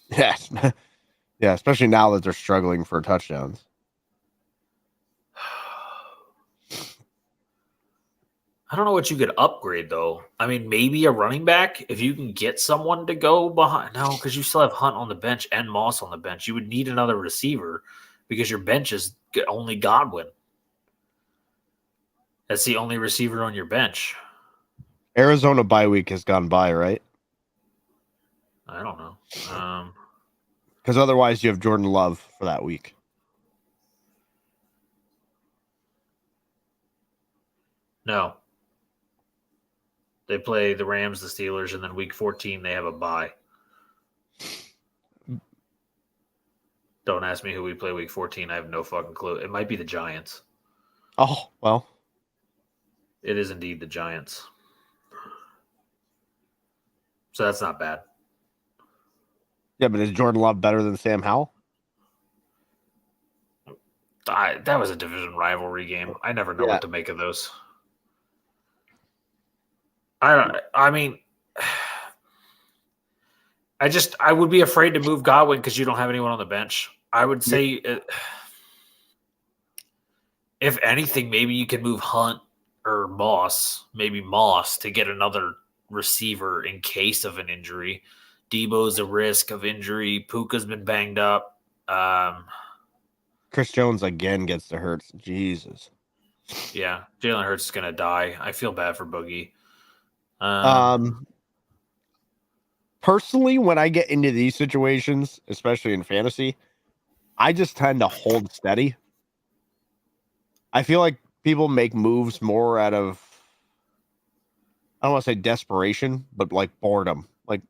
Yes. Yeah, especially now that they're struggling for touchdowns. I don't know what you could upgrade, though. I mean, maybe a running back, if you can get someone to go behind. No, because you still have Hunt on the bench and Moss on the bench. You would need another receiver because your bench is only Godwin. That's the only receiver on your bench. Arizona bye week has gone by, right? I don't know. Because otherwise you have Jordan Love for that week. No. They play the Rams, the Steelers, and then week 14 they have a bye. Don't ask me who we play week 14. I have no fucking clue. It might be the Giants. Oh, well. It is indeed the Giants. So that's not bad. Yeah, but is Jordan Love better than Sam Howell? That was a division rivalry game. I never know what to make of those. I mean, I would be afraid to move Godwin because you don't have anyone on the bench. I would say, if anything, maybe you can move Hunt or Moss, maybe Moss, to get another receiver in case of an injury. Debo's a risk of injury. Puka's been banged up. Chris Jones again gets the hurts. Jesus. Yeah, Jalen Hurts is going to die. I feel bad for Boogie. Personally, when I get into these situations, especially in fantasy, I just tend to hold steady. I feel like people make moves more out of, I don't want to say desperation, but like boredom. Like,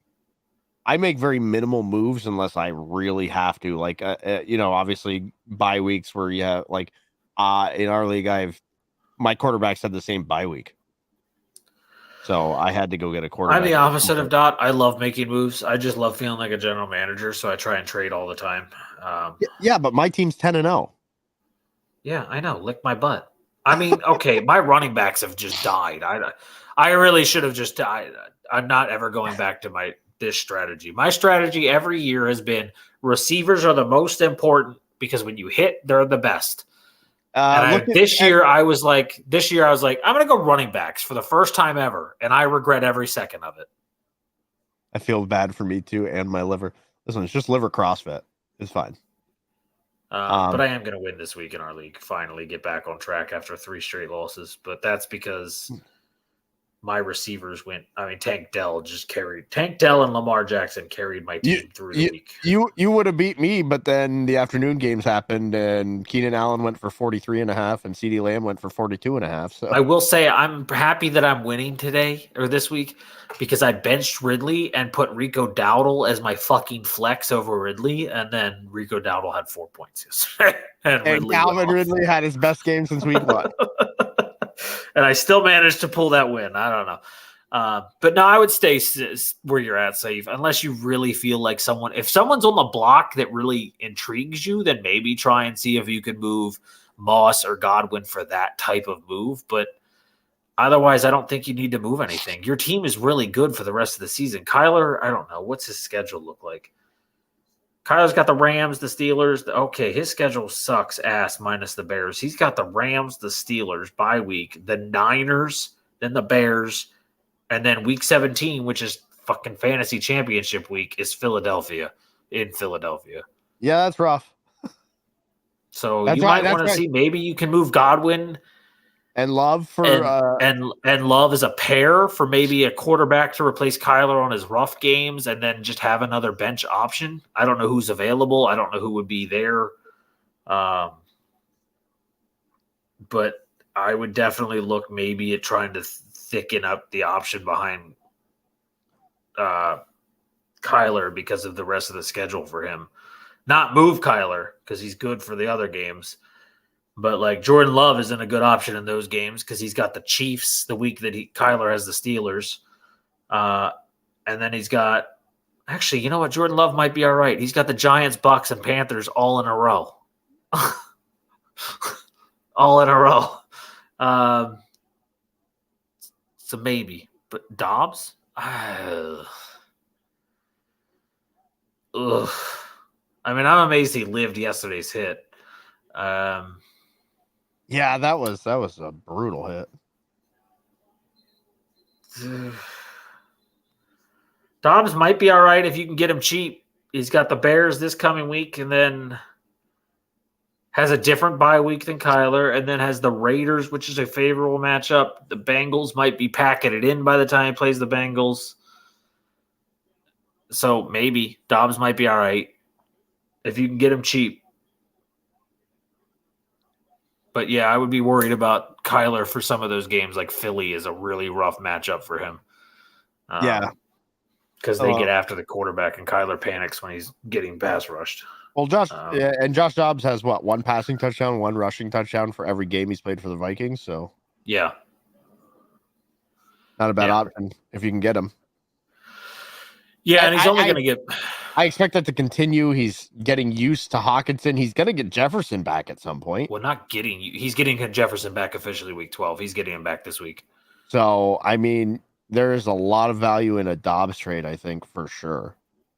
I make very minimal moves unless I really have to. Like, obviously bye weeks where you have, like, in our league, my quarterbacks had the same bye week. So I had to go get a quarterback. I'm the opposite of Dot. I love making moves. I just love feeling like a general manager, so I try and trade all the time. Yeah, but my team's 10-0. Yeah, I know. Lick my butt. I mean, okay, my running backs have just died. I really should have just died. I'm not ever going back to this strategy. My strategy every year has been receivers are the most important because when you hit, they're the best. This year I was like, I'm going to go running backs for the first time ever, and I regret every second of it. I feel bad for me too, and my liver. Listen, it's just liver CrossFit. It's fine. But I am going to win this week in our league. Finally, get back on track after 3 straight losses. But that's because my receivers went. I mean, Tank Dell and Lamar Jackson carried my team through the week. You would have beat me, but then the afternoon games happened, and Keenan Allen went for 43.5, and CeeDee Lamb went for 42.5. So I will say I'm happy that I'm winning today or this week because I benched Ridley and put Rico Dowdle as my fucking flex over Ridley, and then Rico Dowdle had 4 points. and Calvin Ridley had his best game since week 1. And I still managed to pull that win. I don't know. But no, I would stay where you're at, safe, unless you really feel like if someone's on the block that really intrigues you, then maybe try and see if you can move Moss or Godwin for that type of move. But otherwise, I don't think you need to move anything. Your team is really good for the rest of the season. Kyler, I don't know. What's his schedule look like? Kyler's got the Rams, the Steelers. Okay, his schedule sucks ass minus the Bears. He's got the Rams, the Steelers bye week, the Niners, then the Bears, and then week 17, which is fucking fantasy championship week, is Philadelphia in Philadelphia. Yeah, that's rough. So That's you right, might want to see, maybe you can move Godwin and Love for and Love as a pair for maybe a quarterback to replace Kyler on his rough games, and then just have another bench option. I don't know who's available. I don't know who would be there. But I would definitely look maybe at trying to thicken up the option behind Kyler because of the rest of the schedule for him. Not move Kyler because he's good for the other games. But like Jordan Love isn't a good option in those games because he's got the Chiefs the week that Kyler has the Steelers. And then he's got – actually, you know what? Jordan Love might be all right. He's got the Giants, Bucks, and Panthers all in a row. All in a row. So maybe. But Dobbs? Ugh. I mean, I'm amazed he lived yesterday's hit. Yeah, that was a brutal hit. Dobbs might be all right if you can get him cheap. He's got the Bears this coming week and then has a different bye week than Kyler, and then has the Raiders, which is a favorable matchup. The Bengals might be packing it in by the time he plays the Bengals. So maybe Dobbs might be all right if you can get him cheap. But yeah, I would be worried about Kyler for some of those games. Like Philly is a really rough matchup for him. Because they get after the quarterback, and Kyler panics when he's getting pass rushed. Well, Josh Dobbs has what? One passing touchdown, one rushing touchdown for every game he's played for the Vikings. So yeah, not a bad option if you can get him. Yeah, and he's only going to get. I expect that to continue. He's getting used to Hawkinson. He's going to get Jefferson back at some point. Well, not getting you. He's getting Jefferson back officially week 12. He's getting him back this week. So I mean, there is a lot of value in a Dobbs trade, I think, for sure.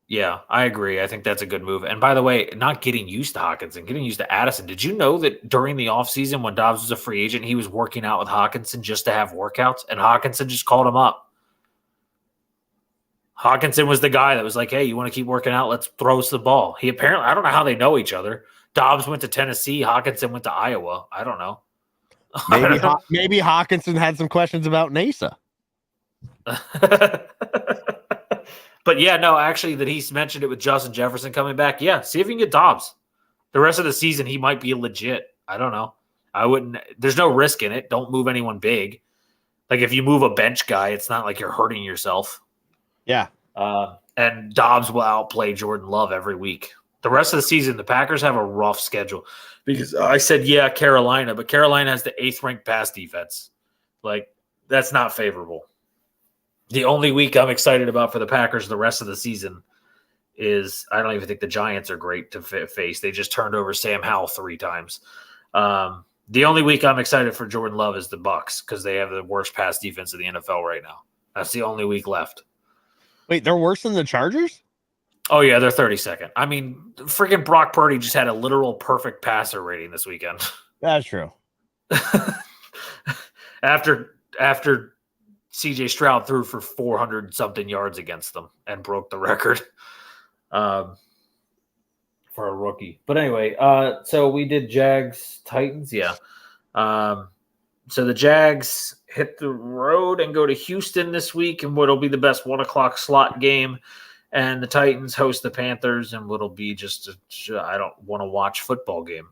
Yeah, I agree. I think that's a good move. And by the way, not getting used to Hawkinson, getting used to Addison. Did you know that during the offseason when Dobbs was a free agent, he was working out with Hawkinson just to have workouts, and Hawkinson just called him up. Hawkinson was the guy that was like, hey, you want to keep working out? Let's throw us the ball. He apparently, I don't know how they know each other. Dobbs went to Tennessee. Hawkinson went to Iowa. I don't know. Maybe Hawkinson had some questions about NASA. But yeah, no, actually, that he's mentioned it with Justin Jefferson coming back. Yeah, see if you can get Dobbs. The rest of the season, he might be legit. I don't know. I wouldn't. There's no risk in it. Don't move anyone big. Like if you move a bench guy, it's not like you're hurting yourself. Yeah. And Dobbs will outplay Jordan Love every week. The rest of the season, the Packers have a rough schedule because I said, yeah, Carolina, but Carolina has the 8th ranked pass defense. Like that's not favorable. The only week I'm excited about for the Packers the rest of the season is I don't even think the Giants are great to face. They just turned over Sam Howell 3 times. The only week I'm excited for Jordan Love is the Bucks because they have the worst pass defense in the NFL right now. That's the only week left. Wait, they're worse than the Chargers? Oh, yeah, they're 32nd. I mean, freaking Brock Purdy just had a literal perfect passer rating this weekend. That's true. After CJ Stroud threw for 400-something yards against them and broke the record for a rookie. But anyway, so we did Jags-Titans, yeah. So the Jags hit the road and go to Houston this week in what'll be the best 1 o'clock slot game. And the Titans host the Panthers in what'll be just I don't want to watch football game.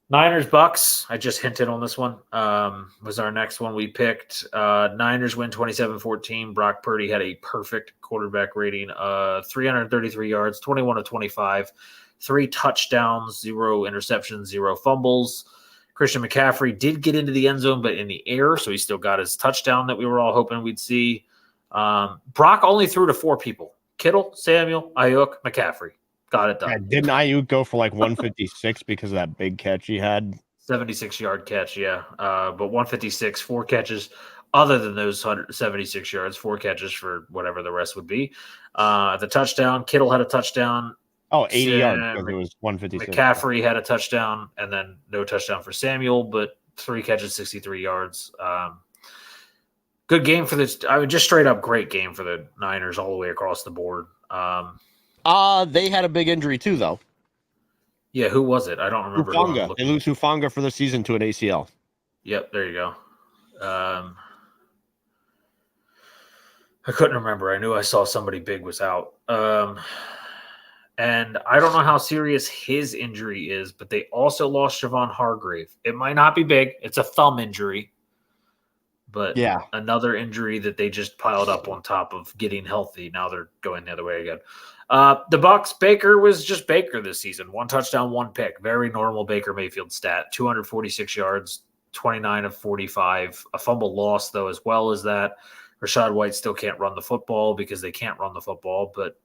Niners Bucks, I just hinted on this one, was our next one we picked. Niners win 27-14. Brock Purdy had a perfect quarterback rating, 333 yards, 21 of 25, 3 touchdowns, 0 interceptions, 0 fumbles. Christian McCaffrey did get into the end zone, but in the air, so he still got his touchdown that we were all hoping we'd see. Brock only threw to 4 people: Kittle, Samuel, Ayuk, McCaffrey. Got it done. Yeah, didn't Ayuk go for like 156 because of that big catch he had? 76-yard catch, yeah. But 156, 4 catches. Other than those 176 yards, 4 catches for whatever the rest would be. The touchdown, Kittle had a touchdown. Oh, 80 yards because it was 156. McCaffrey had a touchdown, and then no touchdown for Samuel, but 3 catches, 63 yards. Good game for this. I mean, just straight up great game for the Niners all the way across the board. They had a big injury too, though. Yeah, who was it? I don't remember. Hufanga. They lose Hufanga for the season to an ACL. Yep, there you go. I couldn't remember. I knew I saw somebody big was out. And I don't know how serious his injury is, but they also lost Javon Hargrave. It might not be big. It's a thumb injury. But yeah, another injury that they just piled up on top of getting healthy. Now they're going the other way again. The Bucs, Baker was just Baker this season. 1 touchdown, 1 pick. Very normal Baker Mayfield stat. 246 yards, 29 of 45. A fumble loss, though, as well as that. Rachaad White still can't run the football because they can't run the football. But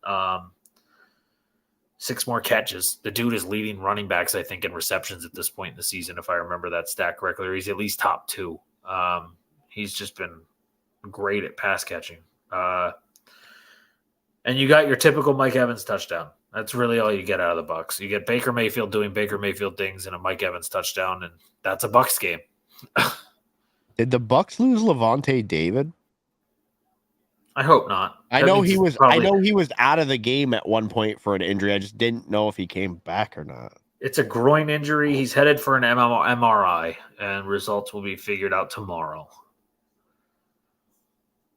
6 more catches. The dude is leading running backs, I think, in receptions at this point in the season, if I remember that stat correctly. Or he's at least top 2. He's just been great at pass catching. And you got your typical Mike Evans touchdown. That's really all you get out of the Bucs. You get Baker Mayfield doing Baker Mayfield things and a Mike Evans touchdown, and that's a Bucs game. Did the Bucs lose Levante David? I hope not. I know he was out of the game at one point for an injury. I just didn't know if he came back or not. It's a groin injury. He's headed for an MRI, and results will be figured out tomorrow.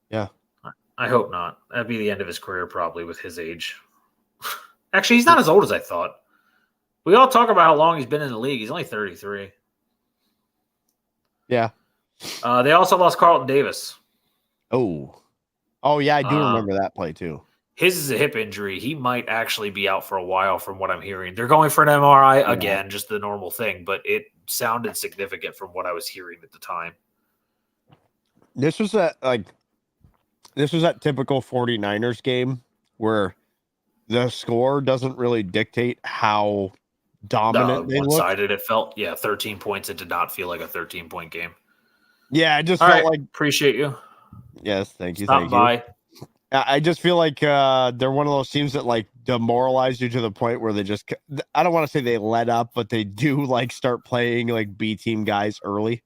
Yeah. I hope not. That'd be the end of his career probably with his age. Actually, he's not as old as I thought. We all talk about how long he's been in the league. He's only 33. Yeah. They also lost Carlton Davis. Oh, yeah, I do remember that play too. His is a hip injury. He might actually be out for a while from what I'm hearing. They're going for an MRI again, just the normal thing, but it sounded significant from what I was hearing at the time. This was that typical 49ers game where the score doesn't really dictate how dominant they look. One-sided it felt. Yeah, 13 points. It did not feel like a 13-point game. Yeah, it just felt like... Appreciate you. Yes, thank you. Stop by. I just feel like they're one of those teams that like demoralize you to the point where they just... I don't want to say they let up, but they do like start playing like B team guys early.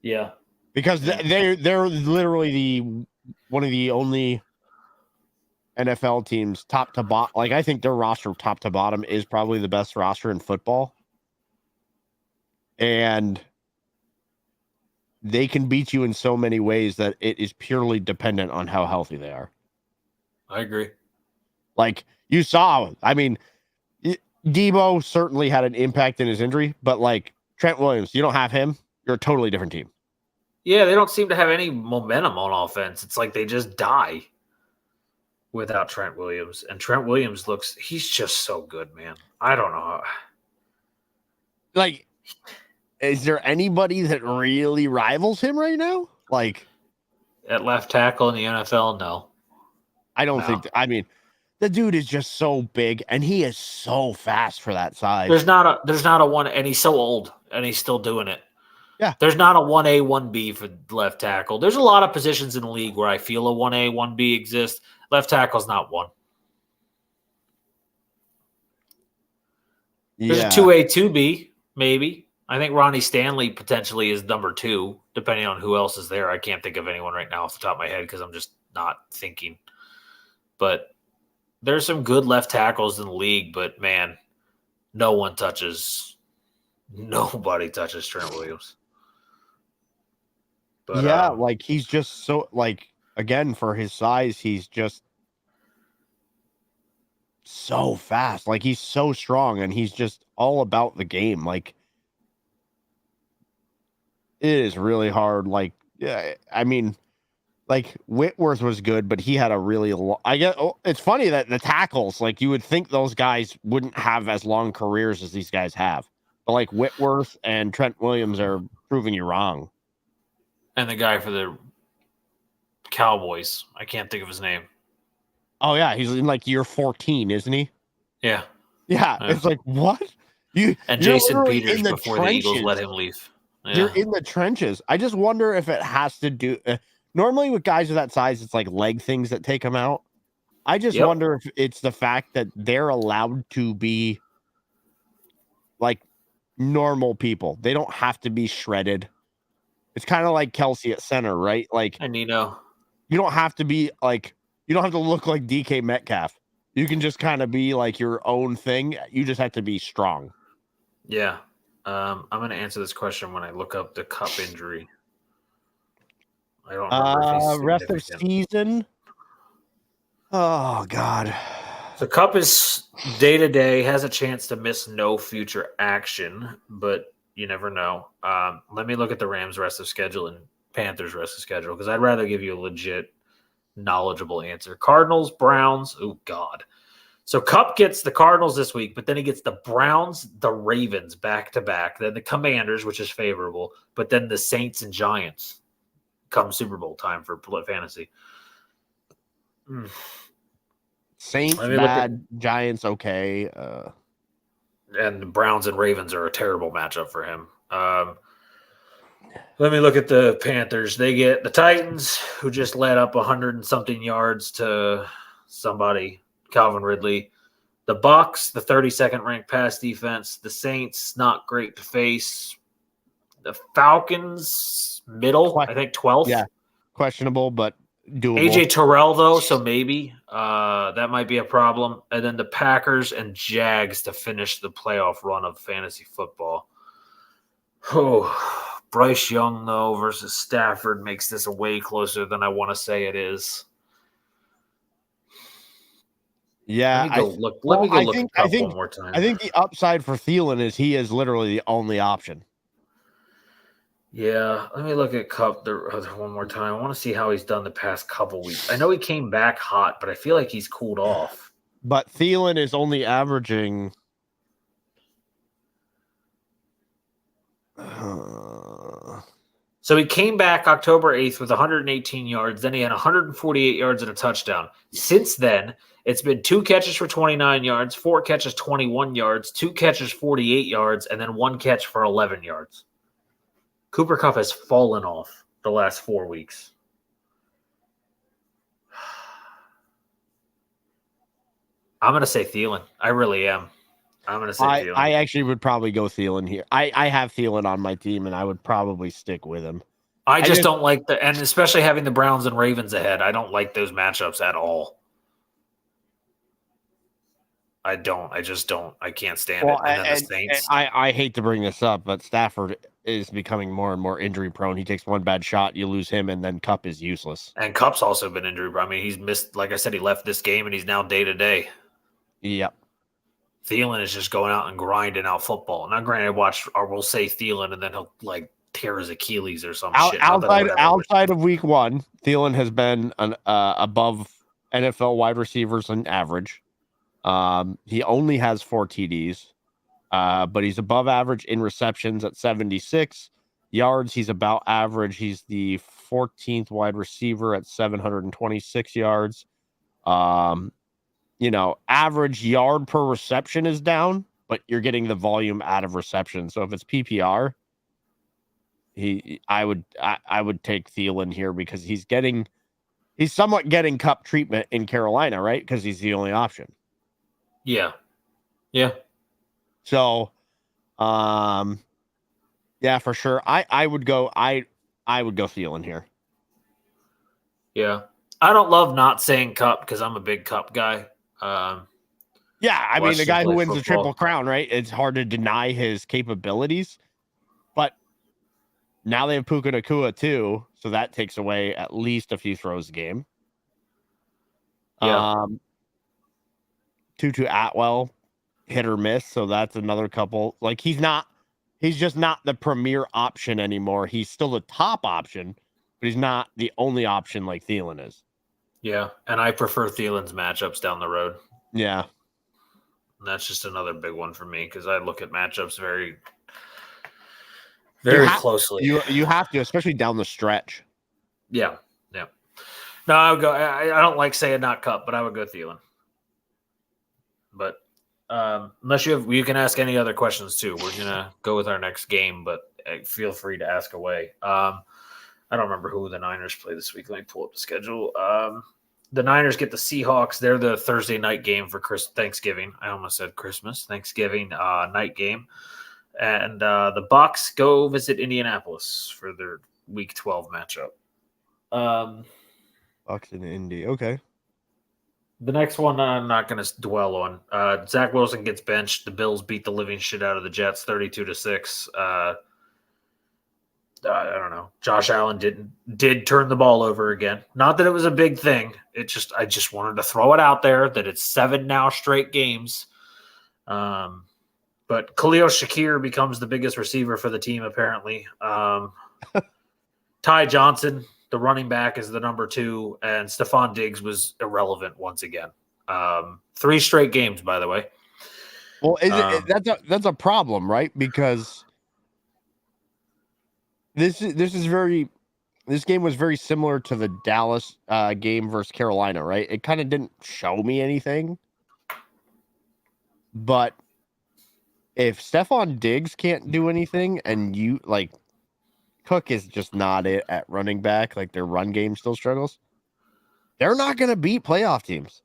Yeah. Because they're literally one of the only NFL teams top to bottom. Like I think their roster top to bottom is probably the best roster in football. And they can beat you in so many ways that it is purely dependent on how healthy they are. I agree. Like you saw, I mean, Debo certainly had an impact in his injury, but like Trent Williams, you don't have him, you're a totally different team. Yeah, they don't seem to have any momentum on offense. It's like they just die without Trent Williams. And Trent Williams he's just so good, man. I don't know. Like, is there anybody that really rivals him right now? Like, at left tackle in the NFL, no. I don't think. I mean, the dude is just so big, and he is so fast for that size. There's not a one, and he's so old, and he's still doing it. Yeah. There's not a 1A, 1B for left tackle. There's a lot of positions in the league where I feel a 1A, 1B exists. Left tackle's not one. There's a 2A, 2B, maybe. I think Ronnie Stanley potentially is number 2, depending on who else is there. I can't think of anyone right now off the top of my head because I'm just not thinking. But there's some good left tackles in the league, but man, nobody touches Trent Williams. But, yeah, like he's just so like again for his size, he's just so fast. Like he's so strong, and he's just all about the game. Like it is really hard. Like yeah, I mean, like Whitworth was good, but he had a really it's funny that the tackles, like you would think those guys wouldn't have as long careers as these guys have, but like Whitworth and Trent Williams are proving you wrong. And the guy for the Cowboys, I can't think of his name. Oh yeah, he's in like year 14, isn't he? Yeah. It's like what and Jason Peters before the Eagles let him leave. Yeah. You're in the trenches. I just wonder if it has to do. Normally with guys of that size, it's like leg things that take them out. I just wonder if it's the fact that they're allowed to be like normal people. They don't have to be shredded. It's kind of like Kelsey at center, right? Like, And you know, you don't have to be like, you don't have to look like DK Metcalf. You can just kind of be like your own thing. You just have to be strong. yeah. I'm going to answer this question when I look up the Cup injury. I don't remember if he's Rest of significant. season. Oh God. So Cup is day to day, has a chance to miss no future action, but you never know. Let me look at the Rams' rest of schedule and Panthers' rest of schedule because I'd rather give you a legit, knowledgeable answer. Cardinals, Browns. Oh God. So Cup gets the Cardinals this week, but then he gets the Browns, the Ravens back to back, then the Commanders, which is favorable, but then the Saints and Giants come Super Bowl time for fantasy. Saints bad, Giants okay. And the Browns and Ravens are a terrible matchup for him. Let me look at the Panthers. They get the Titans, who just led up 100 and something yards to somebody, Calvin Ridley. The Bucks, the 32nd ranked pass defense. The Saints, not great to face. The Falcons, middle, I think 12th. Yeah, questionable, but doable. AJ Terrell, though, so maybe that might be a problem. And then the Packers and Jags to finish the playoff run of fantasy football. Oh, Bryce Young, though, versus Stafford makes this way closer than I want to say it is. Yeah, let me go look at Cup one more time. I think the upside for Thielen is he is literally the only option. Yeah, let me look at Cup one more time. I want to see how he's done the past couple weeks. I know he came back hot, but I feel like he's cooled off. But Thielen is only averaging So he came back October 8th with 118 yards. Then he had 148 yards and a touchdown. Since then, it's been 2 catches for 29 yards, 4 catches, 21 yards, 2 catches, 48 yards, and then 1 catch for 11 yards. Cooper Kupp has fallen off the last 4 weeks. I'm going to say Thielen. I really am. I'm going to say Thielen. I actually would probably go Thielen here. I have Thielen on my team, and I would probably stick with him. I just don't like and especially having the Browns and Ravens ahead, I don't like those matchups at all. I don't. I just don't. I can't stand it. And then the Saints. I hate to bring this up, but Stafford is becoming more and more injury prone. He takes one bad shot, you lose him, and then Kupp is useless. And Kupp's also been injury prone. I mean, he's missed, like I said, he left this game, and he's now day to day. Yep. Thielen is just going out and grinding out football. Now, granted, we'll say Thielen, and then he'll tear his Achilles or some shit. Outside of week 1, Thielen has been above NFL wide receivers on average. He only has 4 TDs, but he's above average in receptions at 76 yards. He's about average. He's the 14th wide receiver at 726 yards. Average yard per reception is down, but you're getting the volume out of reception. So if it's PPR, I would take Thielen here because he's somewhat getting Kupp treatment in Carolina, right? Because he's the only option. Yeah. So, yeah, for sure. I would go Thielen here. Yeah. I don't love not saying Kupp because I'm a big Kupp guy. Yeah, I mean, the guy who wins the Triple Crown, right? It's hard to deny his capabilities, but now they have Puka Nacua too, so that takes away at least a few throws a game. Yeah. Tutu Atwell, hit or miss, so that's another couple. Like, he's just not the premier option anymore. He's still the top option, but he's not the only option like Thielen is. Yeah, and I prefer Thielen's matchups down the road. Yeah. And that's just another big one for me because I look at matchups very, very closely. You have to, especially down the stretch. Yeah. No, I would go. I don't like saying not Kupp, but I would go Thielen. But unless you can ask any other questions too. We're gonna go with our next game, but feel free to ask away. I don't remember who the Niners play this week. Let me pull up the schedule. The Niners get the Seahawks. They're the Thursday night game for Thanksgiving. I almost said Christmas. Thanksgiving night game. And the Bucks go visit Indianapolis for their Week 12 matchup. Bucks and Indy. Okay. The next one I'm not going to dwell on. Zach Wilson gets benched. The Bills beat the living shit out of the Jets, 32-6. I don't know. Josh Allen did turn the ball over again. Not that it was a big thing. I just wanted to throw it out there that it's 7 now straight games. But Khalil Shakir becomes the biggest receiver for the team, apparently. Ty Johnson, the running back, is the number 2, and Stephon Diggs was irrelevant once again. 3 straight games, by the way. Well, that's a problem, right? Because this game was very similar to the Dallas game versus Carolina, right? It kind of didn't show me anything, but if Stephon Diggs can't do anything, and Cook is just not it at running back, like their run game still struggles, they're not going to beat playoff teams.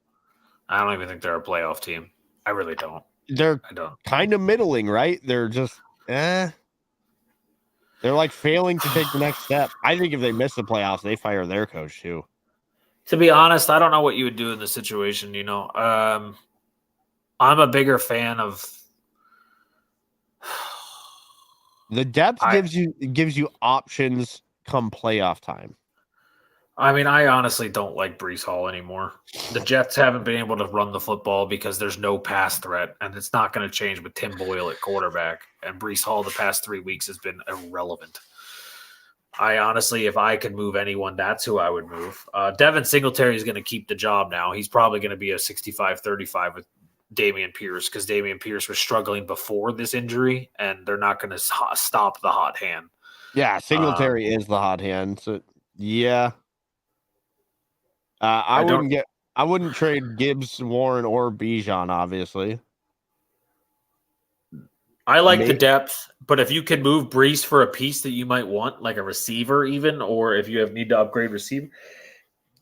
I don't even think they're a playoff team. I really don't. They're kind of middling, right? They're just They're like failing to take the next step. I think if they miss the playoffs, they fire their coach too. To be honest, I don't know what you would do in this situation. I'm a bigger fan of the depth gives you options come playoff time. I mean, I honestly don't like Breece Hall anymore. The Jets haven't been able to run the football because there's no pass threat, and it's not going to change with Tim Boyle at quarterback. And Breece Hall the past 3 weeks has been irrelevant. I honestly, if I could move anyone, that's who I would move. Devin Singletary is going to keep the job now. He's probably going to be a 65-35 with Dameon Pierce because Dameon Pierce was struggling before this injury, and they're not going to stop the hot hand. Yeah, Singletary is the hot hand. So yeah, I wouldn't trade Gibbs, Warren, or Bijan. Obviously, I like the depth, but if you could move Breece for a piece that you might want, like a receiver, even, or if you need to upgrade receiver,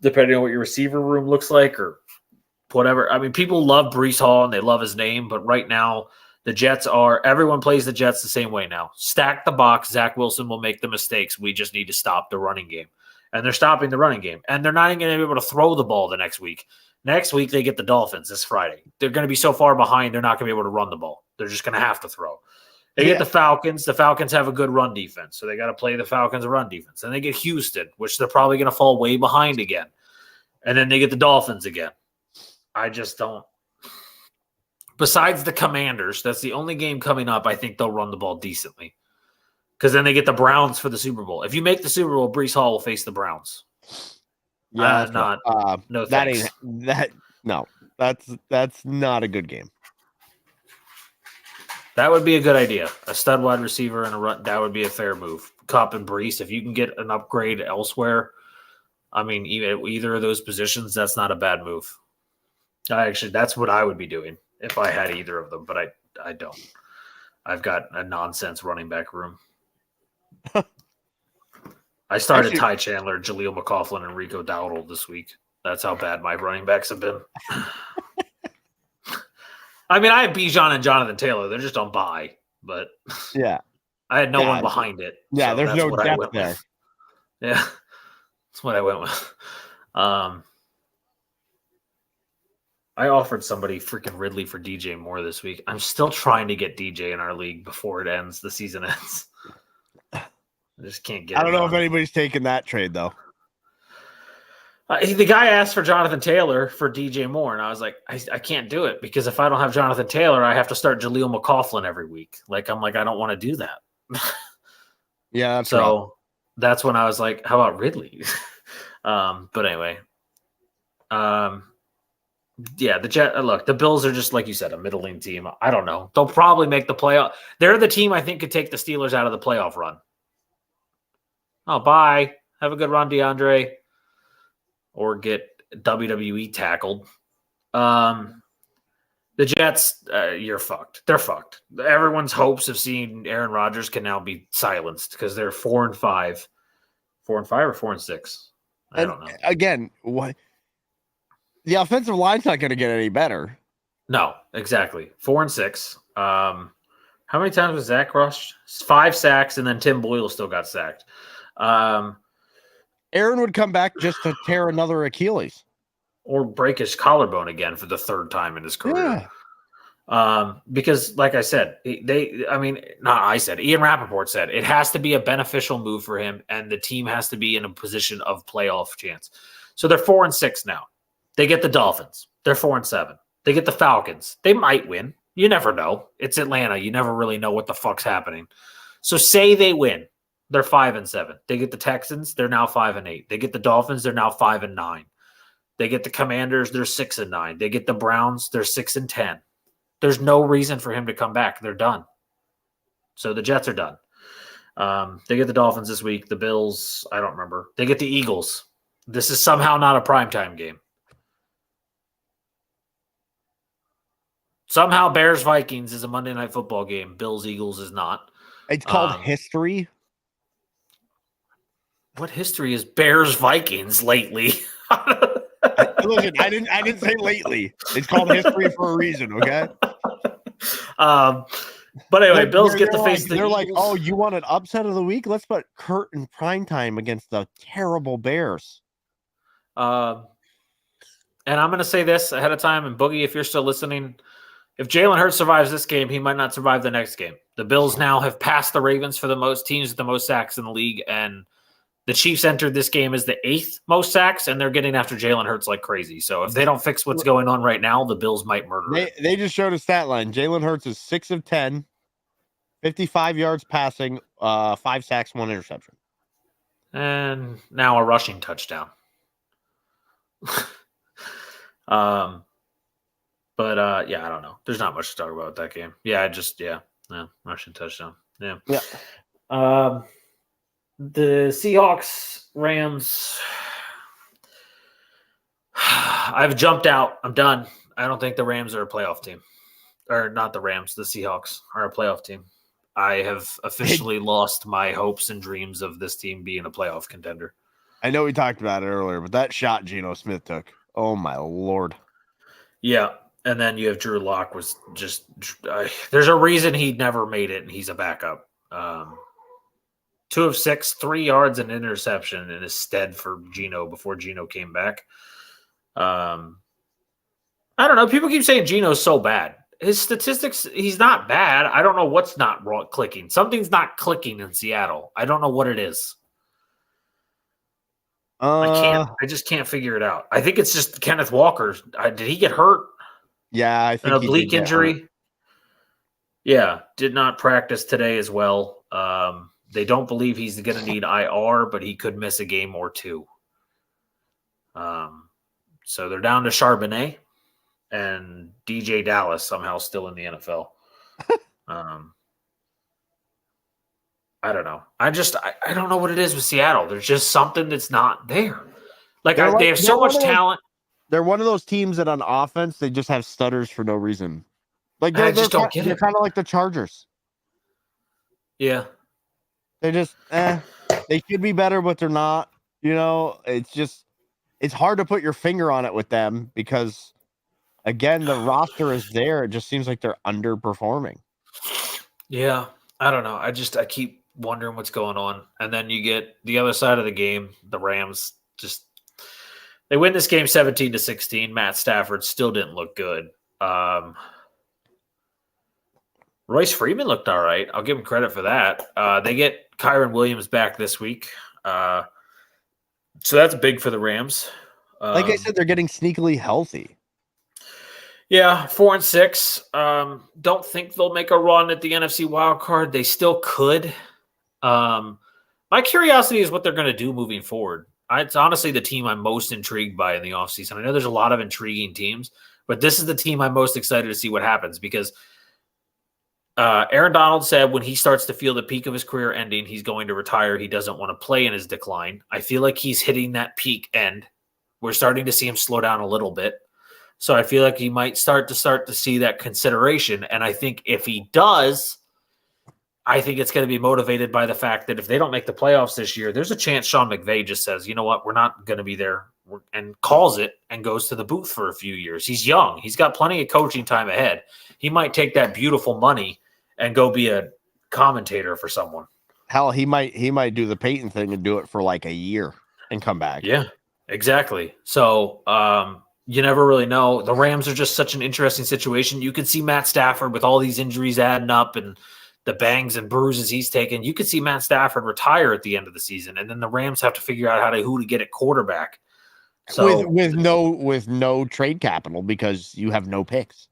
depending on what your receiver room looks like, or whatever. I mean, people love Breece Hall and they love his name, but right now the Jets everyone plays the Jets the same way now. Stack the box. Zach Wilson will make the mistakes. We just need to stop the running game. And they're stopping the running game. And they're not even going to be able to throw the ball the next week. Next week, they get the Dolphins this Friday. They're going to be so far behind, they're not going to be able to run the ball. They're just going to have to throw. They get the Falcons. The Falcons have a good run defense, so they got to play the Falcons' run defense. And they get Houston, which they're probably going to fall way behind again. And then they get the Dolphins again. I just don't. Besides the Commanders, that's the only game coming up. I think they'll run the ball decently. Because then they get the Browns for the Super Bowl. If you make the Super Bowl, Breece Hall will face the Browns. Yeah, no thanks. That's not a good game. That would be a good idea. A stud wide receiver and a run, that would be a fair move. Kupp and Breece, if you can get an upgrade elsewhere, I mean, either of those positions, that's not a bad move. That's what I would be doing if I had either of them, but I don't. I've got a nonsense running back room. I started Ty Chandler, Jaleel McLaughlin, and Rico Dowdle this week. That's how bad my running backs have been. I mean, I have Bijan and Jonathan Taylor. They're just on bye, but yeah, I had no one behind it. Yeah, so there's no depth there. With. Yeah, that's what I went with. I offered somebody freaking Ridley for DJ Moore this week. I'm still trying to get DJ in our league before it ends. The season ends. I just can't get. I don't know if anybody's taking that trade though. The guy asked for Jonathan Taylor for DJ Moore, and I was like, I can't do it because if I don't have Jonathan Taylor, I have to start Jaleel McLaughlin every week. I don't want to do that. Yeah, that's so rough. That's when I was like, how about Ridley? But anyway, yeah, the Bills are just like you said, a middling team. I don't know. They'll probably make the playoff. They're the team I think could take the Steelers out of the playoff run. Oh, bye. Have a good run, DeAndre. Or get WWE tackled. The Jets, you're fucked. They're fucked. Everyone's hopes of seeing Aaron Rodgers can now be silenced because they're 4-5. 4-5 or 4-6? I don't know. Again, what? The offensive line's not going to get any better. No, exactly. 4-6. How many times was Zach rushed? 5 sacks, and then Tim Boyle still got sacked. Aaron would come back just to tear another Achilles. Or break his collarbone again for the 3rd time in his career. Because, like I said, Ian Rappaport said, it has to be a beneficial move for him, and the team has to be in a position of playoff chance. So they're 4-6 now. They get the Dolphins. They're 4-7. They get the Falcons. They might win. You never know. It's Atlanta. You never really know what the fuck's happening. So say they win. They're 5-7. They get the Texans. They're now 5-8. They get the Dolphins. They're now 5-9. They get the Commanders. They're 6-9. They get the Browns. They're 6-10. There's no reason for him to come back. They're done. So the Jets are done. They get the Dolphins this week. The Bills, I don't remember. They get the Eagles. This is somehow not a primetime game. Somehow Bears-Vikings is a Monday Night Football game. Bills-Eagles is not. It's called history. What history is Bears-Vikings lately? Listen, I didn't say lately. It's called history for a reason, okay? But anyway, Bills get to face the They're Eagles. like, oh, you want an upset of the week? Let's put Kurt in primetime against the terrible Bears. And I'm going to say this ahead of time, and Boogie, if you're still listening, if Jalen Hurts survives this game, he might not survive the next game. The Bills now have passed the Ravens for the most teams with the most sacks in the league, and the Chiefs entered this game as the 8th most sacks, and they're getting after Jalen Hurts like crazy. So if they don't fix what's going on right now, the Bills might murder it. They just showed a stat line. Jalen Hurts is 6 of 10, 55 yards passing, 5 sacks, 1 interception. And now a rushing touchdown. But yeah, I don't know. There's not much to talk about with that game. Rushing touchdown. Yeah. The Seahawks, Rams. I've jumped out. I'm done. I don't think the Rams are a playoff team. Or not the Rams, the Seahawks are a playoff team. I have officially lost my hopes and dreams of this team being a playoff contender. I know we talked about it earlier, but that shot Geno Smith took. Oh, my Lord. Yeah. And then you have Drew Lock was just there's a reason he never made it, and he's a backup. 2 of 6, 3 yards and interception in his stead for Geno before Geno came back. I don't know. People keep saying Geno's so bad. His statistics, he's not bad. I don't know what's not clicking. Something's not clicking in Seattle. I don't know what it is. I just can't figure it out. I think it's just Kenneth Walker. Did he get hurt? Yeah, I think an oblique injury. Yeah, did not practice today as well. They don't believe he's going to need IR, but he could miss a game or 2. So they're down to Charbonnet and DJ Dallas somehow still in the NFL. I don't know. I don't know what it is with Seattle. There's just something that's not there. They have so much talent. They're one of those teams that on offense, they just have stutters for no reason. I just don't get it. They're kind of like the Chargers. Yeah. They're just, they should be better, but they're not. You know, it's hard to put your finger on it with them because, again, the roster is there. It just seems like they're underperforming. Yeah. I don't know. I keep wondering what's going on. And then you get the other side of the game, the Rams they win this game 17-16. Matt Stafford still didn't look good. Royce Freeman looked all right. I'll give him credit for that. They get Kyron Williams back this week. So that's big for the Rams. Like I said, they're getting sneakily healthy. Yeah, 4-6. Don't think they'll make a run at the NFC wild card. They still could. My curiosity is what they're going to do moving forward. It's honestly the team I'm most intrigued by in the offseason. I know there's a lot of intriguing teams, but this is the team I'm most excited to see what happens because Aaron Donald said when he starts to feel the peak of his career ending, he's going to retire. He doesn't want to play in his decline. I feel like he's hitting that peak end. We're starting to see him slow down a little bit. So I feel like he might start to see that consideration. And I think if he does, I think it's going to be motivated by the fact that if they don't make the playoffs this year, there's a chance Sean McVay just says, you know what, we're not going to be there and calls it and goes to the booth for a few years. He's young. He's got plenty of coaching time ahead. He might take that beautiful money and go be a commentator for someone. Hell, he might do the Peyton thing and do it for like a year and come back. Yeah, exactly. So you never really know. The Rams are just such an interesting situation. You could see Matt Stafford with all these injuries adding up and the bangs and bruises he's taken. You could see Matt Stafford retire at the end of the season, and then the Rams have to figure out who to get at quarterback. So with no trade capital because you have no picks.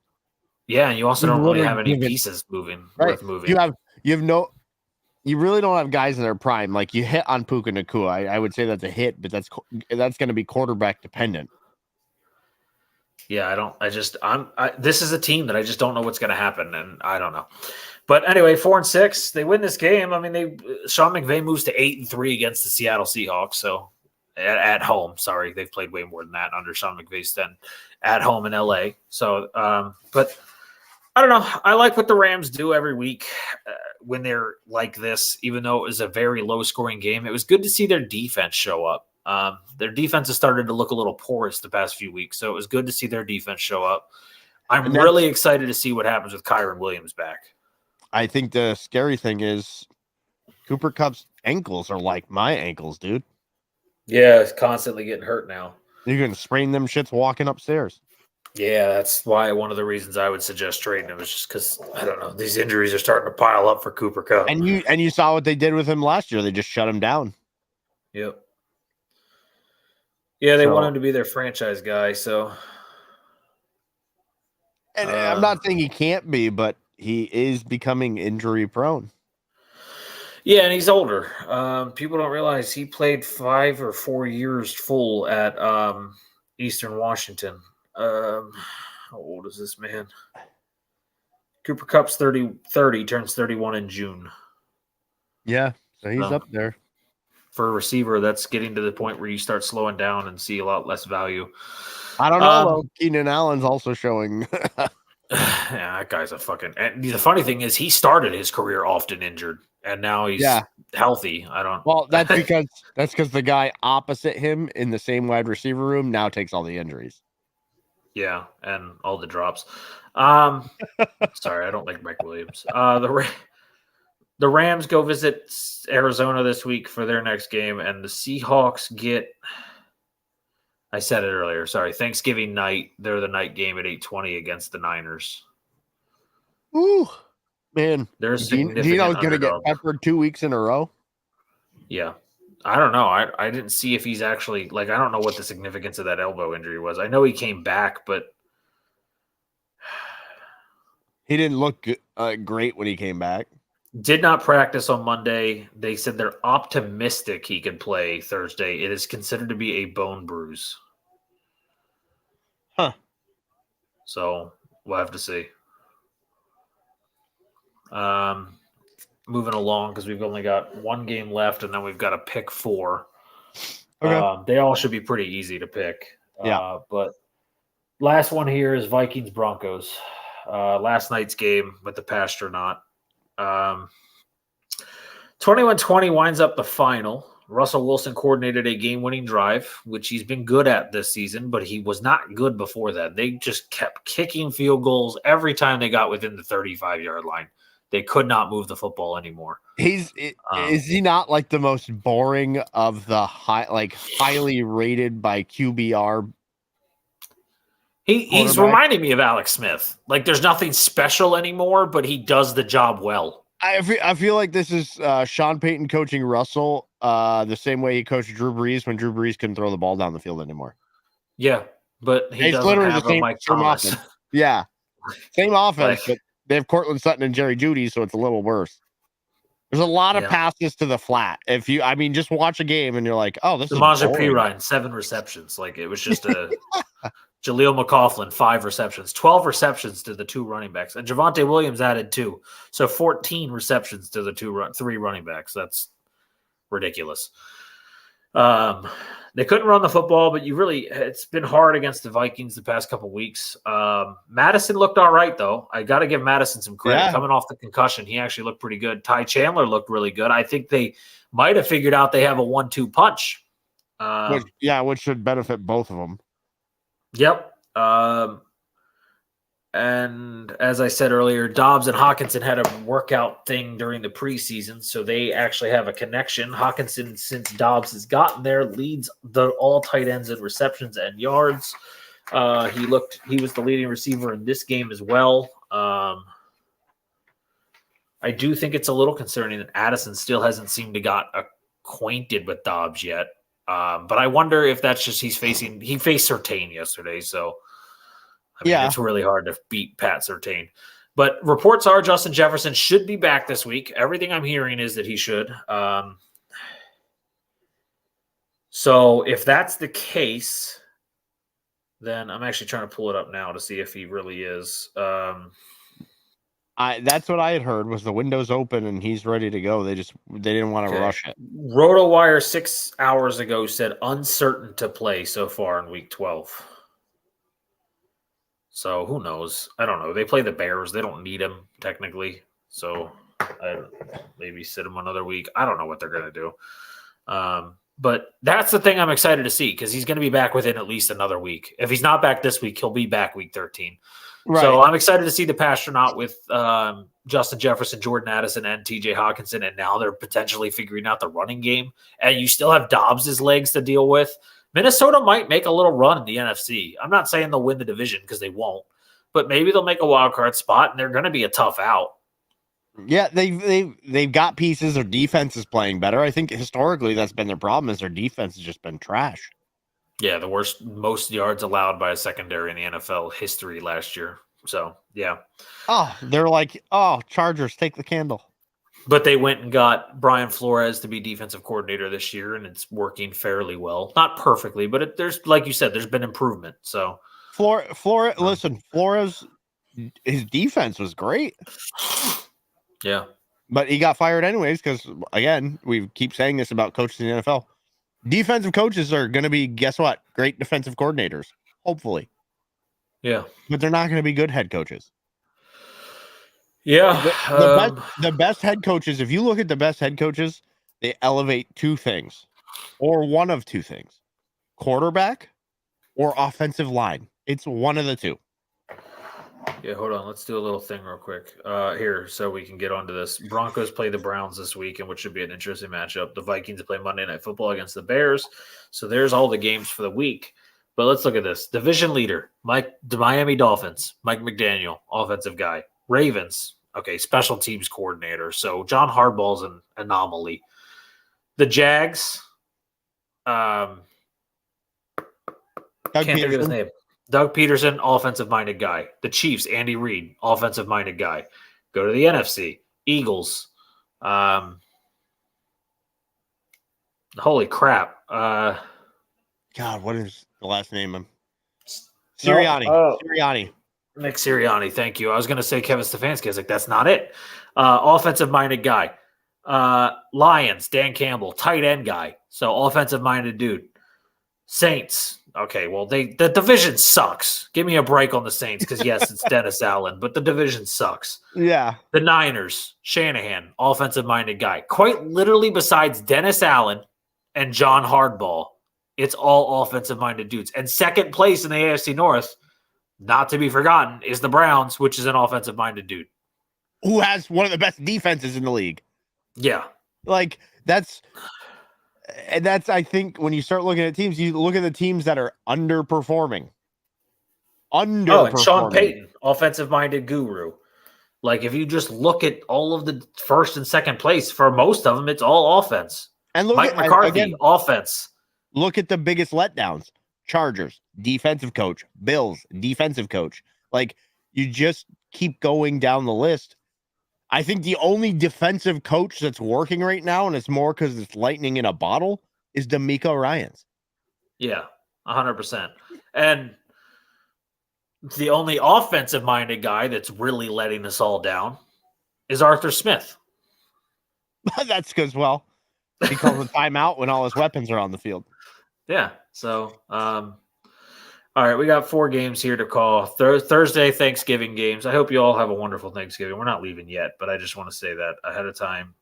Yeah, and you also You've don't really have literally any given- pieces moving Right. worth moving. You really don't have guys in their prime. Like you hit on Puka Nacua. I would say that's a hit, but that's going to be quarterback dependent. Yeah, this is a team that I just don't know what's going to happen, and I don't know. But anyway, 4-6, they win this game. I mean, Sean McVay moves to 8-3 against the Seattle Seahawks. So at home, sorry, they've played way more than that under Sean McVay's then at home in LA. So, but I don't know. I like what the Rams do every week when they're like this, even though it was a very low-scoring game. It was good to see their defense show up. Their defense has started to look a little porous the past few weeks, so it was good to see their defense show up. I'm really excited to see what happens with Kyron Williams back. I think the scary thing is Cooper Kupp's ankles are like my ankles, dude. Yeah, it's constantly getting hurt now. You can sprain them shits walking upstairs. Yeah, that's why one of the reasons I would suggest trading him is just because I don't know, these injuries are starting to pile up for Cooper Kupp. And you saw what they did with him last year. They just shut him down. Yep. Yeah, they want him to be their franchise guy. So, and I'm not saying he can't be, but he is becoming injury prone. Yeah, and he's older. People don't realize he played 5 or 4 years full at Eastern Washington. How old is this man? Cooper Kupp's 30, turns 31 in June. Yeah, so he's up there. For a receiver, that's getting to the point where you start slowing down and see a lot less value. I don't know, though. Keenan Allen's also showing. Yeah, that guy's a fucking... And the funny thing is, he started his career often injured, and now he's healthy. Well, that's because the guy opposite him in the same wide receiver room now takes all the injuries. Yeah, and all the drops. Sorry, I don't like Mike Williams. The Rams go visit Arizona this week for their next game, and the Seahawks get, I said it earlier, sorry, Thanksgiving night. They're the night game at 8:20 against the Niners. Ooh, man. There's Dino's going to get peppered 2 weeks in a row? Yeah. I don't know. I didn't see if he's actually, I don't know what the significance of that elbow injury was. I know he came back, but he didn't look great when he came back. Did not practice on Monday. They said they're optimistic he could play Thursday. It is considered to be a bone bruise. Huh. So we'll have to see. Moving along because we've only got one game left and then we've got to pick 4. Okay. They all should be pretty easy to pick. Yeah. But last one here is Vikings Broncos. Last night's game with the Pastronaut. 21-20 winds up the final. Russell Wilson coordinated a game-winning drive, which he's been good at this season, but he was not good before that. They just kept kicking field goals every time they got within the 35-yard line. They could not move the football anymore. Is he not like the most boring of the highly rated by QBR? He's reminding me of Alex Smith. There's nothing special anymore, but he does the job well. I feel like this is Sean Payton coaching Russell the same way he coached Drew Brees when Drew Brees couldn't throw the ball down the field anymore. Yeah, but he doesn't have a Mike Thomas. Offense. Yeah, same offense, but they have Cortland Sutton and Jerry Jeudy, so it's a little worse. There's a lot of passes to the flat. Just watch a game and you're like, oh, this is Samaje Perine, 7 receptions. It was just a Jaleel McLaughlin, 5 receptions, 12 receptions to the 2 running backs, and Javonte Williams added 2, so 14 receptions to the 3 running backs. That's ridiculous. They couldn't run the football, but it's been hard against the Vikings the past couple weeks. Madison looked all right, though. I got to give Madison some credit. Yeah. Coming off the concussion, he actually looked pretty good. Ty Chandler looked really good. I think they might have figured out they have a 1-2 punch. Which should benefit both of them. Yep. And as I said earlier, Dobbs and Hawkinson had a workout thing during the preseason, so they actually have a connection. Hawkinson, since Dobbs has gotten there, leads all tight ends in receptions and yards. He was the leading receiver in this game as well. I do think it's a little concerning that Addison still hasn't seemed to got acquainted with Dobbs yet. But I wonder if that's just he faced Surtain yesterday, so I mean, it's really hard to beat Pat Surtain. But reports are Justin Jefferson should be back this week. Everything I'm hearing is that he should. So if that's the case, then I'm actually trying to pull it up now to see if he really is. That's what I had heard was the window's open and he's ready to go. They didn't want to rush it. RotoWire 6 hours ago said uncertain to play so far in week 12. So who knows? I don't know. They play the Bears. They don't need him technically. So maybe sit him another week. I don't know what they're going to do. But that's the thing I'm excited to see because he's going to be back within at least another week. If he's not back this week, he'll be back week 13. Right. So I'm excited to see the Pastronaut with Justin Jefferson, Jordan Addison, and TJ Hawkinson. And now they're potentially figuring out the running game. And you still have Dobbs' legs to deal with. Minnesota might make a little run in the NFC. I'm not saying they'll win the division because they won't, but maybe they'll make a wild card spot, and they're going to be a tough out. Yeah, they've got pieces. Their defense is playing better. I think historically that's been their problem is their defense has just been trash. Yeah, the most yards allowed by a secondary in the NFL history last year. So, yeah. Oh, they're like, Chargers, take the candle. But they went and got Brian Flores to be defensive coordinator this year, and it's working fairly well. Not perfectly, but there's, like you said, there's been improvement. So, listen, Flores, his defense was great. Yeah. But he got fired anyways because, again, we keep saying this about coaches in the NFL. Defensive coaches are going to be, guess what? Great defensive coordinators, hopefully. Yeah. But they're not going to be good head coaches. Yeah. The best head coaches, if you look at the best head coaches, they elevate two things or one of two things, quarterback or offensive line. It's one of the two. Yeah, hold on. Let's do a little thing real quick here so we can get onto this. Broncos play the Browns this week, and which should be an interesting matchup. The Vikings play Monday Night Football against the Bears. So there's all the games for the week. But let's look at this. Division leader, the Miami Dolphins, Mike McDaniel, offensive guy. Ravens, okay, special teams coordinator. So John Harbaugh's an anomaly. The Jags, can't think of his name. Doug Peterson, offensive-minded guy. The Chiefs, Andy Reid, offensive-minded guy. Go to the NFC. Eagles. Holy crap. God, what is the last name? Sirianni. Sirianni. Nick Sirianni, thank you. I was going to say Kevin Stefanski. I was like, that's not it. Offensive-minded guy. Lions, Dan Campbell, tight end guy. So offensive-minded dude. Saints. Okay, well, the division sucks. Give me a break on the Saints because, yes, it's Dennis Allen, but the division sucks. Yeah. The Niners, Shanahan, offensive-minded guy. Quite literally besides Dennis Allen and John Hardball, it's all offensive-minded dudes. And second place in the AFC North, not to be forgotten, is the Browns, which is an offensive-minded dude. Who has one of the best defenses in the league. Yeah. Like, that's, I think, when you start looking at teams, you look at the teams that are underperforming. And Sean Payton, offensive-minded guru. Like, if you just look at all of the first and second place, for most of them, it's all offense. And look Mike McCarthy, offense. Look at the biggest letdowns. Chargers, defensive coach. Bills, defensive coach. Like, you just keep going down the list. I think the only defensive coach that's working right now, and it's more because it's lightning in a bottle, is D'Amico Ryans. Yeah, 100%. And the only offensive-minded guy that's really letting us all down is Arthur Smith. That's because, well, he calls a timeout when all his weapons are on the field. Yeah, so, all right, we got 4 games here to call. Thursday, Thanksgiving games. I hope you all have a wonderful Thanksgiving. We're not leaving yet, but I just want to say that ahead of time.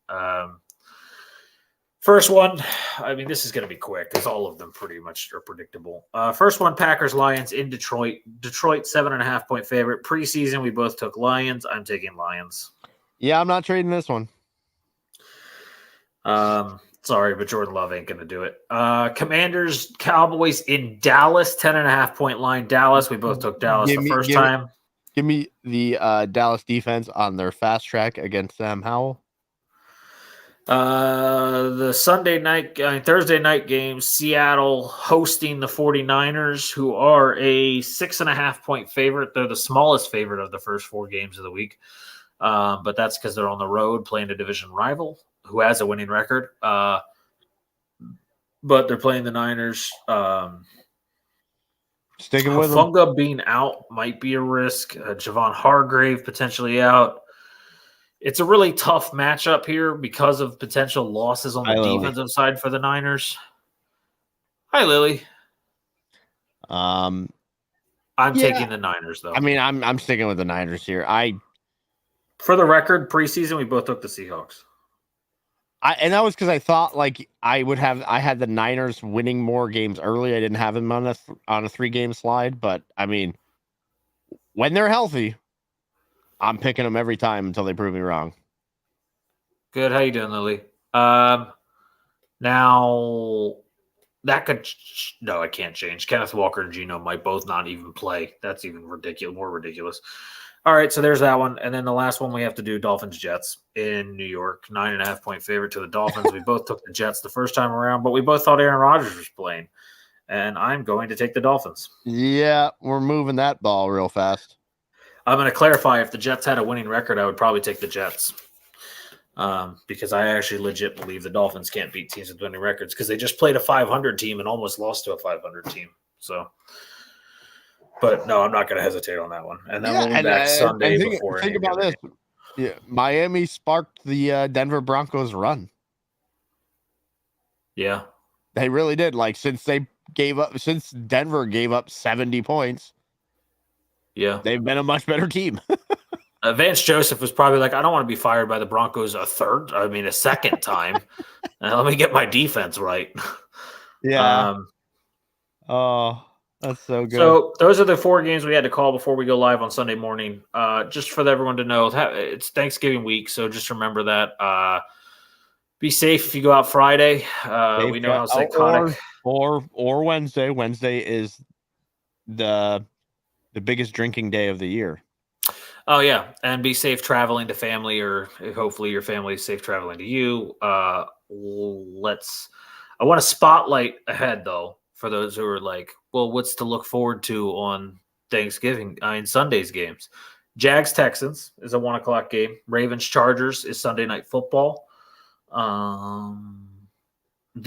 First one, I mean, this is going to be quick because all of them pretty much are predictable. First one, Packers Lions in Detroit. Detroit 7.5-point favorite. Preseason, we both took Lions. I'm taking Lions. Yeah, I'm not trading this one. Sorry, but Jordan Love ain't going to do it. Commanders Cowboys in Dallas, 10.5-point line. Dallas, we both took Dallas first time. Give me the Dallas defense on their fast track against Sam Howell. The Thursday night game, Seattle hosting the 49ers, who are a 6.5-point favorite. They're the smallest favorite of the first 4 games of the week. But that's because they're on the road playing a division rival who has a winning record. But they're playing the Niners. Sticking with Funga being out might be a risk. Javon Hargrave potentially out. It's a really tough matchup here because of potential losses on the defensive side for the Niners. Hi, Lily. I'm taking the Niners, though. I mean, I'm sticking with the Niners here. For the record, preseason, we both took the Seahawks. And that was because I thought like I had the Niners winning more games early. I didn't have them on a 3-game slide, but I mean, when they're healthy, I'm picking them every time until they prove me wrong. Good. How you doing, Lily? Now that could I can't change. Kenneth Walker and Geno might both not even play. That's even more ridiculous. All right, so there's that one. And then the last one we have to do, Dolphins-Jets in New York. 9.5-point favorite to the Dolphins. We both took the Jets the first time around, but we both thought Aaron Rodgers was playing. And I'm going to take the Dolphins. Yeah, we're moving that ball real fast. I'm going to clarify, if the Jets had a winning record, I would probably take the Jets. Because I actually legit believe the Dolphins can't beat teams with winning records because they just played a 500 team and almost lost to a 500 team. So, but no, I'm not going to hesitate on that one. And then we'll be back Sunday before. Think about this. Yeah, Miami sparked the Denver Broncos run. Yeah, they really did. Like since Denver gave up 70 points. Yeah, they've been a much better team. Vance Joseph was probably like, I don't want to be fired by the Broncos a second time. Let me get my defense right. Yeah. Oh, that's so good. So those are the 4 games we had to call before we go live on Sunday morning. Just for everyone to know, it's Thanksgiving week, so just remember that. Be safe if you go out Friday. We know how psychotic. Or Wednesday. Wednesday is the biggest drinking day of the year. Oh, yeah. And be safe traveling to family, or hopefully your family is safe traveling to you. I want to spotlight ahead, though, for those who are like, well, what's to look forward to on Thanksgiving? Sunday's games. Jags-Texans is a 1 o'clock game. Ravens-Chargers is Sunday Night Football. The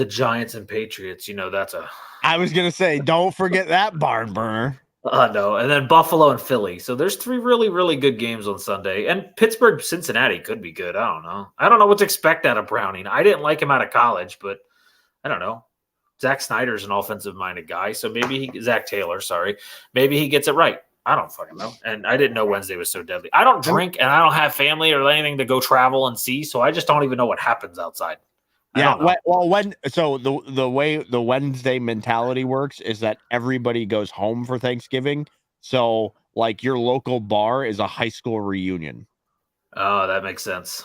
Giants and Patriots, that's a... I was going to say, don't forget that barn burner. No, and then Buffalo and Philly. So there's 3 really, really good games on Sunday. And Pittsburgh-Cincinnati could be good. I don't know. I don't know what to expect out of Browning. I didn't like him out of college, but I don't know. Zach Snyder's an offensive-minded guy, so Zach Taylor, sorry. Maybe he gets it right. I don't fucking know. And I didn't know Wednesday was so deadly. I don't drink, and I don't have family or anything to go travel and see, so I just don't even know what happens outside. Yeah, the way the Wednesday mentality works is that everybody goes home for Thanksgiving. So, like, your local bar is a high school reunion. Oh, that makes sense.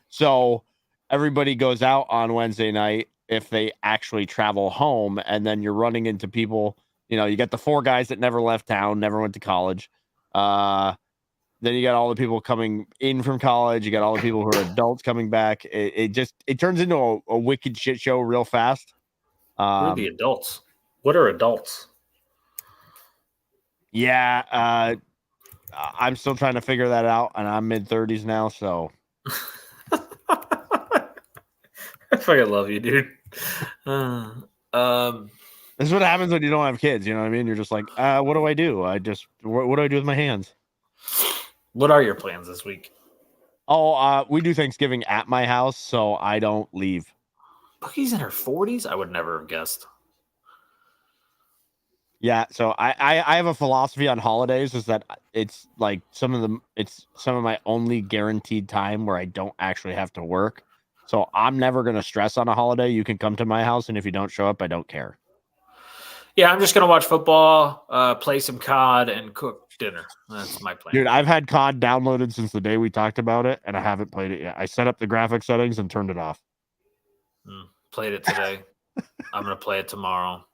So everybody goes out on Wednesday night if they actually travel home, and then you're running into people. You got the 4 guys that never left town, never went to college. Then you got all the people coming in from college. You got all the people who are adults coming back. It turns into a wicked shit show real fast. Who are the adults? What are adults? Yeah, I'm still trying to figure that out, and I'm mid-30s now, so. I fucking love you, dude. This is what happens when you don't have kids. You know what I mean? You're just like, what do I do? What do I do with my hands? What are your plans this week? Oh, we do Thanksgiving at my house, so I don't leave. Bookie's in her 40s? I would never have guessed. Yeah, so I have a philosophy on holidays is that it's like some of my only guaranteed time where I don't actually have to work. So I'm never going to stress on a holiday. You can come to my house, and if you don't show up, I don't care. Yeah, I'm just going to watch football, play some COD, and cook dinner. That's my plan. Dude, I've had COD downloaded since the day we talked about it, and I haven't played it yet. I set up the graphic settings and turned it off. Played it today. I'm going to play it tomorrow.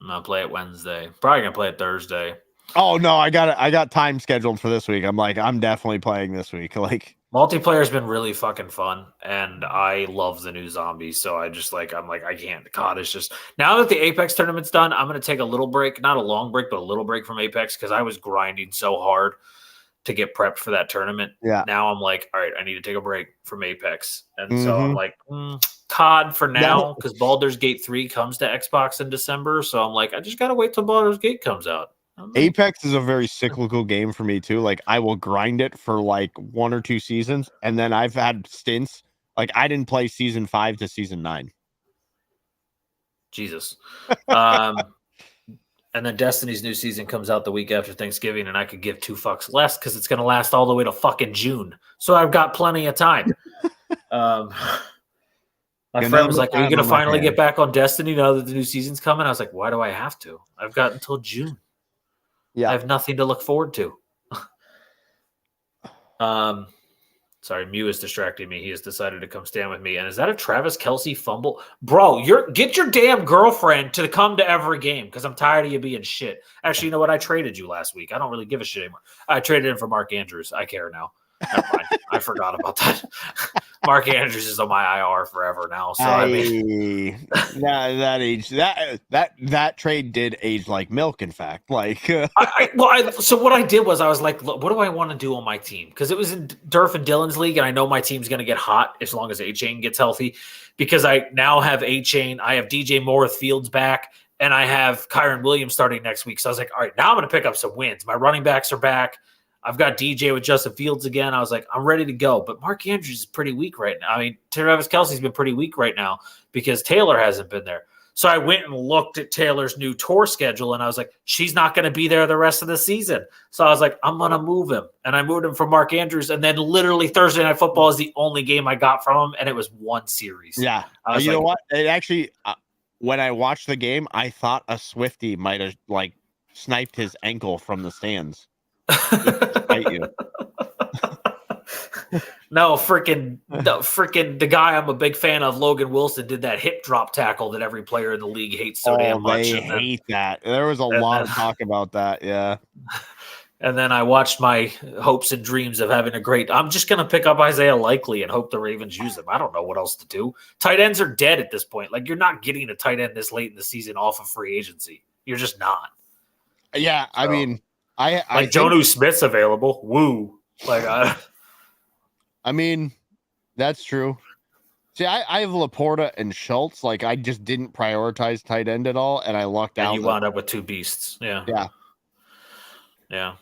I'm going to play it Wednesday. Probably going to play it Thursday. Oh, no, I got time scheduled for this week. I'm definitely playing this week. Like, multiplayer's been really fucking fun, and I love the new zombies. So I can't. God, it's just now that the Apex tournament's done, I'm gonna take a little break, not a long break, but a little break from Apex because I was grinding so hard to get prepped for that tournament. Yeah. Now I'm like, all right, I need to take a break from Apex, and so I'm like, COD for now because Baldur's Gate 3 comes to Xbox in December. So I'm like, I just gotta wait till Baldur's Gate comes out. Apex is a very cyclical game for me too. Like I will grind it for like 1 or 2 seasons, and then I've had stints. Like I didn't play season 5 to season 9. Jesus. And then Destiny's new season comes out the week after Thanksgiving, and I could give 2 fucks less because it's going to last all the way to fucking June. So I've got plenty of time. My friend was like, are you going to finally get back on Destiny now that the new season's coming? I was like, why do I have to? I've got until June. Yeah. I have nothing to look forward to. Sorry, Mew is distracting me. He has decided to come stand with me. And is that a Travis Kelce fumble? Bro, get your damn girlfriend to come to every game because I'm tired of you being shit. Actually, you know what? I traded you last week. I don't really give a shit anymore. I traded him for Mark Andrews. I care now. Never mind. I forgot about that. Mark Andrews is on my IR forever now. So that trade did age like milk. In fact, like so what I did was I was like, look, what do I want to do on my team? Because it was in Durf and Dylan's league, and I know my team's going to get hot as long as A-Chain gets healthy. Because I now have A-Chain, I have DJ Moore Fields back, and I have Kyron Williams starting next week. So I was like, all right, now I'm going to pick up some wins. My running backs are back. I've got DJ with Justin Fields again. I was like, I'm ready to go. But Mark Andrews is pretty weak right now. I mean, Travis Kelce's been pretty weak right now because Taylor hasn't been there. So I went and looked at Taylor's new tour schedule, and I was like, she's not going to be there the rest of the season. So I was like, I'm going to move him. And I moved him for Mark Andrews. And then literally Thursday Night Football is the only game I got from him, and it was 1 series. Yeah. You know what? It actually, when I watched the game, I thought a Swiftie might have, like, sniped his ankle from the stands. You. the guy I'm a big fan of, Logan Wilson, did that hip drop tackle that every player in the league hates so damn much. They hate that. There was a lot of talk about that, yeah. And then I watched my hopes and dreams of having I'm just going to pick up Isaiah Likely and hope the Ravens use him. I don't know what else to do. Tight ends are dead at this point. Like, you're not getting a tight end this late in the season off of free agency. You're just not. Yeah, so, I mean, I Jonnu Smith's available. Woo. Like, I mean, that's true. See, I have Laporta and Schultz. Like, I just didn't prioritize tight end at all, and I lucked out. And you wound up with 2 beasts. Yeah. Yeah. Yeah.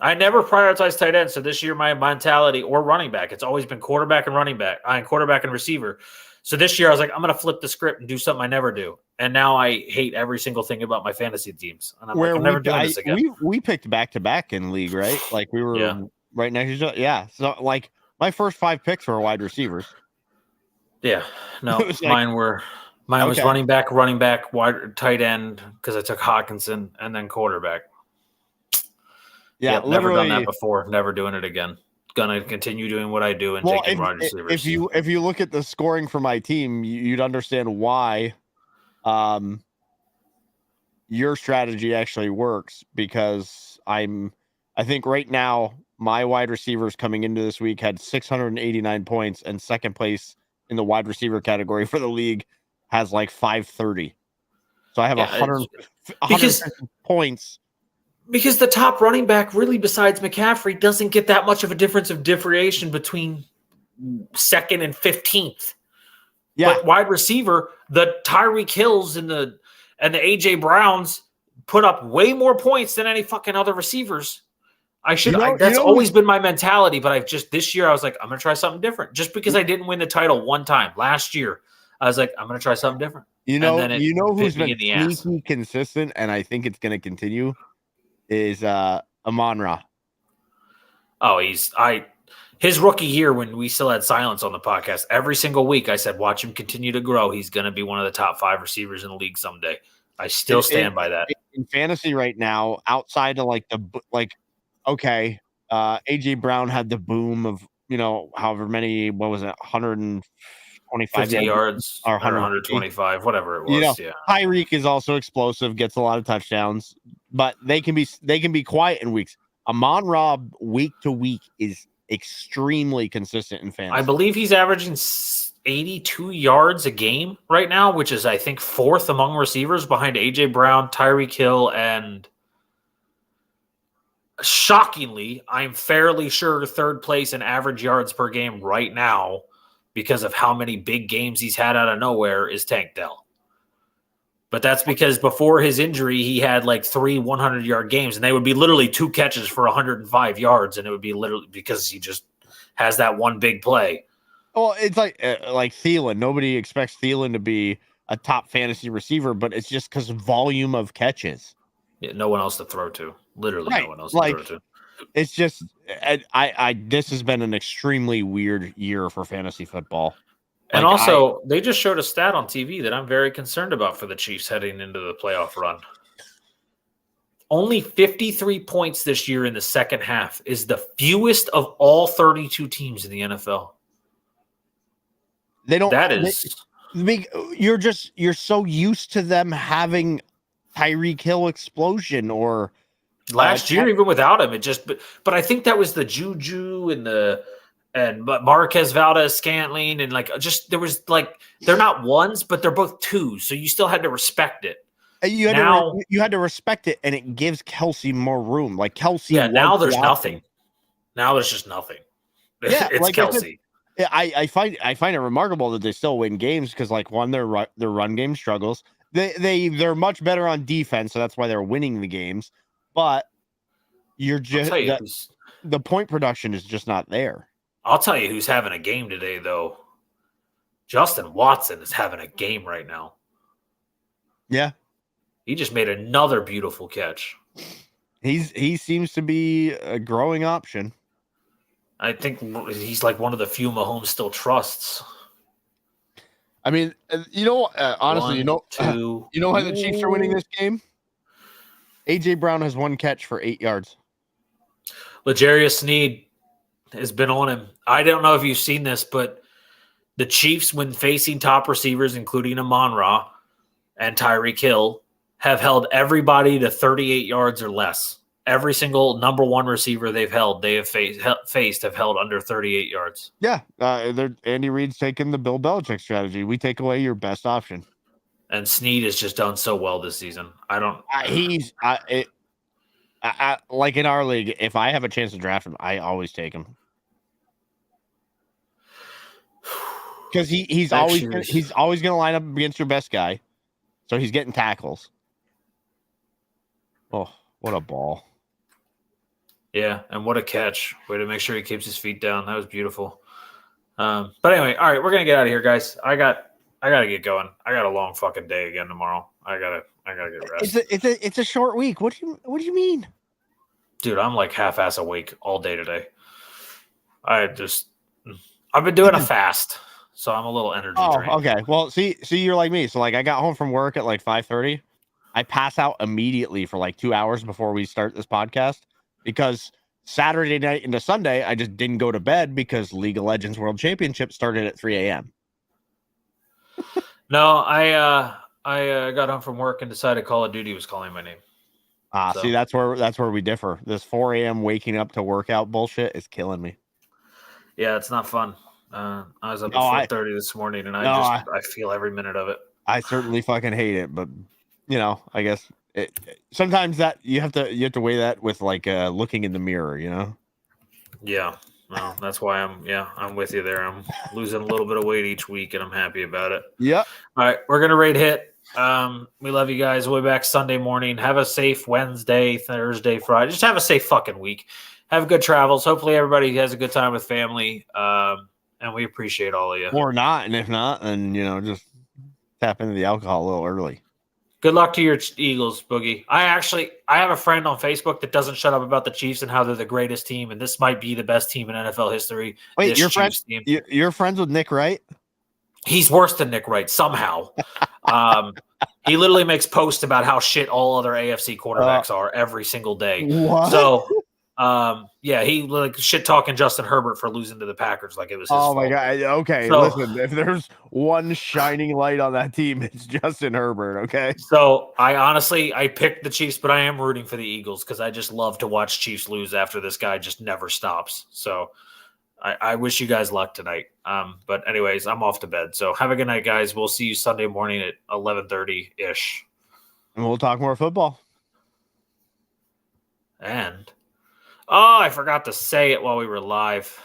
I never prioritized tight end, so this year my mentality, or running back, it's always been quarterback and running back. Quarterback and receiver. So this year I was like, I'm going to flip the script and do something I never do. And now I hate every single thing about my fantasy teams. And I'm never doing this again. We picked back-to-back in league, right? Like, we were right next to each other. Yeah. So, like, my first 5 picks were wide receivers. Yeah. No, mine was running back, wide tight end, because I took Hawkinson, and then quarterback. Yeah, never done that before. Never doing it again. Gonna continue doing what I do and taking wide receivers. If you look at the scoring for my team, you'd understand why your strategy actually works, because I think right now my wide receivers coming into this week had 689 points, and second place in the wide receiver category for the league has like 530. So I have 100 points. Because the top running back, really, besides McCaffrey, doesn't get that much of a difference of differentiation between 2nd and 15th. Yeah. But wide receiver, the Tyreek Hills and the AJ Browns put up way more points than any fucking other receivers. That's always been my mentality, but this year I was like, I'm going to try something different. Just because I didn't win the title one time last year, I was like, I'm going to try something different. You know who's been sneaky consistent, and I think it's going to continue, is Amon-Ra. Oh, His rookie year, when we still had silence on the podcast, every single week I said, watch him continue to grow. He's going to be one of the top 5 receivers in the league someday. I still stand by that. In fantasy right now, outside of okay, AJ Brown had the boom of, however many, what was it, 125 yards or 125, whatever it was. Yeah. Tyreek is also explosive, gets a lot of touchdowns, but they can be quiet in weeks. Amon-Ra week to week is extremely consistent in fantasy. I believe he's averaging 82 yards a game right now, which is, I think, 4th among receivers behind AJ Brown, Tyreek Hill, and shockingly, I'm fairly sure 3rd place in average yards per game right now, because of how many big games he's had out of nowhere, is Tank Dell. But that's because before his injury, he had like 3 100-yard games, and they would be literally 2 catches for 105 yards, and it would be literally because he just has that one big play. Well, it's like Thielen. Nobody expects Thielen to be a top fantasy receiver, but it's just because volume of catches. Yeah, no one else to throw to. Literally right. No one else to throw to. It's just this has been an extremely weird year for fantasy football. And also, they just showed a stat on TV that I'm very concerned about for the Chiefs heading into the playoff run. Only 53 points this year in the second half is the fewest of all 32 teams in the NFL. They don't. That is. You're so used to them having Tyreek Hill explosion or last year, even without him, it just. But I think that was the Juju and Marquez Valdez-Scantling and there was they're not ones, but they're both 2s, so you still had to respect it. You had to respect it, and it gives Kelsey more room. Like Kelsey, now there's nothing. Now there's just nothing. Yeah, it's Kelsey. I find it remarkable that they still win games because one, their run game struggles. They're much better on defense, so that's why they're winning the games. But the point production is just not there. I'll tell you who's having a game today, though. Justin Watson is having a game right now. Yeah. He just made another beautiful catch. He seems to be a growing option. I think he's like one of the few Mahomes still trusts. I mean, honestly, how the Chiefs are winning this game? AJ Brown has 1 catch for 8 yards. L'Jarius Sneed has been on him. I don't know if you've seen this, but the Chiefs, when facing top receivers, including Amon-Ra and Tyreek Hill, have held everybody to 38 yards or less. Every single number 1 receiver they have faced have held under 38 yards. Yeah, Andy Reid's taken the Bill Belichick strategy. We take away your best option. And Sneed has just done so well this season. Like in our league, if I have a chance to draft him, I always take him. Because he's always going to line up against your best guy. So he's getting tackles. Oh, what a ball. Yeah, and what a catch. Way to make sure he keeps his feet down. That was beautiful. But anyway, all right, we're going to get out of here, guys. I got to get going. I got a long fucking day again tomorrow. I got to get rest. It's a short week. What do you mean? Dude, I'm like half-ass awake all day today. I've been doing a fast, so I'm a little energy drained. Okay. Well, see, you're like me. So I got home from work at 5:30. I pass out immediately for 2 hours before we start this podcast because Saturday night into Sunday, I just didn't go to bed because League of Legends World Championship started at 3 a.m. No, I got home from work and decided Call of Duty was calling my name. See, that's where we differ. This 4 a.m. waking up to workout bullshit is killing me. Yeah, it's not fun. I was up at 4:30 this morning, and I feel every minute of it. I certainly fucking hate it, but I guess sometimes that you have to weigh that with looking in the mirror, Yeah. Well, that's why I'm with you there. I'm losing a little bit of weight each week, and I'm happy about it. Yep. All right, we're gonna rate hit. We love you guys. We'll be back Sunday morning. Have a safe Wednesday, Thursday, Friday. Just have a safe fucking week. Have good travels. Hopefully everybody has a good time with family. And we appreciate all of you. Or not, and if not, then just tap into the alcohol a little early. Good Good luck to your Eagles, Boogie. I have a friend on Facebook that doesn't shut up about the Chiefs and how they're the greatest team, and this might be the best team in NFL history. Wait, this Chiefs team. You're friends with Nick Wright? He's worse than Nick Wright somehow. He literally makes posts about how shit all other AFC quarterbacks are every single day. What? So, he like shit talking Justin Herbert for losing to the Packers like it was his fault. My God. Okay, So, listen, if there's one shining light on that team, it's Justin Herbert, okay? So, I picked the Chiefs, but I am rooting for the Eagles because I just love to watch Chiefs lose after this guy just never stops. So, I wish you guys luck tonight. But anyways, I'm off to bed. So have a good night, guys. We'll see you Sunday morning at 11:30-ish. And we'll talk more football. And, I forgot to say it while we were live.